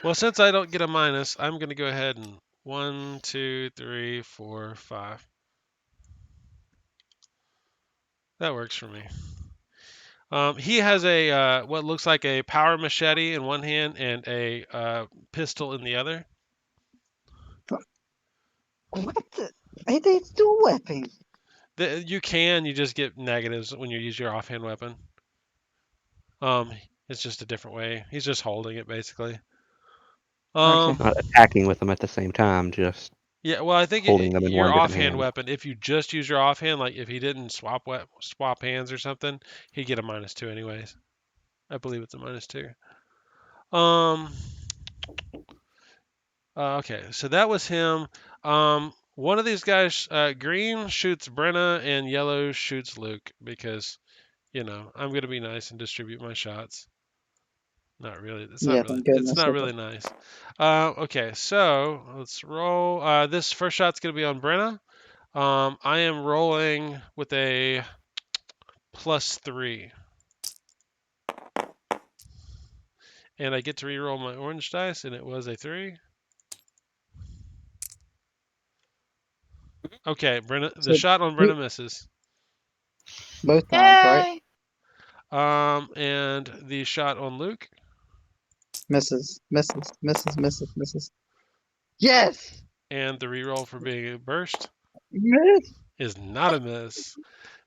Well, since I don't get a minus, I'm gonna go ahead and 1, 2, 3, 4, 5. That works for me. He has a what looks like a power machete in one hand and a pistol in the other.
what the? It's dual weapon.
You just get negatives when you use your offhand weapon. Um, it's just a different way. He's just holding it basically.
Okay.
Not attacking with them at the same time, just
Yeah, well, I think
holding them in
your
one different
offhand
hand.
weapon, if you just use your offhand, like if he didn't swap hands or something, he'd get a -2 anyways. I believe it's a -2. Um, okay, so that was him. One of these guys, green shoots Brenna and yellow shoots Luke because, I'm gonna be nice and distribute my shots. Not really. It's not
Yeah,
really.
thank
It's
goodness.
not
Okay.
really nice. Okay, so let's roll. This first shot's gonna be on Brenna. I am rolling with a +3, and I get to re-roll my orange dice, and it was a 3. Okay, Brenna, the
So
shot on
you
Brenna misses.
both times, right?
Yay!
And the shot on Luke
Misses. Yes.
and the re-roll for being a burst
Miss.
is not a miss.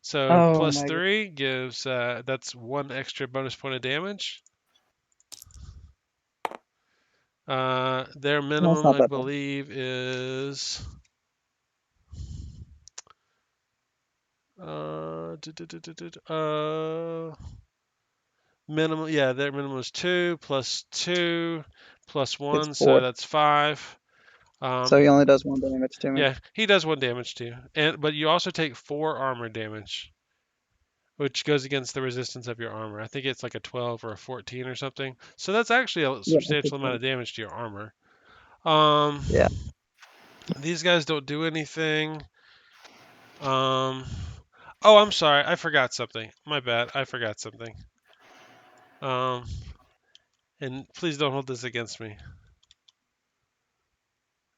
So
Oh
plus
my god.
3 gives that's 1 extra bonus point of damage. Their
That's
minimum,
not
I
that bad.
believe, is minimum. Yeah, their minimum is 2 plus 2 plus
It's
1, so
4.
that's 5.
So
Um,
he only does 1 damage to me.
yeah, he does 1 damage to you, but you also take 4 armor damage, which goes against the resistance of your armor. I think it's like a 12 or a 14 or something. So that's actually a
Yeah, it's
substantial amount
okay.
of damage to your armor. Um,
Yeah.
these guys don't do anything. Um, oh, I'm sorry. I forgot something. My bad. I forgot something. Um, and please don't hold this against me.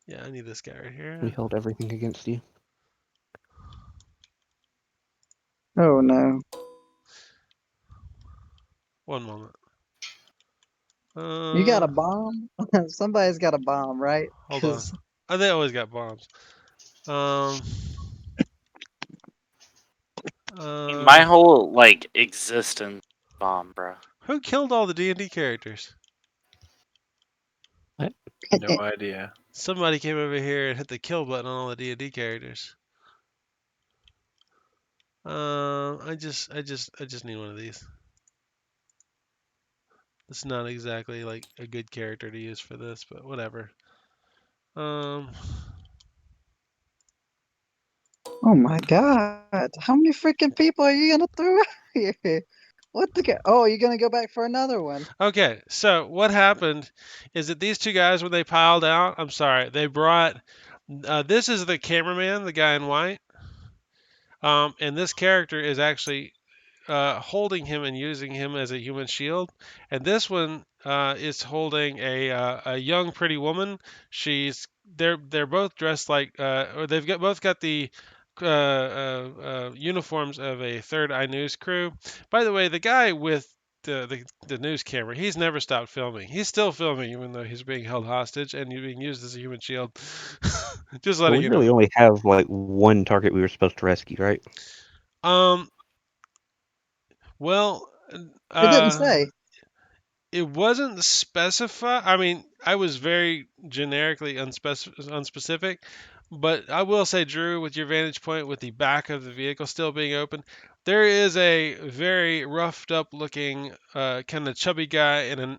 Yeah, I need this guy right
We
here.
held everything against you.
Oh no.
One moment.
You got
Uh,
a bomb? Somebody's got a bomb, right?
hold on.
Because
Oh, they always got bombs. Um,
My
uh,
whole like existence bomb, bro.
who killed all the D&D characters?
What?
No idea.
Somebody came over here and hit the kill button on all the D&D characters. I just need one of these. It's not exactly like a good character to use for this, but whatever. Um,
oh my god, how many freaking people are you gonna throw out here? What the? Oh, you're gonna go back for another one?
okay, so what happened is that these two guys, when they piled out, I'm sorry, they brought. This is the cameraman, the guy in white. And this character is actually holding him and using him as a human shield. And this one is holding a young pretty woman. They're both dressed like or both got the uniforms of a Third Eye News crew. By the way, the guy with the news camera, he's never stopped filming. He's still filming even though he's being held hostage and being used as a human shield. Just
Well,
letting
we
you
really
know.
only have like one target we were supposed to rescue, right?
Um. Well.
It didn't
Uh.
say.
It wasn't specified. I mean, I was very generically unspecific, but I will say, Drew, with your vantage point, with the back of the vehicle still being open, there is a very roughed up looking, kind of chubby guy in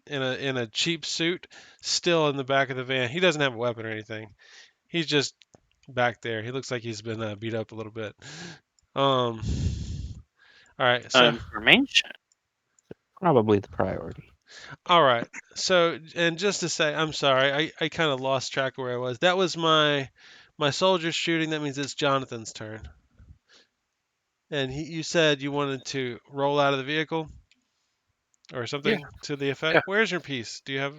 a cheap suit still in the back of the van. He doesn't have a weapon or anything. He's just back there. He looks like he's been beat up a little bit. Um, All right. So
Information.
Probably the priority.
all right. So and just to say, I'm sorry. I kind of lost track of where I was. That was my soldier shooting. That means it's Jonathan's turn. And you said you wanted to roll out of the vehicle or
Yeah,
something to the effect.
yeah.
Where's your piece? Do you have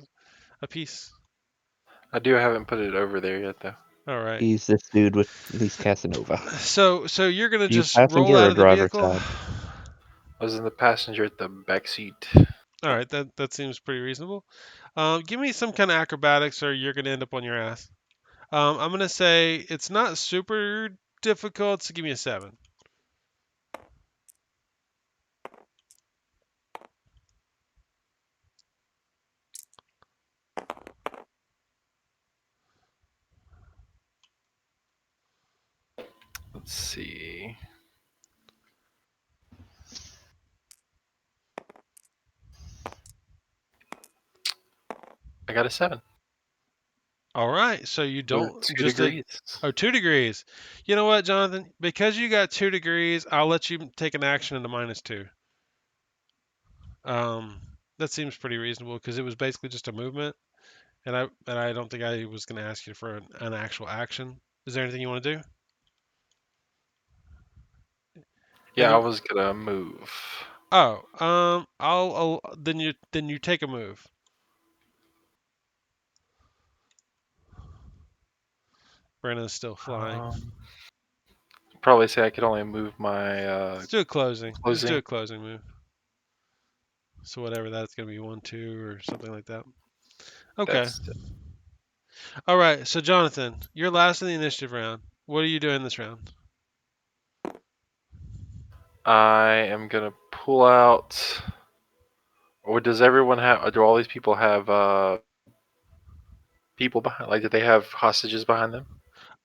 a piece?
I haven't put it over there yet though.
All right.
He's this dude with he's Casanova.
So you're gonna
You
just roll
passenger
out
or
of the
driver
vehicle.
side?
I was in the passenger at the back seat.
All right, that seems pretty reasonable. Give me some kind of acrobatics, or you're gonna end up on your ass. I'm gonna say it's not super difficult, so give me a 7.
Let's see. I got a 7
All right, so you
with
don't
2 degrees.
2 degrees. You know what, Jonathan? Because you got 2 degrees, I'll let you take an action into -2. Um, that seems pretty reasonable because it was basically just a movement, and I don't think I was gonna ask you for an actual action. Is there anything you want to do?
Yeah, I
Any?
was gonna move.
Oh, I'll then you take a move. Brenna's still flying.
Probably say I could only move my
Let's do a closing. Just do
closing.
a closing move. So whatever that's gonna be 1, 2, or something like that. Okay.
That's
All right. So Jonathan, you're last in the initiative round. What are you doing this round?
I am gonna pull out. Or does everyone have? Do all these people have people behind? Like, do they have hostages behind them?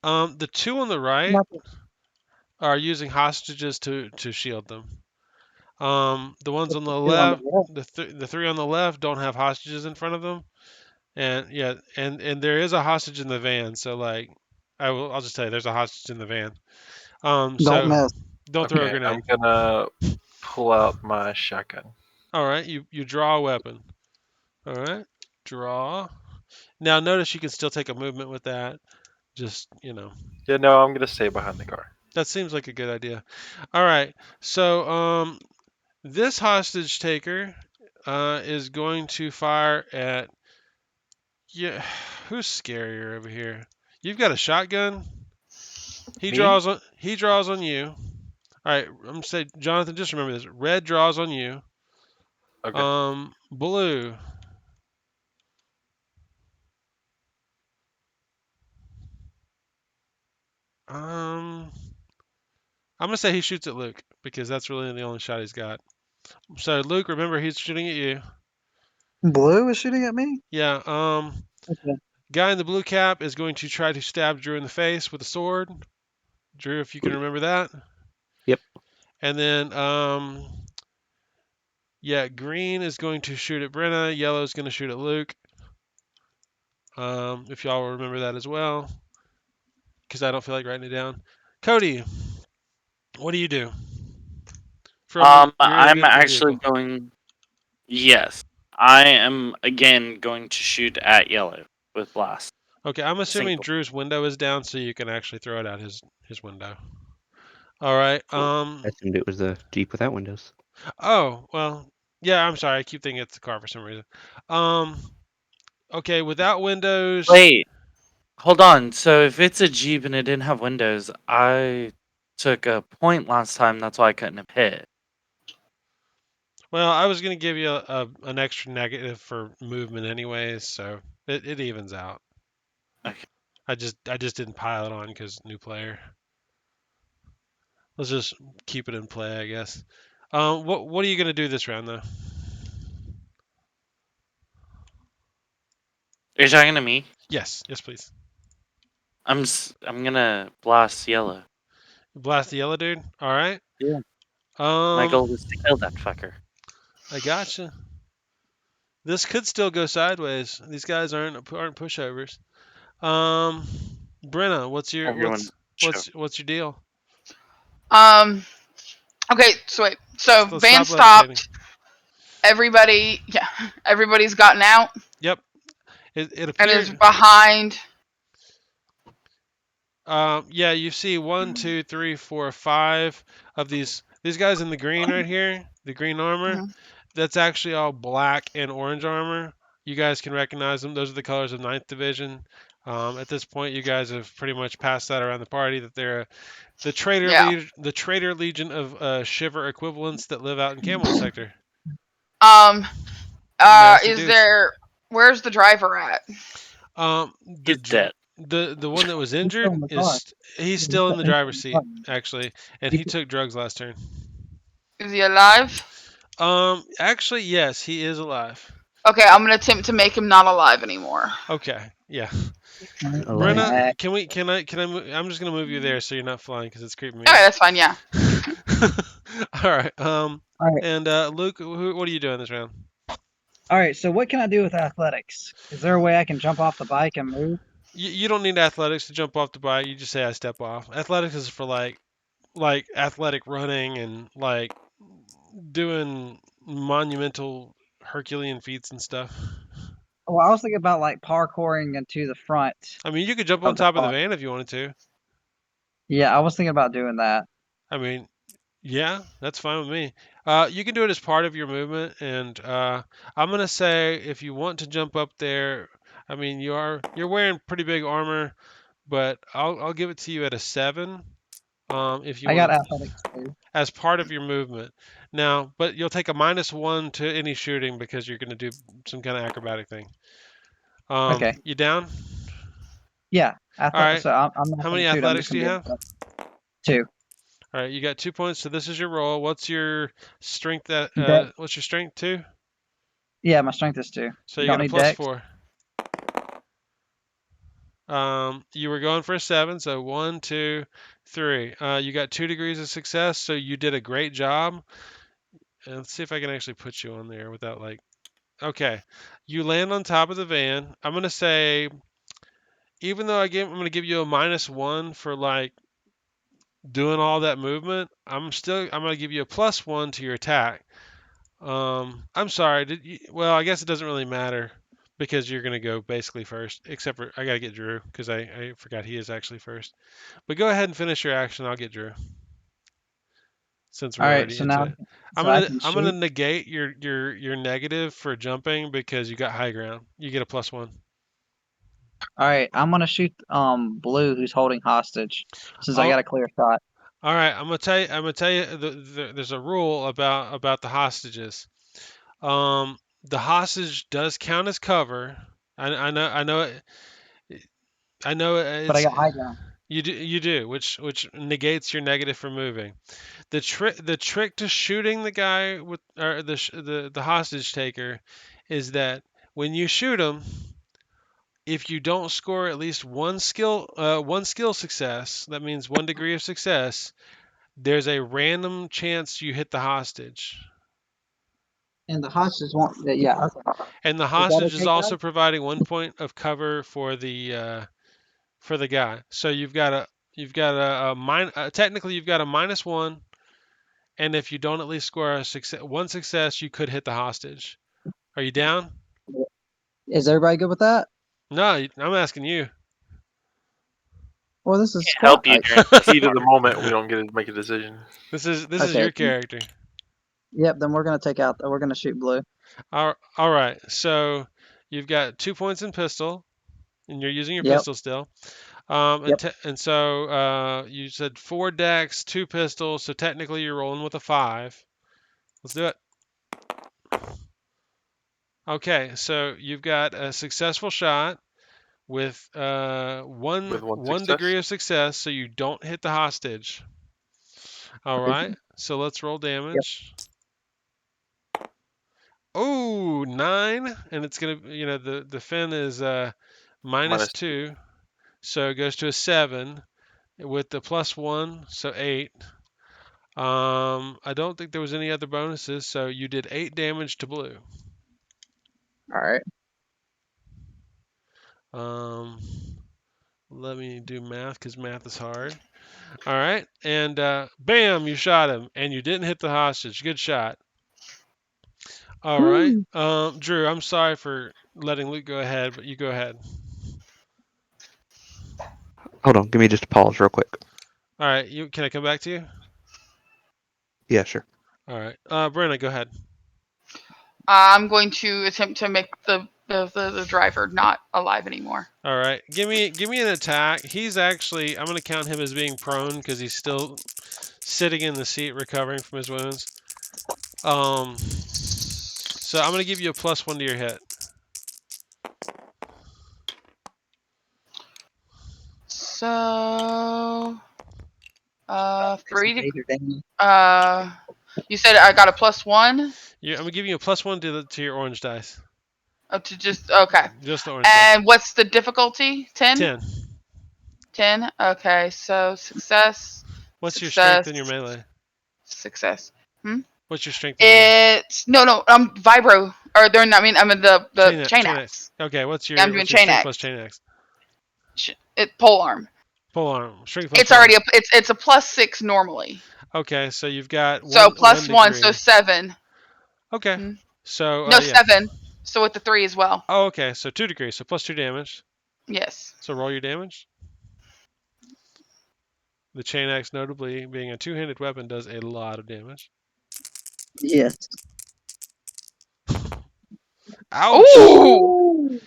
The two on the right
Not
are using hostages to shield them. The ones
just
on
the
the
two on the
left,
left.
the three on the left don't have hostages in front of them, and yeah, and there is a hostage in the van. So like, I'll just tell you, there's a hostage in the van.
Don't
So
miss.
don't throw a
Okay, I'm
grenade.
gonna pull out my shotgun.
All right, you draw a weapon. All right, draw. Now notice you can still take a movement with that. Just
Yeah, no, I'm gonna stay behind the car.
that seems like a good idea. All right, so this hostage taker is going to fire at yeah. Who's scarier over here? You've got a shotgun. He
Me?
draws on. He draws on you. All right, I'm gonna say, Jonathan. Just remember this. Red draws on you.
Okay.
Blue. Um, I'm gonna say he shoots at Luke because that's really the only shot he's got. So Luke, remember he's shooting at you.
Blue is shooting at me?
Yeah.
Okay.
Guy in the blue cap is going to try to stab Drew in the face with a sword. Drew, if you can remember that.
Yep.
And then yeah, green is going to shoot at Brenna. Yellow is going to shoot at Luke. If y'all remember that as well, because I don't feel like writing it down. Cody, what do you do? You're able to
I'm
get into the
actually
vehicle.
going. Yes, I am again going to shoot at yellow with blast.
Okay, I'm assuming
Single.
Drew's window is down, so you can actually throw it out his window. All right.
Cool.
I assumed it was a Jeep without windows.
Oh well. Yeah, I'm sorry. I keep thinking it's the car for some reason. Um. Okay, without windows.
Wait, hold on. So if it's a Jeep and it didn't have windows, I took a point last time. That's why I couldn't have hit.
Well, I was gonna give you an extra negative for movement anyways, so it evens out.
Okay.
I just didn't pile it on because new player. Let's just keep it in play, I guess. What are you gonna do this round though?
You're talking to me?
Yes, yes, please.
I'm gonna blast yellow.
Blast the yellow dude. All right.
Yeah. My
Um,
goal is to kill that fucker.
I gotcha. This could still go sideways. These guys aren't pushovers. Um, Brenna,
Everyone show.
what's your deal?
Um, Okay, so wait. So
Let's
van
stop levitating.
stopped. Everybody's gotten out
Yep. It
and is
appeared.
behind.
Yeah, you see one, two, three, four, five of these guys in the green right here, the green armor.
Mhm.
That's actually all black and orange armor. You guys can recognize them. Those are the colors of Ninth Division. At this point, you guys have pretty much passed that around the party that they're
Yeah.
the traitor legion of Shiver equivalents that live out in Camel sector.
Um.
Nasty
Is
dudes.
there? Where's the driver at?
The
He's dead.
the one that was
He's still
injured
in the car.
is he's
He's
still
still,
in the
he's still
driver's
in
seat
the
actually, and
car.
he took drugs last turn.
Is he alive?
Actually, yes, he is alive.
Okay, I'm gonna attempt to make him not alive anymore.
Okay, yeah.
Alive.
Brenna, I'm just gonna move you there so you're not flying because it's creeping me
Okay,
out.
that's fine. Yeah.
All right.
All right.
And Luke, what are you doing this round?
All right. So what can I do with athletics? Is there a way I can jump off the bike and move?
You don't need athletics to jump off the bike. You just say I step off. Athletics is for like athletic running and like doing monumental Herculean feats and stuff.
Well, I was thinking about like parkouring into the front
I mean, you could jump on
of the
top of the
car.
van if you wanted to.
Yeah, I was thinking about doing that.
I mean, yeah, that's fine with me. You can do it as part of your movement, and I'm gonna say if you want to jump up there, I mean you're wearing pretty big armor, but I'll give it to you at a 7. If you
I got
want
athletics too.
as part of your movement. Now, but you'll take a -1 to any shooting because you're gonna do some kind of acrobatic thing.
Okay.
You down?
Yeah.
All right.
So I'm not
How
going
many
to shoot. I'm just
athletics do
going
you
to be
have?
able to 2.
All right, you got 2 points. So this is your roll. What's your strength?
Dex.
What's your strength? 2.
Yeah, my strength is 2.
So
You
you
don't
got a
need dex.
+4. You were going for a 7, so 1, 2, 3. You got 2 degrees of success, so you did a great job. And let's see if I can actually put you on there without like. Okay, you land on top of the van. I'm gonna say, even though I'm gonna give you a -1 for like doing all that movement. I'm gonna give you a +1 to your attack. I'm sorry. Well, I guess it doesn't really matter because you're gonna go basically first. Except for I gotta get Drew because I forgot he is actually first. But go ahead and finish your action. I'll get Drew since
All
we're
right.
already
So
into
now
it.
I can
I'm gonna
shoot.
negate your negative for jumping because you got high ground. You get a +1.
All right. I'm going to shoot blue who's holding hostage since I
I'll,
got a clear shot.
all right. I'm gonna tell you. There's a rule about the hostages. The hostage does count as cover. I know
But I
it's
got high ground.
you do, which negates your negative for moving. The trick to shooting the guy with or the hostage taker is that when you shoot him, if you don't score at least one skill success, that means 1 degree of success. There's a random chance you hit the hostage.
And the hostage won't. Yeah. Okay.
And the
Is that
hostage is
okay,
also
guys?
providing 1 point of cover for the guy. So technically you've got a -1, and if you don't at least score one success, you could hit the hostage. Are you down?
Is everybody good with that?
No, I'm asking you.
Well, this is
Can't
squat
help you
fight.
during this
Heat of the
part.
moment, we don't get to make a decision.
This is
Okay.
your character.
Yep. Then we're gonna take out. We're gonna shoot blue.
All right. So you've got 2 points in pistol, and you're using your
Yep.
pistol still.
Yep.
And so you said 4 dex, 2 pistols, so technically you're rolling with a 5. Let's do it. Okay, so you've got a successful shot with
With one
one
success.
degree of success, so you don't hit the hostage. All right, so let's roll
Yep.
damage. Oh, 9, and it's gonna, the fin is
Minus
-2, so it goes to a 7 with the +1, so 8. I don't think there was any other bonuses, so you did 8 damage to blue.
All right.
Um, Let me do math because math is hard. All right, and bam, you shot him, and you didn't hit the hostage. Good shot. All right, Drew, I'm sorry for letting Luke go ahead, but you go ahead.
Hold on, give me just a pause real quick.
All right, can I come back to you?
Yeah, sure.
All right, Brenna, go ahead.
I'm going to attempt to make the driver not alive anymore.
All right, give me an attack. He's actually, I'm gonna count him as being prone because he's still sitting in the seat recovering from his wounds. So I'm gonna give you a +1 to your hit.
So, three.
Major damage.
You said I got a +1.
I'm gonna give you a +1 to your orange dice.
Oh, to just okay.
Just the orange dice.
And what's the difficulty? 10.
10.
10. Okay, so success.
What's your
Success.
strength in your melee?
Success.
What's your strength in your melee?
It's no. Vibro or they're not. I mean, I'm in the chain
Chain
axe.
axe. Okay, what's your
Yeah, I'm doing chain
strength
axe.
plus chain axe?
It pole arm.
Pole arm. Strength plus
It's
pole
already
arm.
it's a +6 normally.
Okay, so you've got
So
one
+1,
degree.
so 7.
Okay. So
No,
yeah.
7. So with the 3 as well.
Oh, okay. So 2 degrees. So +2 damage.
Yes.
So roll your damage. The chain axe, notably being a two-handed weapon, does a lot of damage.
Yes.
Ouch!
Ooh!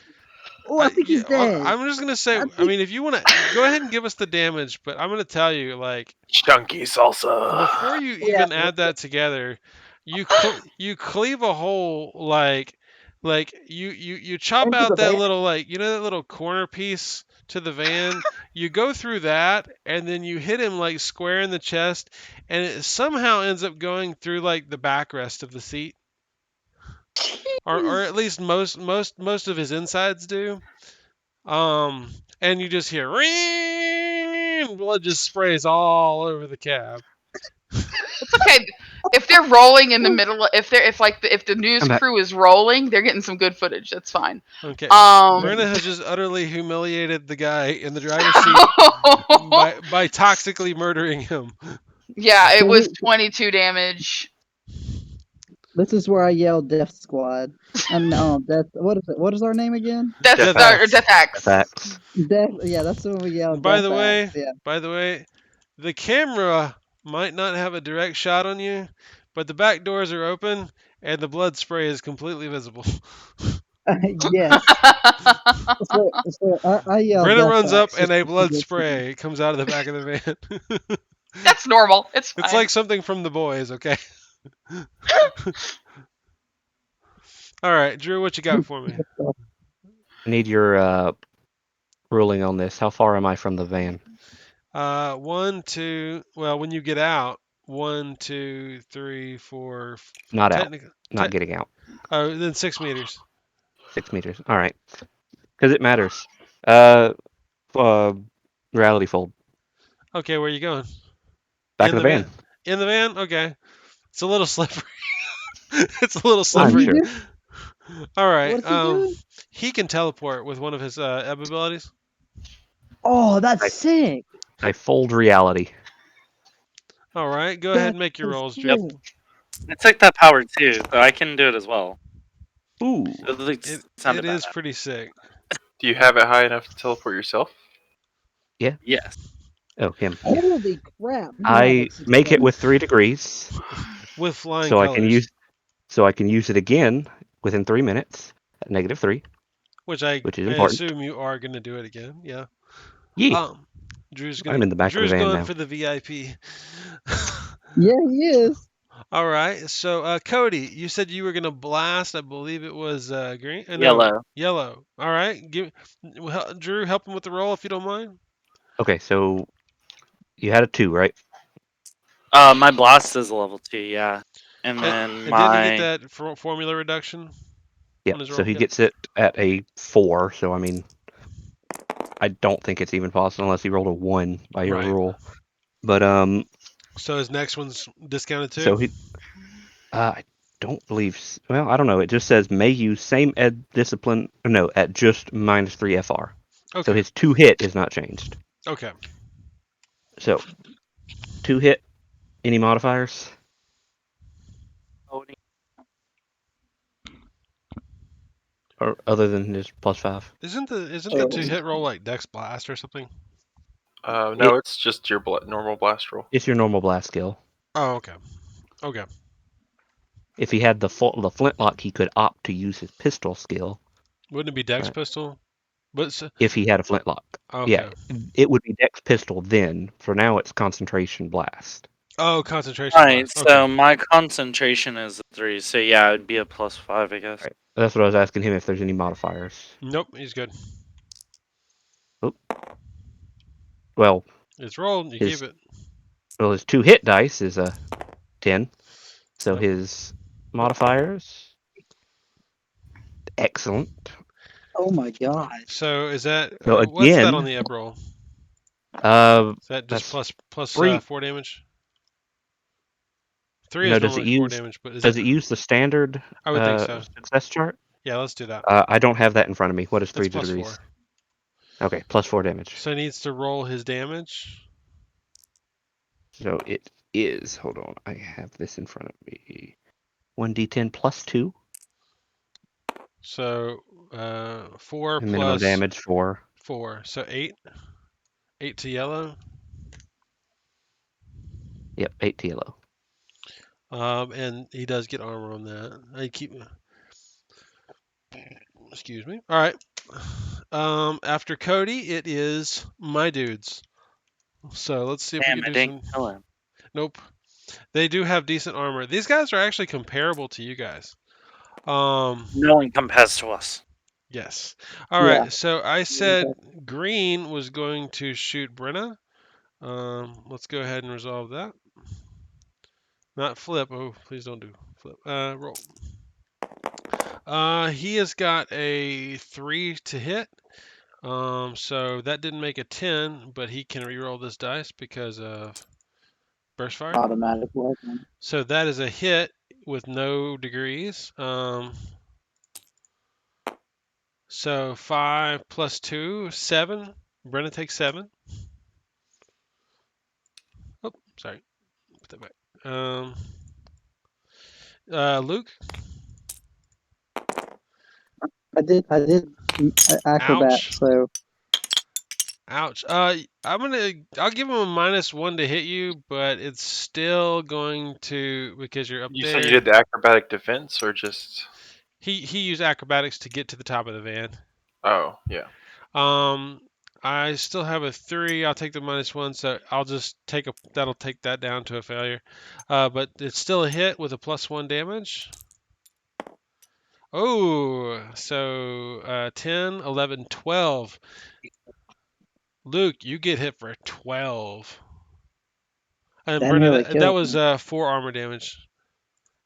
Oh, I think he's dead.
I'm just gonna say. I mean, if you want to go ahead and give us the damage, but I'm gonna tell you, like,
Chunky salsa.
before you
Yeah.
even add that together, you cleave a hole like you chop
Into
out
the
that
van.
little, like, that little corner piece to the van. You go through that, and then you hit him like square in the chest, and it somehow ends up going through like the backrest of the seat, or at least most of his insides do. And you just hear ring, blood just sprays all over the cab.
It's okay. If they're rolling in the middle, if the news
I'm back.
crew is rolling, they're getting some good footage. That's fine.
Okay.
Um.
Brenna has just utterly humiliated the guy in the driver's seat by toxically murdering him.
Yeah, it
Can
was
we-
22 damage.
This is where I yell Death Squad. No, Death. What is it? What is our name again?
Death
Death
Star or
Axe.
Death Axe.
Facts.
Death. Yeah, that's when we yell.
By
Death
the way,
Axe, yeah.
the camera might not have a direct shot on you, but the back doors are open and the blood spray is completely visible.
Yes. So I yell.
Brenna
Death
runs up
Axe
and a
just
blood
to get
spray comes out of the back of the van.
That's normal. It's fine.
It's like something from The Boys, okay? All right, Drew, what you got for me?
I need your ruling on this. How far am I from the van?
1, 2. Well, when you get out, 1, 2, 3, 4.
Not out.
Technically,
Not getting out.
oh, then 6 meters.
6 meters. All right. Because it matters. Reality fold.
Okay, where are you going?
Back
In
of the
the
van.
In the van? Okay. It's a little slippery. It's a little
I'm
slippery.
sure.
All right.
What's he doing?
He can teleport with one of his ebb abilities.
Oh, that's
I-
sick.
I fold reality.
All right. Go ahead and make your
That's
rolls, Drew.
Yep.
cool.
I took that power too, so I can do it as well.
Ooh.
It sounded
It is
badass.
pretty sick.
Do you have it high enough to teleport yourself?
Yes.
Oh, him. Yeah.
Holy crap! you have
I make it with 3 degrees,
With flying
so
colors.
I can use it again within 3 minutes at -3,
Which
which is
I
important.
assume you are going to do it again. Yeah.
Yeah.
Drew's
I'm in the back of the van
going
now.
for the VIP.
Yeah, he is.
All right. So, Cody, you said you were going to blast. I believe it was green. No,
Yellow.
yellow. All right. Drew, help him with the roll if you don't mind.
Okay, so you had a 2, right?
My blast is a level 2, yeah. And then
And
my
didn't he get that formula reduction?
Yeah.
On his
So
roll?
he
Yep.
gets it at a 4. So I mean, I don't think it's even possible unless he rolled a 1 by your
Right.
rule. But
So his next one's discounted too.
so he, I don't believe. Well, I don't know. It just says may use same ed discipline. No, at just -3 FR.
Okay.
So his 2 hit is not changed.
Okay.
So 2 hit. Any modifiers?
Cody.
Or other than just +5?
Isn't the
So
2-hit roll like Dex Blast or something?
No, it's just your normal blast roll.
It's your normal blast skill.
Oh, okay. Okay.
If he had the flintlock, he could opt to use his pistol skill.
Wouldn't it be Dex
Right.
pistol? But
If he had a flintlock. Yeah,
okay.
it would be Dex pistol then. For now, it's concentration blast.
Oh, concentration
Alright,
blast. Okay.
so my concentration is a 3, so yeah, it'd be a +5, I guess.
Right. That's what I was asking him, if there's any modifiers.
Nope, he's good.
Well,
It's rolled. You
his
keep it.
his 2 hit dice is a 10. So
Yep.
his modifiers, excellent.
oh my god.
So is that
So
what's that on
again,
the ebb roll? Is that just
that's
plus
3.
4 damage? 3
No,
is normally 4 damage, but is
does
it?
it use the standard
I would think so.
success chart?
Yeah, let's do that.
I don't have that in front of me. What is
It's
3
plus
degrees?
4.
Okay, +4 damage.
So he needs to roll his damage.
So it is. Hold on, I have this in front of me. 1d10 +2.
So 4
And minimum
plus
damage 4.
4. So 8. 8 to yellow.
Yep, 8 to yellow.
And he does get armor on that. I keep. Excuse me. All right. After Cody, it is my dudes. So let's see if we
Damn,
can
I
do
didn't
some.
kill him.
Nope. They do have decent armor. These guys are actually comparable to you guys.
No one compares to us.
Yes. All
Yeah.
right. So I said green was going to shoot Brenna. Let's go ahead and resolve that. Not flip. Oh, please don't do flip. Roll. He has got a 3 to hit. So that didn't make a 10, but he can re-roll this dice because of burst fire.
Automatic weapon.
So that is a hit with no degrees. So 5 plus 2, 7. Brenna takes 7. Oh, sorry. Put that back. Luke.
I did acrobat,
Ouch.
so
Ouch. I'll give him a -1 to hit you, but it's still going to, because you're up
You said you
there.
did the acrobatic defense, or just?
He used acrobatics to get to the top of the van.
Oh, yeah.
Um, I still have a 3. I'll take the -1, so I'll just that'll take that down to a failure. But it's still a hit with a +1 damage. Oh, so 10, 11, 12. Luke, you get hit for 12. And
that
Brennan,
nearly
that
killed
was
me.
4 armor damage.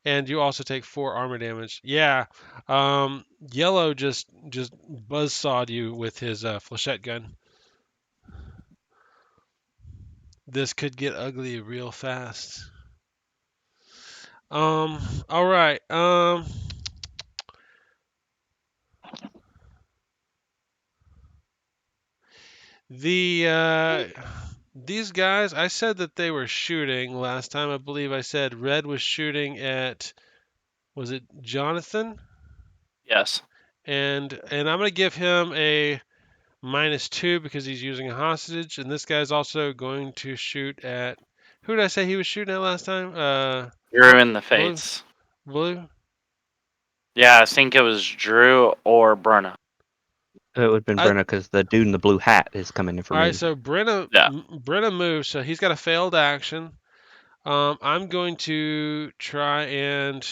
And you also take 4 armor damage. Yeah. Yellow just buzzsawed you with his flechette gun. This could get ugly real fast. All right. These guys, I said that they were shooting last time. I believe I said Red was shooting at, was it Jonathan?
Yes.
And I'm gonna give him a -2 because he's using a hostage, and this guy's also going to shoot at, who did I say he was shooting at last time?
Drew in the
Blue?
face.
Blue?
Yeah, I think it was Drew or Brenna.
It would have been
I,
Brenna because the dude in the blue hat is coming in for
all right,
me.
so
Yeah.
Brenna moves, so he's got a failed action. I'm going to try and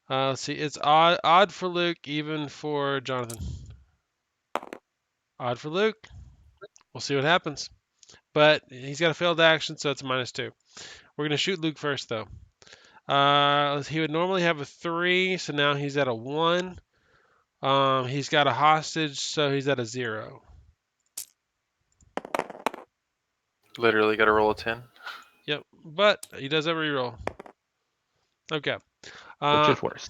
let's see. It's odd for Luke, even for Jonathan. Odd for Luke. We'll see what happens. But he's got a failed action, so it's a -2. We're gonna shoot Luke first, though. He would normally have a 3, so now he's at a 1. He's got a hostage, so he's at a 0.
Literally got to roll a 10.
Yep, but he does have a reroll. Okay.
Which is worse.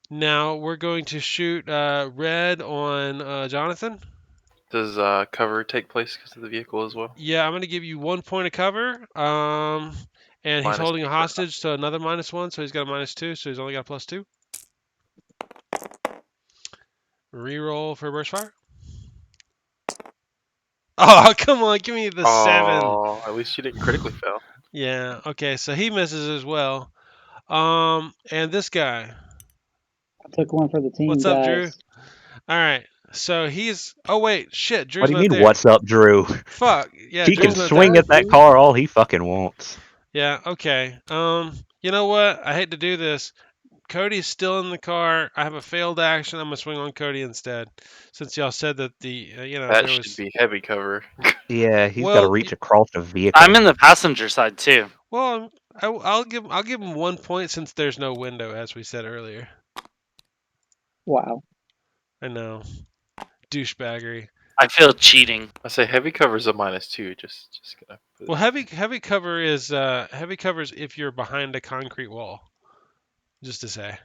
Now we're going to shoot red on Jonathan.
Does cover take place because of the vehicle as well?
Yeah, I'm gonna give you 1 point of cover. And he's
Minus
holding a
2 for
hostage, so another -1, so he's got a -2, so he's only got a +2. Reroll for burst fire. Oh, come on, give me the 7.
Oh, at least you didn't critically fail.
Yeah, okay, so he misses as well. And this guy.
I took one for the team,
What's up, Drew?
guys.
All right. So he's. Oh wait, shit.
What
Drew's
do you
not
mean,
there.
what's up, Drew?
Fuck. Yeah,
He can
Drew's not
swing
there.
at that car all he fucking wants.
Yeah. Okay. You know what? I hate to do this. Cody's still in the car. I have a failed action. I'm gonna swing on Cody instead, since y'all said that the
That
there
should
was.
be heavy cover.
Yeah, he's got to
Well,
reach across a vehicle.
I'm in the passenger side too.
well, I'll give him 1 point since there's no window, as we said earlier.
Wow.
I know. Douchebaggery.
I feel cheating.
I say heavy cover's a -2. Just gonna put it
Well,
out
heavy cover is heavy covers if you're behind a concrete wall. Just to say.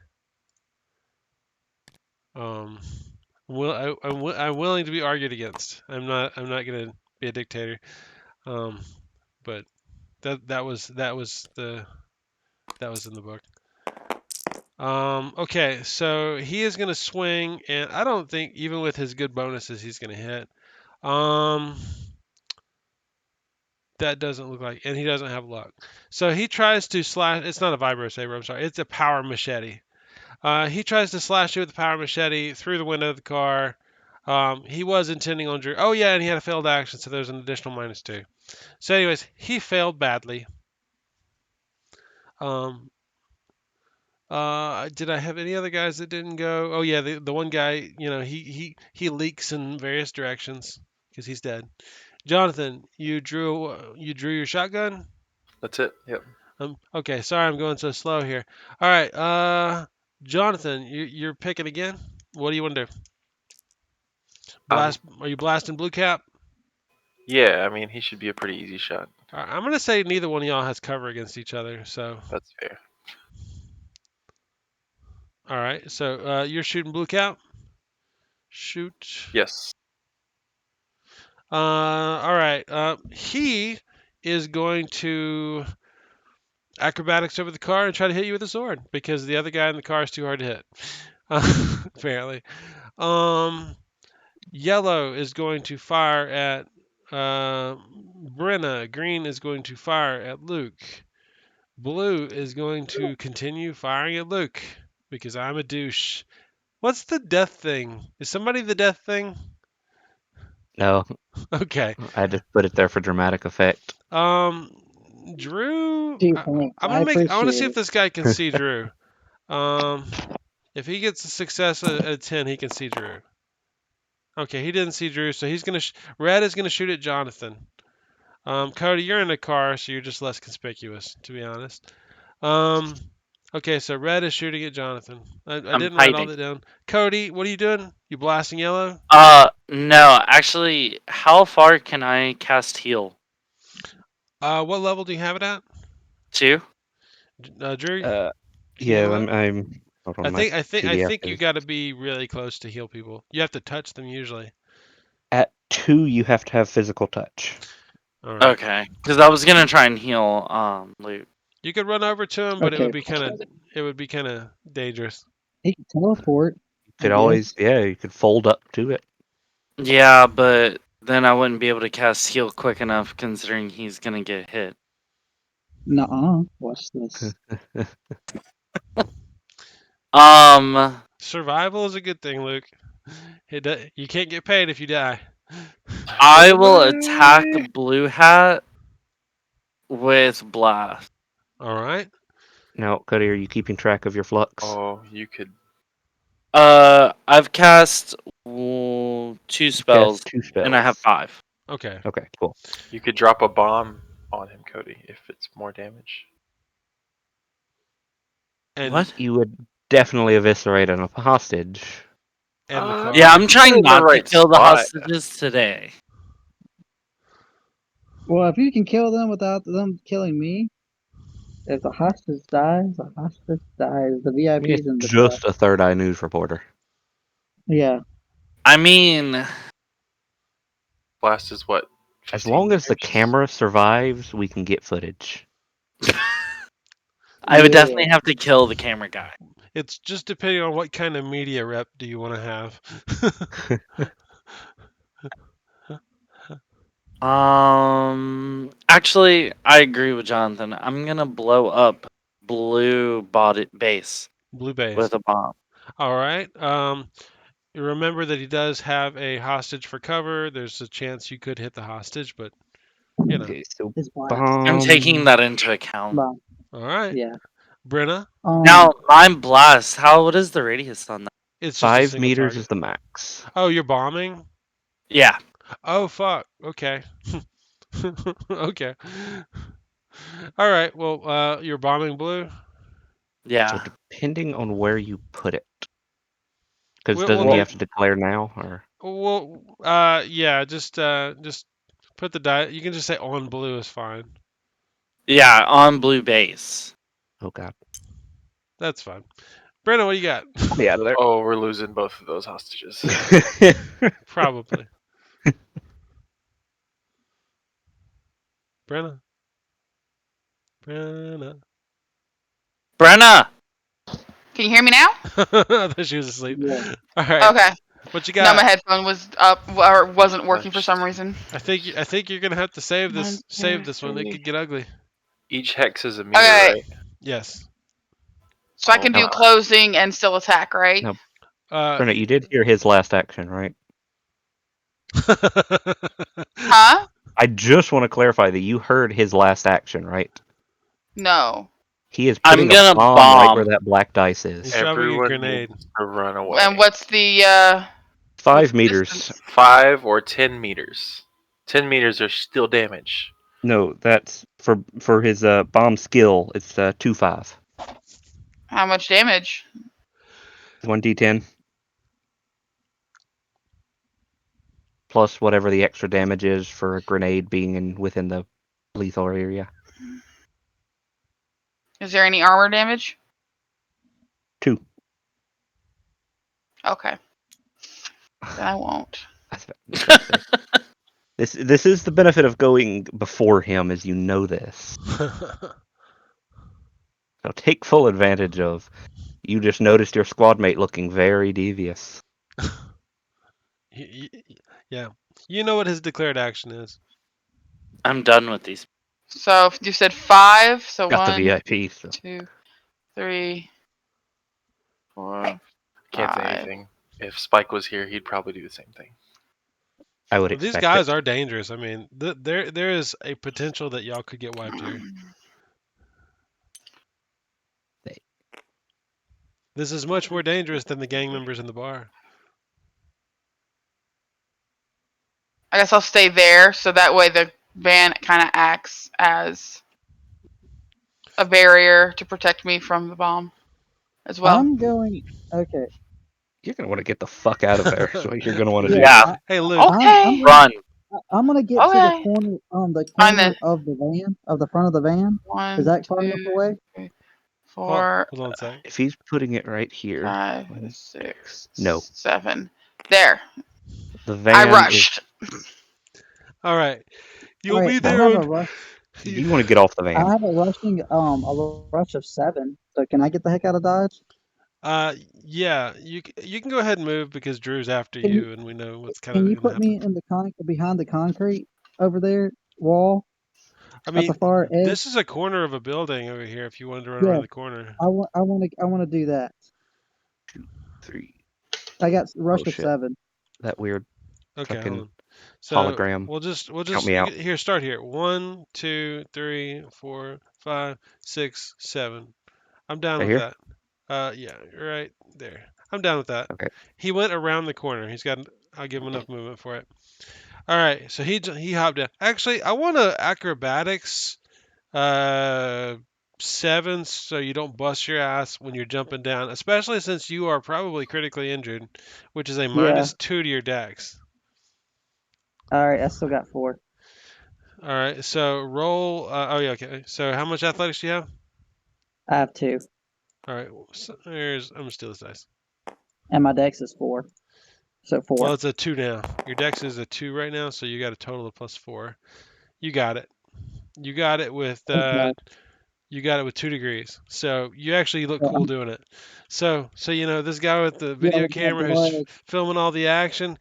Um, I'm willing to be argued against. I'm not gonna be a dictator. But that was in the book. Okay, so he is gonna swing, and I don't think even with his good bonuses he's gonna hit. That doesn't look like, and he doesn't have luck. So he tries to slash. It's not a vibro saber. I'm sorry. It's a power machete. He tries to slash you with the power machete through the window of the car. He was intending on Drew. Oh yeah, and he had a failed action, so there's an additional -2. So, anyways, he failed badly. Um, did I have any other guys that didn't go? Oh yeah, the one guy, he leaks in various directions because he's dead. Jonathan, you drew your shotgun.
That's it. Yep.
Okay, sorry I'm going so slow here. All right, Jonathan, you're picking again. What do you want to do? Blast? Are you blasting blue cap?
Yeah, I mean he should be a pretty easy shot.
All right, I'm gonna say neither one of y'all has cover against each other. So,
That's fair.
all right. So you're shooting blue cap. Shoot.
Yes.
All right. He is going to acrobatics over the car and try to hit you with a sword because the other guy in the car is too hard to hit. Apparently. Yellow is going to fire at Brenna. Green is going to fire at Luke. Blue is going to continue firing at Luke because I'm a douche. What's the death thing? Is somebody the death thing?
No,
Okay.
I just put it there for dramatic effect.
Drew.
Gee,
I,
thanks.
I'm
I
gonna make. I want to see
appreciate
if
it.
this guy can see Drew. If he gets a success at a 10, he can see Drew. Okay, he didn't see Drew, so he's gonna. Red is gonna shoot at Jonathan. Cody, you're in the car, so you're just less conspicuous, to be honest. Okay, so red is shooting at Jonathan. I
I'm
didn't write all
hiding.
that down. Cody, what are you doing? You blasting yellow?
No, actually, how far can I cast heal?
What level do you have it at?
2?
Drew, can you
Yeah,
handle it?
I'm. Hold on,
I
my PDF
think you
is
got to be really close to heal people. You have to touch them usually.
at 2. You have to have physical touch.
All right.
Okay, because I was gonna try and heal Luke.
You could run over to him, but
Okay.
it would be kind of dangerous.
He can teleport.
You could
I
always,
guess.
yeah, you could fold up to it.
Yeah, but then I wouldn't be able to cast heal quick enough, considering he's gonna get hit.
Nuh-uh. Watch this.
Survival is a good thing, Luke. You can't get paid if you die.
I will attack Blue Hat with blast.
All right.
Now, Cody, are you keeping track of your flux?
Oh, you could.
I've cast 2 spells,
Cast 2 spells.
and I have 5.
Okay.
Okay, cool.
You could drop a bomb on him, Cody, if it's more damage.
And
What?
You would definitely eviscerate a hostage.
And the car.
Yeah, I'm trying
in the
not
right
to kill the
spot.
hostages today.
Well, if you can kill them without them killing me, if the hostage dies, the hostage dies. The VIP's in the cell.
Just a Third Eye News reporter.
Yeah.
I mean,
blast is what?
As
15
long as the
meters?
camera survives, we can get footage.
I would
Yeah.
definitely have to kill the camera guy.
It's just depending on what kind of media rep do you want to have.
Actually, I agree with Jonathan. I'm gonna blow up blue body base
Blue base.
with a bomb.
All right. You remember that he does have a hostage for cover. There's a chance you could hit the hostage, but you know.
Okay, so
It's blind.
I'm taking
bomb.
that into account.
Blind.
All right.
Yeah.
Brenna,
Now, mine blast. What is the radius on that?
it's just a
5
single
meters
target.
is the max.
Oh, you're bombing?
Yeah.
Oh, fuck. Okay. Okay. All right. Well, you're bombing blue.
So
Yeah.
depending on where you put it, because
Well,
doesn't he
well,
have to declare now? Or
yeah. Just put the die. You can just say on blue is fine.
Yeah, on blue base.
oh god,
That's fine. Brenna, what do you got?
get me out of there.
Oh, we're losing both of those hostages.
Probably. Brenna. Brenna.
Brenna!
Can you hear me now?
I thought she was asleep.
Yeah.
All right.
Okay.
What you
No,
got?
my headphone was up or wasn't working for
Touched.
some reason.
I think you're gonna have to save this.
1,
Save
2,
this one. It
3.
could get ugly.
Each hex is a meter,
Okay,
right?
Yes.
so I
Oh
can do
my.
closing and still attack, right?
No,
Uh.
Brenna, you did hear his last action, right?
Huh?
I just want to clarify that you heard his last action, right?
No.
He is
I'm
putting a
gonna
bomb right
bomb.
where that black dice
He's
is.
dropping a
Everyone
grenade.
needs to run away.
And what's the
5
the
meters.
distance?
5 or 10 meters. 10 meters are still damage.
No, that's for his bomb skill. It's 2-5.
How much damage?
1d10 plus whatever the extra damage is for a grenade being within the lethal area.
Is there any armor damage?
2.
Okay. Then I won't.
This is the benefit of going before him, as you know this. So take full advantage of. You just noticed your squad mate looking very devious.
Yeah. You know what his declared action is.
I'm done with these.
So if you said 5, so
Got the
1,
VIP, so
2, 3, 4,
Can't say
5.
anything. If Spike was here, he'd probably do the same thing.
I would
Well, these
expect
guys
it.
are dangerous. I mean, there is a potential that y'all could get wiped here. This is much more dangerous than the gang members in the bar.
I guess I'll stay there so that way the van kind of acts as a barrier to protect me from the bomb as well.
I'm going. Okay.
You're gonna want to get the fuck out of there. That's what you're gonna want to do.
Yeah.
Hey, Luke.
Okay.
Run.
I'm gonna get to the
Okay.
corner, the
Fine then.
corner of the van, of the front of the van.
1,
Is that far
2,
enough away?
3,
Hold
4,
on a sec.
If he's putting it right here,
5, 6,
No.
7. There.
the van
I
is.
rushed.
All right. You'll
Alright,
be
I
there
have a
on.
rush.
You want to get off the
I
van.
have a rush of 7. So can I get the heck out of Dodge?
Yeah. You can go ahead and move because Drew's after
Can
you, and we know what's kind
Can
of
you
gonna
put me
happen.
in the behind the concrete over there wall
I
at the
mean,
far edge?
this is a corner of a building over here. If you wanted to run
Yeah,
around the corner.
I want to do that.
2, 3.
I got rush
Oh
of
shit!
7.
That weird
Okay, hold
fucking
on. So
hologram.
we'll
Count
just
me out.
here start here. 1, 2, 3, 4, 5, 6, 7. I'm down
Right
with
here.
that. Yeah, right there. I'm down with that.
Okay.
He went around the corner. He's got. I'll give him enough movement for it. All right, so he hopped down. Actually, I want to acrobatics 7 so you don't bust your ass when you're jumping down, especially since you are probably critically injured, which is a
Yeah.
-2 to your dex.
All right, I still got 4.
All right, so roll. Oh yeah, okay. So how much athletics do you have?
I have 2,
All right, so I'm gonna steal this dice.
and my dex is 4. So 4.
Well, it's a 2 now. Your dex is a 2 right now, so you got a total of +4. You got it. You got it with
Okay.
you got it with 2 degrees. So you actually look
So
cool doing it. So this guy with the
yeah,
video
yeah,
camera
go
who's
ahead.
filming all the action,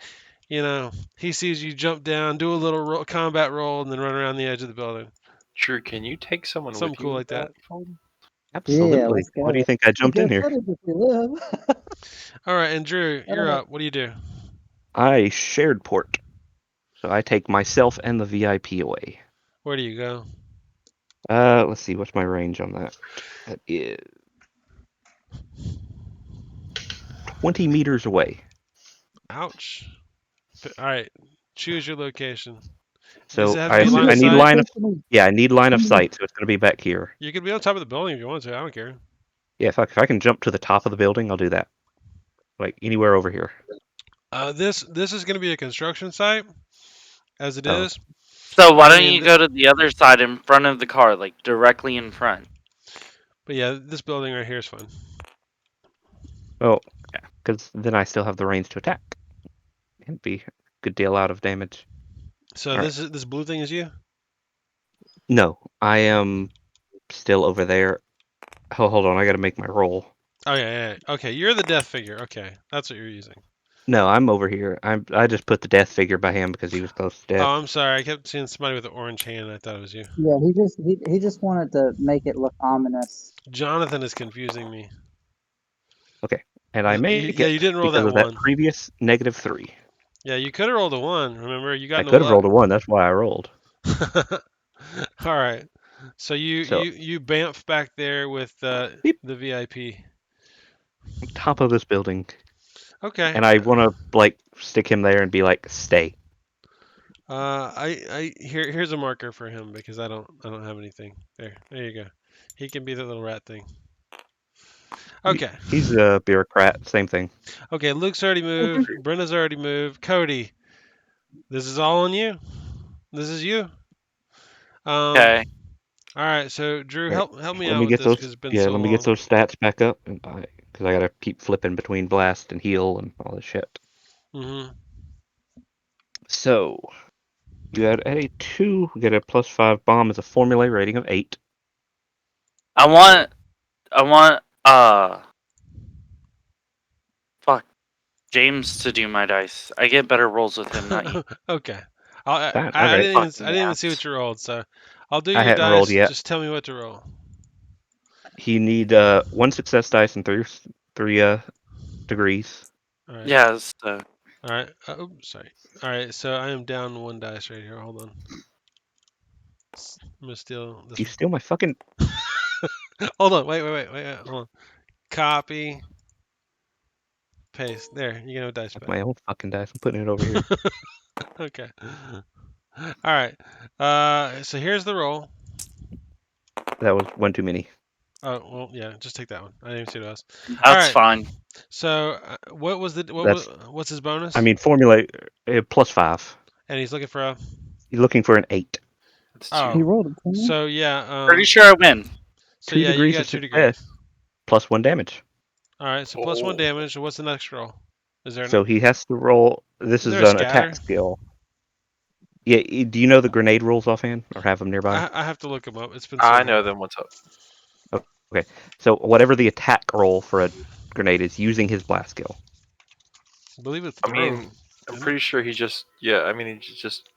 he sees you jump down, do a little combat roll, and then run around the edge of the building.
Drew, can you take someone
Something
with
cool
you
like
with
that.
that phone?
Yeah,
Absolutely.
let's
Why do you
go.
think I jumped in
Get
here?
footage if you live.
All right, and Drew, you're
Uh,
up. What do you do?
I shared port. So I take myself and the VIP away.
Where do you go?
Let's see, what's my range on that? That is 20 meters away.
Ouch. All right, choose your location. Does it
So
have to
I
be line
I
of
need
sight?
line of I need line of sight, so it's going to be back here.
You could be on top of the building if you want to. I don't care.
Yeah, if I can jump to the top of the building, I'll do that. Like anywhere over here.
This is going to be a construction site, as it
Oh,
is.
So why
I
don't
mean,
you go to the other side in front of the car, like directly in front?
but yeah, this building right here is fun.
oh, yeah, because then I still have the range to attack and be a good deal out of damage.
So
All right.
this blue thing is you?
No, I am still over there. Oh, hold on, I got to make my roll.
Oh yeah. Okay, you're the death figure. Okay, that's what you're using.
No, I'm over here. I just put the death figure by him because he was close to
Oh,
death.
I'm sorry. I kept seeing somebody with an orange hand. I thought it was you.
yeah, he just wanted to make it look ominous.
Jonathan is confusing me.
Okay, and I make
Yeah, you
it
didn't roll
because
that
of that
one.
previous -3.
Yeah, you could have rolled a one. Remember, you got
I
no
could have rolled a
luck.
1. That's why I rolled.
All right. So you
So,
you you bamf back there with
beep,
the VIP.
top of this building,
Okay.
and I want to like stick him there and be like, "Stay."
Here's a marker for him because I don't have anything. There you go. He can be the little rat thing. Okay.
He's a bureaucrat. Same thing.
Okay, Luke's already moved. Brenna's already moved. Cody, this is all on you. This is you. Um.
Okay.
All right. So Drew,
All right.
help me
Let
out
me
with
get
this
those.
because it's been
Yeah,
so
let me get
long.
those stats back up, and because I gotta keep flipping between blast and heal and all this shit.
Mm-hmm.
So you had at a 2, get a +5 bomb as a formula rating of 8.
I want fuck James to do my dice. I get better rolls with him, not you.
Okay. I,
Fine.
I I
Okay.
didn't even I
Fucking
didn't even see
ass.
what you rolled, so I'll do
I
your
hadn't rolled
dice.
yet.
Just tell me what to roll.
You need 1 success dice and three degrees.
All right.
Yeah, so
All right. Oops, sorry. All right. So I am down one dice right here. Hold on. I'm gonna steal this
You
one.
steal my fucking.
Hold on. Wait. Hold on. Copy. Paste. There. You can have a dice
That's
back.
my own fucking dice. I'm putting it over here.
Okay. All right. So here's the roll.
That was one too many.
Oh well, yeah. Just take that one. I didn't even see what it was. All
that's
right.
fine.
So what was
That's.
what's his bonus?
I mean, formula +5.
And he's looking for a.
He's looking for an 8.
That's
Oh.
He
2.
rolled a 10.
So yeah.
Pretty sure I win.
So
2
yeah, you
degrees
got
of
2 degrees.
success +1 damage.
All right. So plus one
Oh.
damage. What's the next roll? Is there
So he has to roll. This
is
is
there a
an attack
scatter?
skill. Yeah. Do you know the grenade rules offhand, or have them nearby?
I have to look him up. It's been so
I know
long.
them. What's up?
Okay. So whatever the attack roll for a grenade is, using his blast skill.
I believe it's
I
throw.
mean, I'm
Isn't it?
pretty sure he just. Yeah, I mean, he just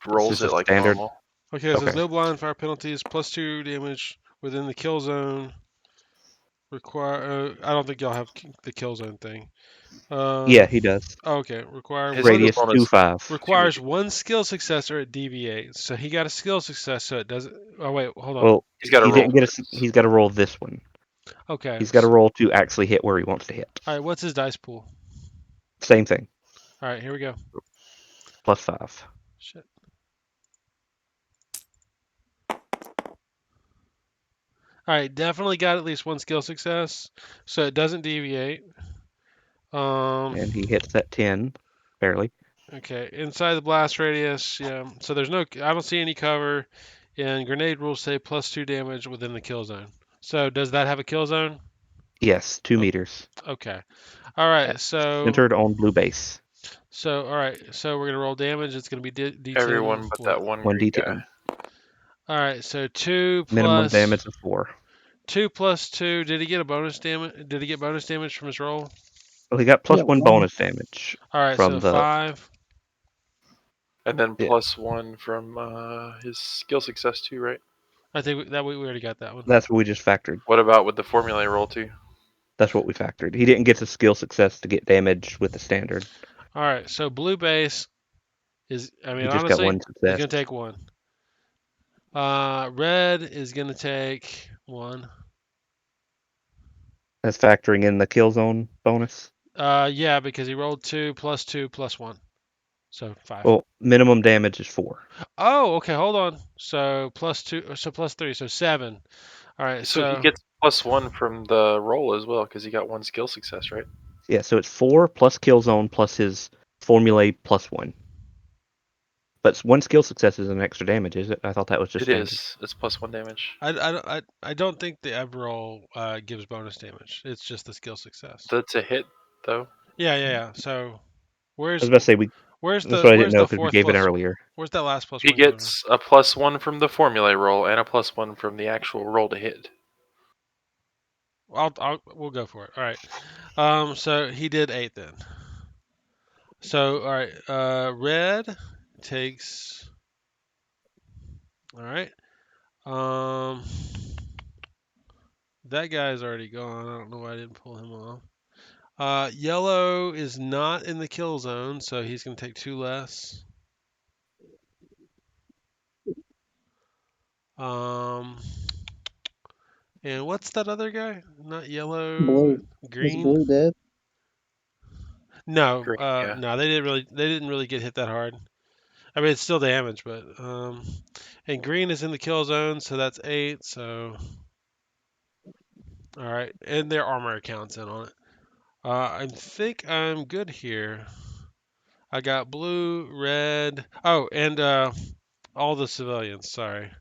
It's
rolls
just a
it like
standard.
normal.
Okay, so there's
Okay.
no blind fire penalties. Plus 2 damage within the kill zone. Require. I don't think y'all have the kill zone thing.
Yeah, he does.
Okay. Require
His
one.
Radius
bonus
2/5.
2
Requires
meters.
one skill success or it deviates. So he got a skill success, so it doesn't. Oh wait, hold on.
Well,
He's got to
he
roll
didn't get
this.
a. He's got to roll this one.
Okay.
He's got to roll to actually hit where he wants to hit.
All right. What's his dice pool?
Same thing.
All right. Here we go.
+5.
Shit. All right. Definitely got at least one skill success, so it doesn't deviate.
And he hits that 10, barely.
Okay, inside the blast radius, yeah. So there's no, I don't see any cover, and grenade rules say plus 2 damage within the kill zone. So does that have a kill zone?
Yes, 2
Oh,
meters.
okay. All right. So
Centered on blue base.
So all right. So we're gonna roll damage. It's gonna be D10.
Everyone but that one
One
green guy.
D10.
All right. So 2
Minimum
plus
damage of 4.
2 plus 2. Did he get a bonus damage? Did he get bonus damage from his roll?
Well, he got
Yeah,
+1
one.
bonus damage
All right.
from
So
the.
5.
And then
Yeah.
+1 from his skill success too, right?
I think we already got that one.
That's what we just factored.
What about with the formula roll too?
That's what we factored. He didn't get the skill success to get damage with the standard.
All right. So blue base is. I mean,
He just got
honestly,
1
he's
success.
gonna take 1. Red is gonna take 1.
That's factoring in the kill zone bonus.
Yeah, because he rolled 2 plus 2 plus 1, so 5.
Well, minimum damage is 4.
Oh, okay. Hold on. So plus 2. So plus 3. So 7. All right.
So he
So
gets +1 from the roll as well because he got 1 skill success, right?
Yeah, so it's 4 plus kill zone plus his formulae +1. But 1 skill success is an extra damage, is it? I thought that was just
It
standard.
is. It's +1 damage.
I don't think the Ebb roll gives bonus damage. It's just the skill success.
That's a hit, though.
Yeah. So
I
where's
was about to say
where's
that's what I didn't know
the
because we
fourth
gave it
plus?
earlier.
Where's that last plus
He
1 coming from?
gets a +1 from the formula roll and a +1 from the actual roll to hit.
We'll go for it. All right. So he did 8 then. So all right. Red takes. All right. That guy's already gone. I don't know why I didn't pull him off. Yellow is not in the kill zone, so he's going to take 2 less. And what's that other guy? Not yellow,
Blue. Is
green.
blue dead?
No,
Green, yeah.
no, they didn't really get hit that hard. I mean, it's still damage, but and green is in the kill zone, so that's 8. So all right, and their armor accounts in on it. I think I'm good here. I got blue, red. Oh, and all the civilians. Sorry.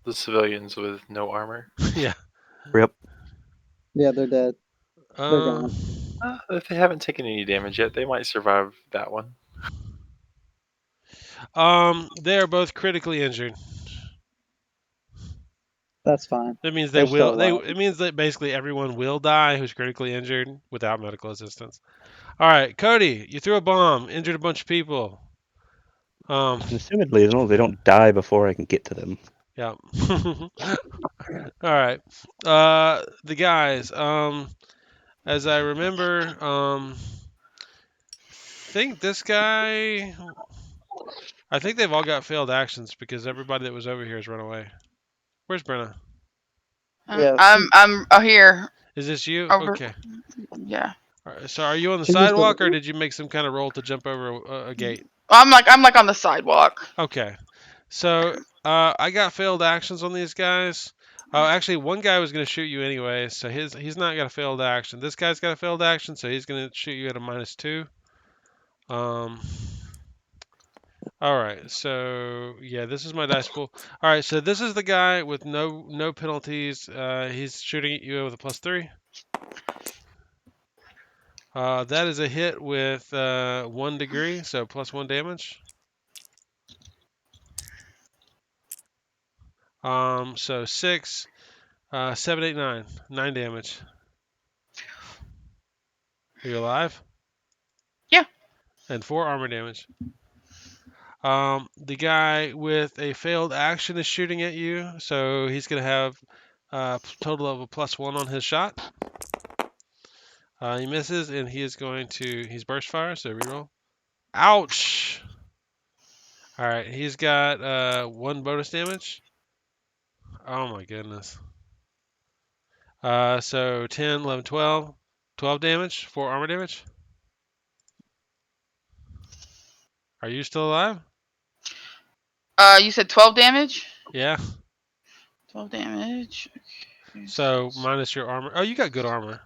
The civilians with no armor.
Yeah.
Rip.
Yeah, they're dead. They're gone.
If they haven't taken any damage yet, they might survive that one.
They are both critically injured.
That's fine.
That means
They're still alive.
It means that basically everyone will die who's critically injured without medical assistance. All right, Cody, you threw a bomb, injured a bunch of people.
And assumedly, as long as they don't die before I can get to them.
Yeah. All right. The guys. As I remember, think this guy. I think they've all got failed actions because everybody that was over here has run away. Where's Brenna?
Yeah,
I'm here.
Is this you?
Over.
Okay.
Yeah.
All right, so are you on the
She needs to
sidewalk or
leave.
did you make some kind of roll to jump over a gate?
I'm like on the sidewalk.
Okay. So I got failed actions on these guys. Oh, actually, one guy was going to shoot you anyway, so he's not got a failed action. This guy's got a failed action, so he's going to shoot you at a -2. All right, so yeah, this is my dice pool. All right, so this is the guy with no penalties. He's shooting at you with a +3. That is a hit with 1 degree, so +1 damage. So 6, 7, 8, 9, 9 damage. Are you alive?
Yeah.
And 4 armor damage. The guy with a failed action is shooting at you, so he's gonna have a total of a +1 on his shot. He misses, and he's burst fire, so reroll. Ouch! All right, he's got 1 bonus damage. Oh my goodness. So 10, 11, 12. 12 damage, 4 armor damage. Are you still alive?
You said 12 damage.
Yeah.
12 damage. Okay,
So minus your armor. Oh, you got good armor.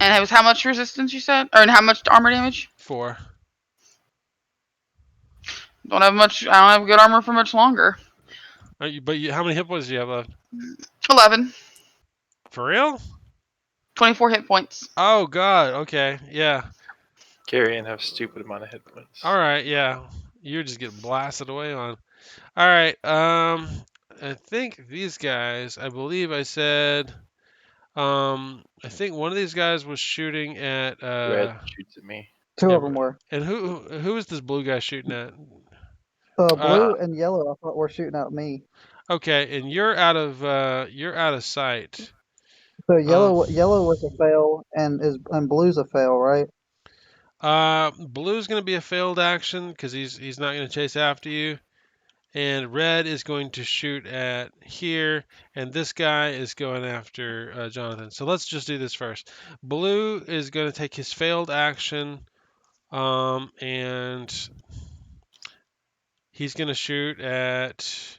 And it was how much resistance you said, or how much armor damage?
4.
Don't have much. I don't have good armor for much longer.
How many hit points do you have left?
11.
For real?
24 hit points.
Oh God. Okay. Yeah.
Gary and have stupid amount of hit points.
All right. Yeah. You're just getting blasted away on. All right. I think these guys. I believe I said. I think one of these guys was shooting at.
Red shoots at me.
Two
Yeah,
of them were.
and who is this blue guy shooting at?
Blue and yellow. I thought were shooting at me.
Okay, and you're out of sight.
So
Um,
yellow was a fail, and blue's a fail, right?
blue's gonna be a failed action because he's not gonna chase after you, and red is going to shoot at here, and this guy is going after Jonathan. So let's just do this first. Blue is gonna take his failed action, and he's gonna shoot at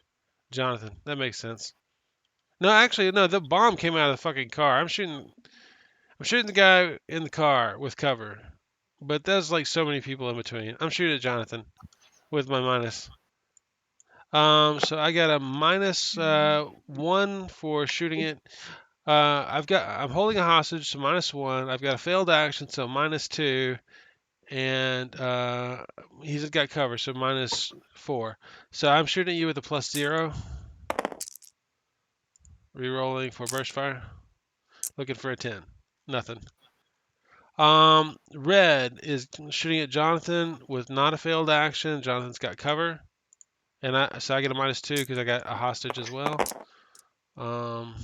Jonathan. That makes sense. No, actually, no. The bomb came out of the fucking car. I'm shooting the guy in the car with cover, but there's like so many people in between. I'm shooting at Jonathan with my minus. So I got a minus 1 for shooting it. I'm holding a hostage, so -1. I've got a failed action, so -2, and he's got cover, so -4. So I'm shooting at you with a +0. Rerolling for burst fire. Looking for a 10. Nothing. Red is shooting at Jonathan with not a failed action. Jonathan's got cover, and so I get a -2 because I got a hostage as well. Um,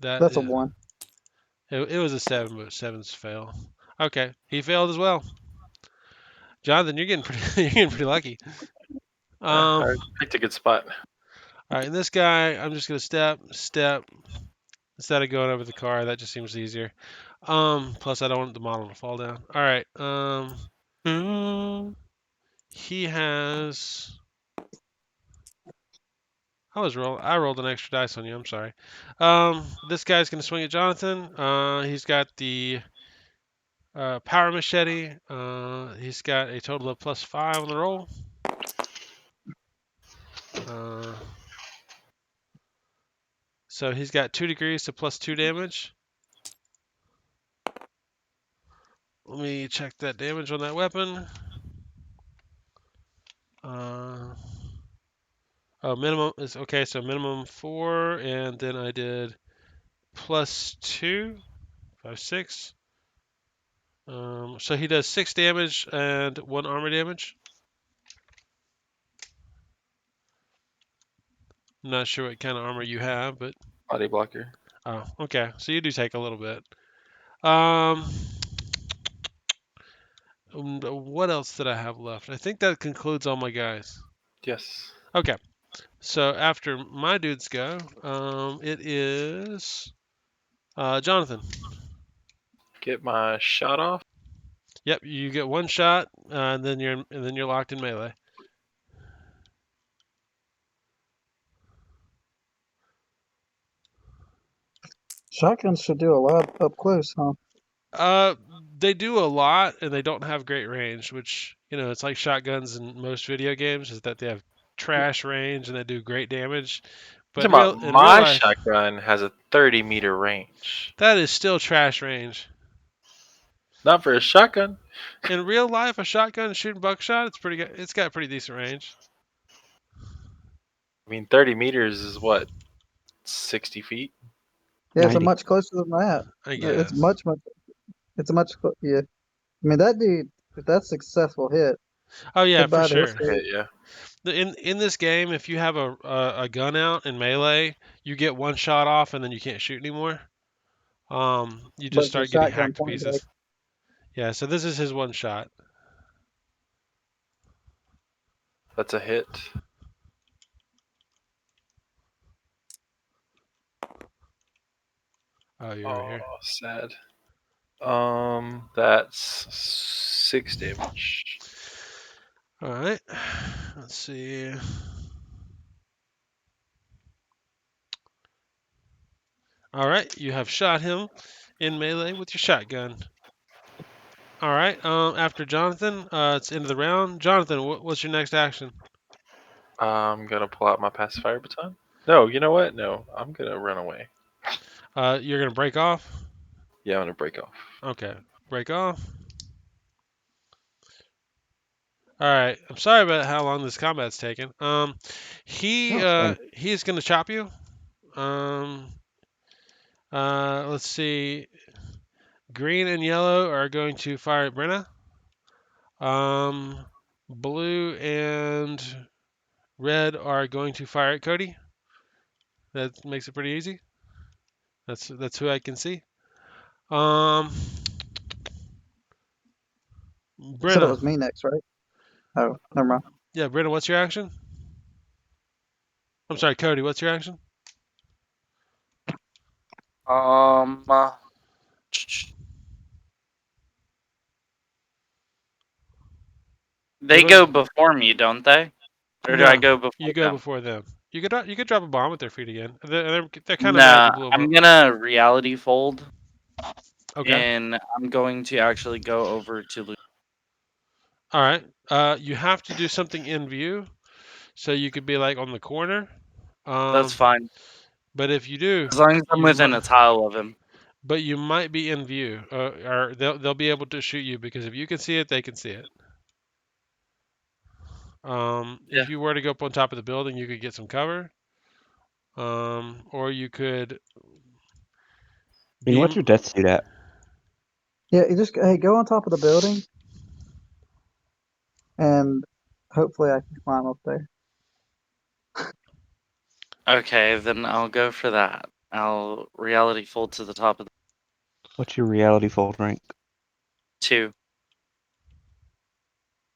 that
That's a
is,
1.
it was a 7, but 7's fail. Okay, he failed as well. Jonathan, you're getting pretty you're getting pretty lucky.
I
Um,
picked a good spot.
all right, and this guy, I'm just gonna step instead of going over the car. That just seems easier. Plus I don't want the model to fall down. All right. He has. I rolled an extra dice on you. I'm sorry. This guy's gonna swing at Jonathan. He's got the power machete. He's got a total of +5 on the roll. Uh, so he's got 2 degrees to +2 damage. Let me check that damage on that weapon. Oh, minimum is okay. So minimum 4, and then I did +2, 5, 6. So he does 6 damage and 1 armor damage. I'm not sure what kind of armor you have, but
Body blocker.
oh, okay. So you do take a little bit. Um, what else did I have left? I think that concludes all my guys.
Yes.
Okay. So after my dudes go, it is Jonathan.
Get my shot off.
Yep, you get 1 shot, and then you're locked in melee.
Shotguns should do a lot up close, huh?
Uh, they do a lot, and they don't have great range, which it's like shotguns in most video games, is that they have trash range and they do great damage. But
Talking about
in real
my
life,
shotgun has a 30-meter range.
that is still trash range.
Not for a shotgun.
In real life, a shotgun shooting buckshot, it's pretty good. It's got pretty decent range.
I mean, 30 meters is what, 60 feet?
Yeah, it's a
90.
much closer than that.
I guess.
It's much. It's a much. Yeah. I mean, that dude. If that's a successful hit,
Oh yeah, for
goodbye to his
sure.
face.
Yeah.
In this game, if you have a gun out in melee, you get 1 shot off, and then you can't shoot anymore. You just
But the
start getting
shotgun
hacked to
point blank.
pieces. Yeah, so this is his 1 shot.
That's a hit.
Oh, you're over here.
Oh, sad. That's 6 damage.
All right. Let's see. All right, you have shot him in melee with your shotgun. All right. After Jonathan, it's end of the round. Jonathan, what's your next action?
I'm gonna pull out my pacifier baton. No, you know what? No, I'm gonna run away.
You're gonna break off.
Yeah, I'm gonna break off.
Okay, break off. All right. I'm sorry about how long this combat's taken.
No, it's fine.
He's gonna chop you. Um, let's see. Green and yellow are going to fire at Brenna. Blue and red are going to fire at Cody. That makes it pretty easy. That's who I can see. Um,
You said it
Brenna.
was me next, right? Oh, never mind.
Yeah, Brenna. What's your action? I'm sorry, Cody. What's your action?
Um, uh,
You
they
look.
go before me, don't they? Or do I
No,
go
you
before
go
them?
before them. You could drop a bomb at their feet again. They're kind of mad you
Nah,
blew them
I'm
up.
gonna reality fold,
Okay.
and I'm going to actually go over to Luke.
All right. You have to do something in view, so you could be like on the corner.
That's
Um,
fine,
but if you do,
as long as I'm
you
within
might.
a tile of him.
But you might be in view, or they'll be able to shoot you because if you can see it, they can see it.
Yeah.
If you were to go up on top of the building, you could get some cover. Or you could
I mean,
be.
what's your death suit at?
Yeah, you just hey, go on top of the building, and hopefully I can climb up there.
Okay, then I'll go for that. I'll reality fold to the top of the
What's your reality fold rank?
2.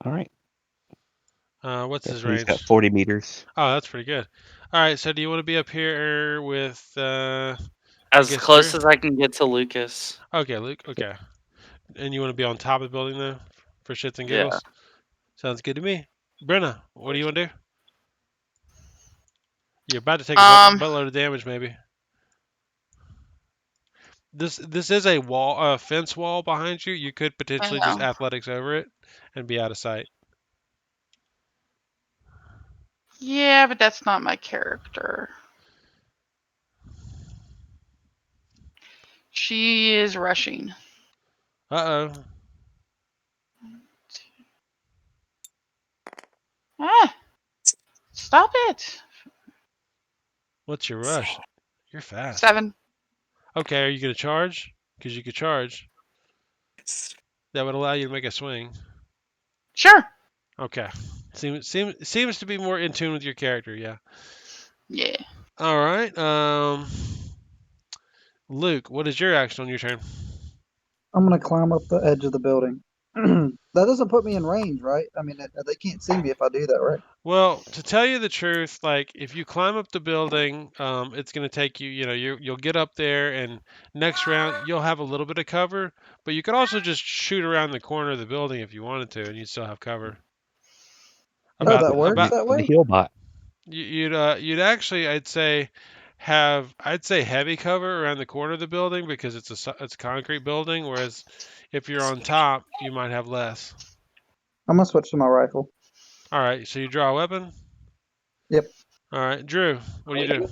All right.
What's
Yeah,
his
so he's got
range?
40 meters.
Oh, that's pretty good. All right. So do you want to be up here with? I
As
guess Drew.
close as I can get to Lucas.
Okay, Luke. Okay. And you want to be on top of the building though, for shits and
Yeah.
giggles? Sounds good to me. Brenna, what do you want to do? You're about to take a
Um,
buttload of damage, maybe. This is a wall, fence wall behind you. You could
I
potentially just
know.
athletics over it and be out of sight.
Yeah, but that's not my character. She is rushing.
Uh oh.
Ah, stop it.
What's your rush? You're fast.
7.
Okay, are you gonna charge? Because you could charge. That would allow you to make a swing.
Sure.
Okay. Seems to be more in tune with your character. Yeah.
Yeah.
All right. Luke, what is your action on your turn?
I'm gonna climb up the edge of the building. That doesn't put me in range, right? I mean, they can't see me if I do that, right?
Well, to tell you the truth, like if you climb up the building, it's going to take you. You'll get up there, and next round you'll have a little bit of cover. But you could also just shoot around the corner of the building if you wanted to, and you'd still have cover.
Oh,
About
that
The,
works
about
that
the
way?
heal bot.
you'd actually I'd say I'd say heavy cover around the corner of the building because it's a concrete building, whereas if you're on top, you might have less.
I'm gonna switch to my rifle.
All right, so you draw a weapon.
Yep.
All right, Drew, what do you do?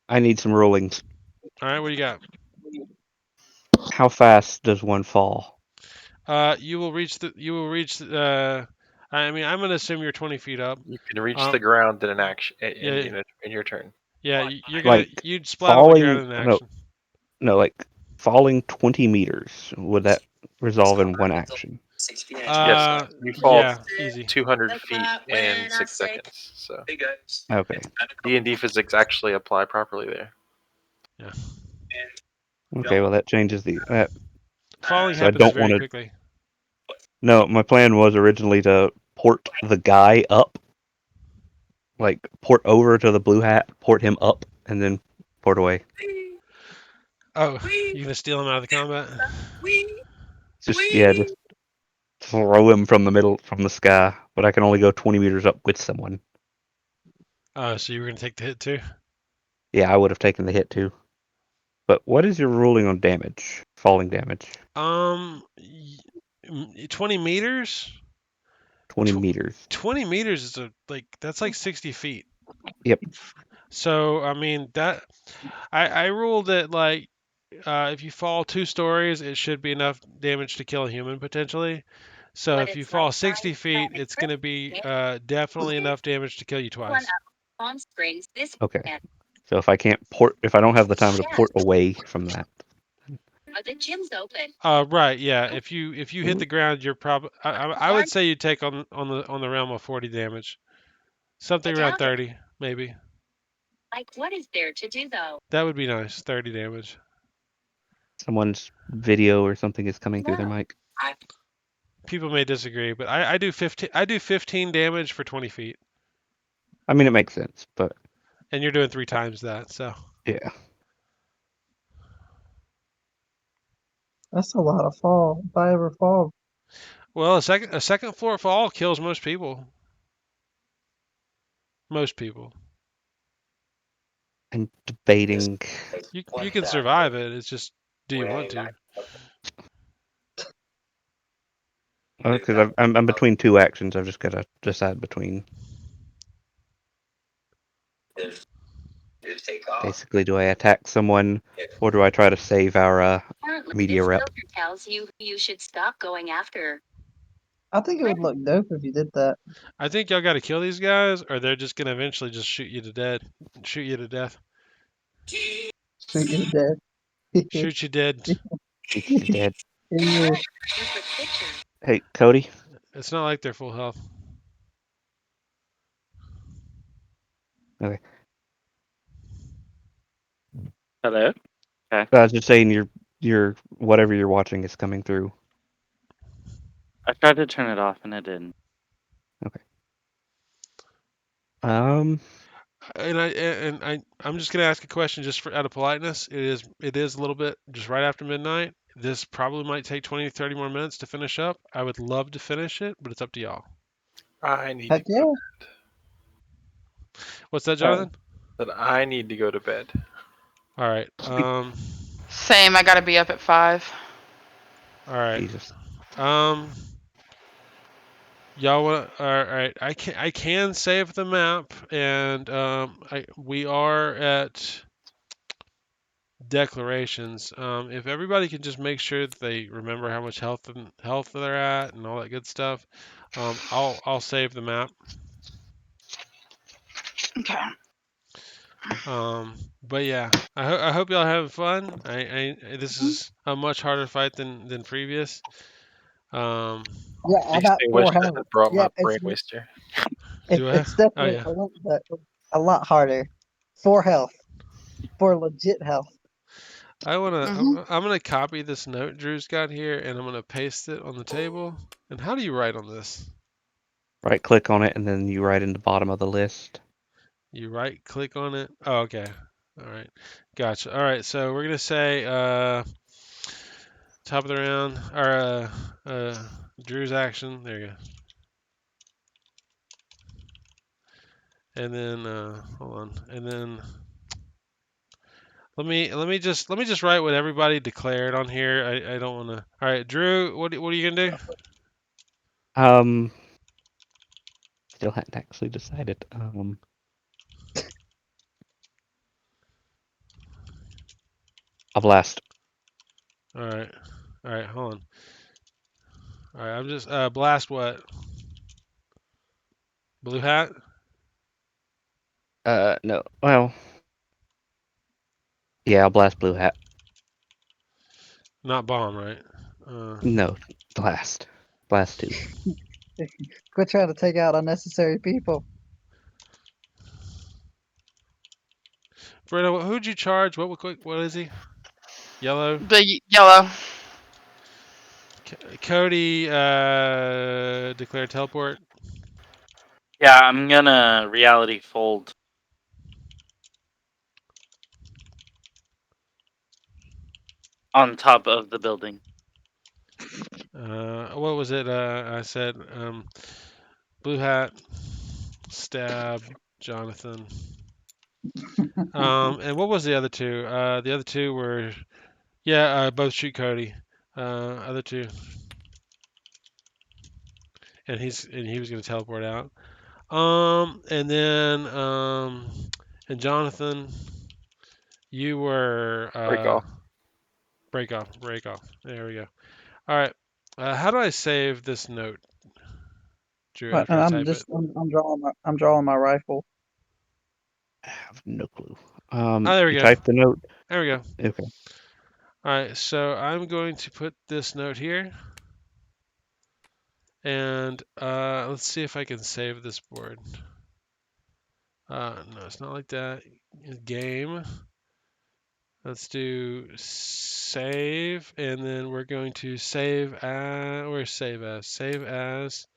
I need some rollings.
All right, what do you got?
How fast does one fall?
You will reach the. You will reach. I mean, I'm gonna assume you're 20 feet up.
You can reach the
Um,
ground in an action
yeah,
in your turn.
yeah.
Like
You'd splat on the ground
falling?
in an
No,
action.
no, like falling 20 meters. Would that resolve in one action?
Yes, you fall
Yeah, easy.
200 feet in 6 seconds. So
Okay.
D&D physics actually apply properly there.
Yeah,
Okay. Well, that changes the that.
falling
So I
happens
don't
very
want to.
quickly.
No, my plan was originally to port the guy up, like port over to the blue hat, port him up, and then port away.
Oh, you gonna steal him out of the combat?
Just throw him from the middle from the sky. But I can only go 20 meters up with someone.
Oh, so you were gonna take the hit too?
Yeah, I would have taken the hit too. But what is your ruling on damage? Falling damage?
20 meters.
20
Tw-
meters.
20 meters is that's like 60 feet.
Yep.
So I mean that I ruled it like if you fall 2 stories, it should be enough damage to kill a human potentially. So if you fall 60 feet, it's going to be definitely enough damage to kill you twice.
Okay. So if I don't have the time to port away from that.
Right, yeah. If you hit the ground, you're probably. I would say you take on the realm of 40 damage, something around 30 maybe. That would be nice. 30 damage.
Someone's video or something is coming through their mic.
People may disagree, but I do 15. I do 15 damage for 20 feet,
I mean, it makes sense, but
and you're doing 3 times that. So
yeah.
That's a lot of fall. If I ever fall,
well, a second floor fall kills most people. Most people.
I'm debating.
You can survive it. It's just, do you want to?
Because I'm between two actions. I've just got to decide between. Basically, do I attack someone or do I try to save our media rep?
I think it would look dope if you did that.
I think y'all got to kill these guys, or they're just gonna eventually just shoot you to death. Shoot you to death.
Shoot you to death.
Shoot you dead.
Shoot you to dead.
Ew.
Hey, Cody.
It's not like they're full health.
Okay.
Hello.
I was just saying your whatever you're watching is coming through.
I tried to turn it off and it didn't.
Um.
I'm just gonna ask a question just for out of politeness. It is a little bit just right after midnight. This probably might take 20 to 30 more minutes to finish up. I would love to finish it, but it's up to y'all.
I need to
Heck
go
yeah.
to
What's that,
Oh,
Jonathan?
bed. That I need to go to bed.
All right.
Same. I gotta be up at 5.
All right.
Jesus.
Y'all want to? All right. I can save the map, and we are at declarations. If everybody can just make sure that they remember how much health they're at and all that good stuff, I'll save the map.
Okay.
But yeah, I hope y'all have fun. This is a much harder fight than previous. Um,
yeah, I'm at
Extinguish
4
that
health.
I brought
Yeah,
my brain waster.
do I?
it's
Oh
definitely
yeah.
a lot harder. 4 health. For legit health.
I wanna.
Mhm.
I'm gonna copy this note Drew's got here, and I'm gonna paste it on the table. And how do you write on this?
Right click on it and then you write in the bottom of the list.
You right click on it. Oh, okay. All right. Gotcha. All right. So we're gonna say top of the round or Drew's action. There you go. And then hold on. And then let me just write what everybody declared on here. I don't want to. All right, Drew. What are you gonna do?
Um. Still hadn't actually decided. I'll blast.
All right. All right. Hold on. All right. I'm just blast what? Blue hat?
No. Well. Yeah, I'll blast blue hat.
Not bomb, right? Uh,
No, blast. Blast two.
Quit trying to take out unnecessary people.
Fredo, who'd you charge? What is he? Yellow.
The yellow.
Cody declared teleport.
Yeah, I'm gonna reality fold. On top of the building.
What was it? I said blue hat, stab, Jonathan. And what was the other two? The other two were both shoot Cody. Other two, and he was gonna teleport out. And then and Jonathan, you were
Recall.
Break off. There we go. All right. How do I save this note, Drew?
And
After I
I'm
type
just
it.
I'm drawing my rifle.
I have no clue.
Oh, there we
You
go.
type the note.
There we go.
Okay.
All right. So I'm going to put this note here, and let's see if I can save this board. No, it's not like that. Game. Let's do save, and then we're going to save as, where's save as? Save as,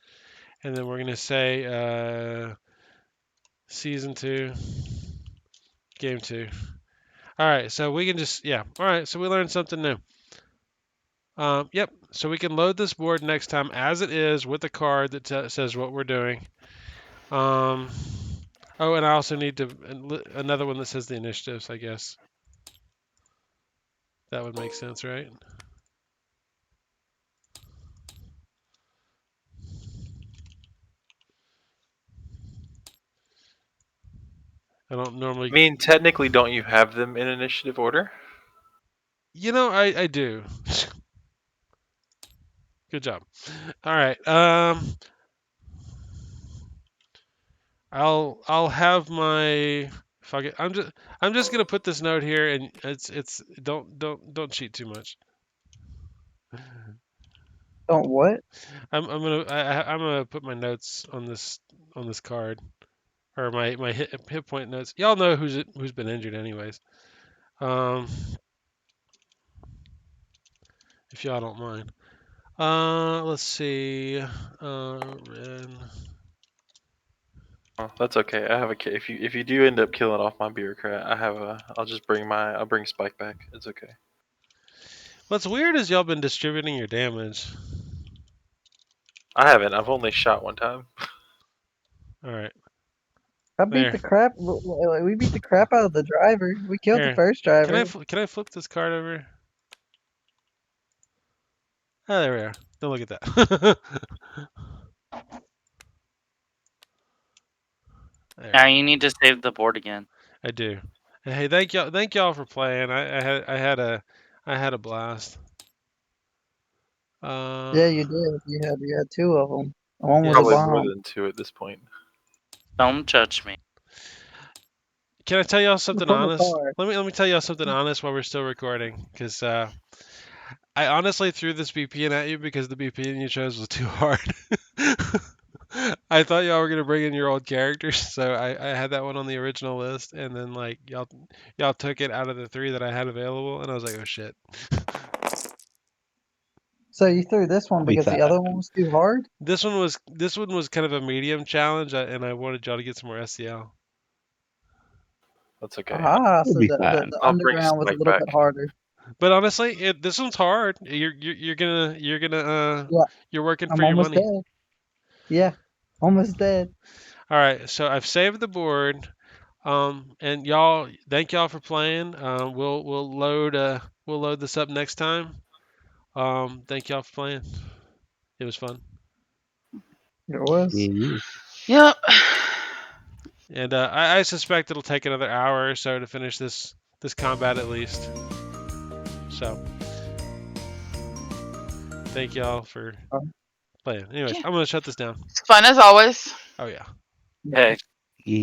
and then we're going to say season 2, game 2. All right, so we can just, yeah. All right, so we learned something new. Yep, so we can load this board next time as it is with a card that says what we're doing. Oh, and I also need another one that says the initiatives, I guess. That would make sense, right? I don't normally.
I mean, technically, don't you have them in initiative order?
You know, I do. Good job. All right. I'll have my fuck it. I'm just gonna put this note here, and it's don't cheat too much.
Don't what?
I'm gonna put my notes on this card, or my hit point notes. Y'all know who's been injured anyways. If y'all don't mind. Let's see. Red.
Oh, that's okay. I have a if you do end up killing off my bureaucrat, I'll bring Spike back. It's okay.
What's weird is y'all been distributing your damage.
I haven't. I've only shot one time.
All right.
I beat
There.
the crap. We beat the crap out of the driver. We killed the
Here.
first driver.
Can I flip this card over? Oh, there we are. Don't look at that. There
Now
we
you
go.
need to save the board again.
I do. Hey, thank y'all for playing. I had a blast.
Yeah, you did. You had two of them. One was a
Yes.
Probably more
bomb.
than two at this point.
Don't judge me.
Can I tell y'all
It's
something
on the
honest?
car.
Let me tell y'all something honest while we're still recording, because I honestly threw this BPN at you because the BPN you chose was too hard. I thought y'all were gonna bring in your old characters, so I had that one on the original list, and then like y'all took it out of the 3 that I had available, and I was like, oh shit.
So you threw this one
I'll be
because the
fat.
other one was too hard?
This one was kind of a medium challenge, and I wanted y'all to get some more SCL.
That's okay.
Ah,
We'll
so
be fine.
the
I'll bring
underground was a
Spike
little
back.
bit harder.
But honestly, this one's hard.
Yeah,
You're working
I'm
for your
almost
money.
dead. Yeah, almost dead.
All right, so I've saved the board. And y'all, thank y'all for playing. We'll load this up next time. Thank y'all for playing. It was fun.
It was.
Yeah.
Yep.
And I suspect it'll take another hour or so to finish this combat at least. So thank y'all for playing. Anyways,
Yeah.
I'm gonna shut this down.
It's fun as always.
Oh yeah.
Hey.
Yeah.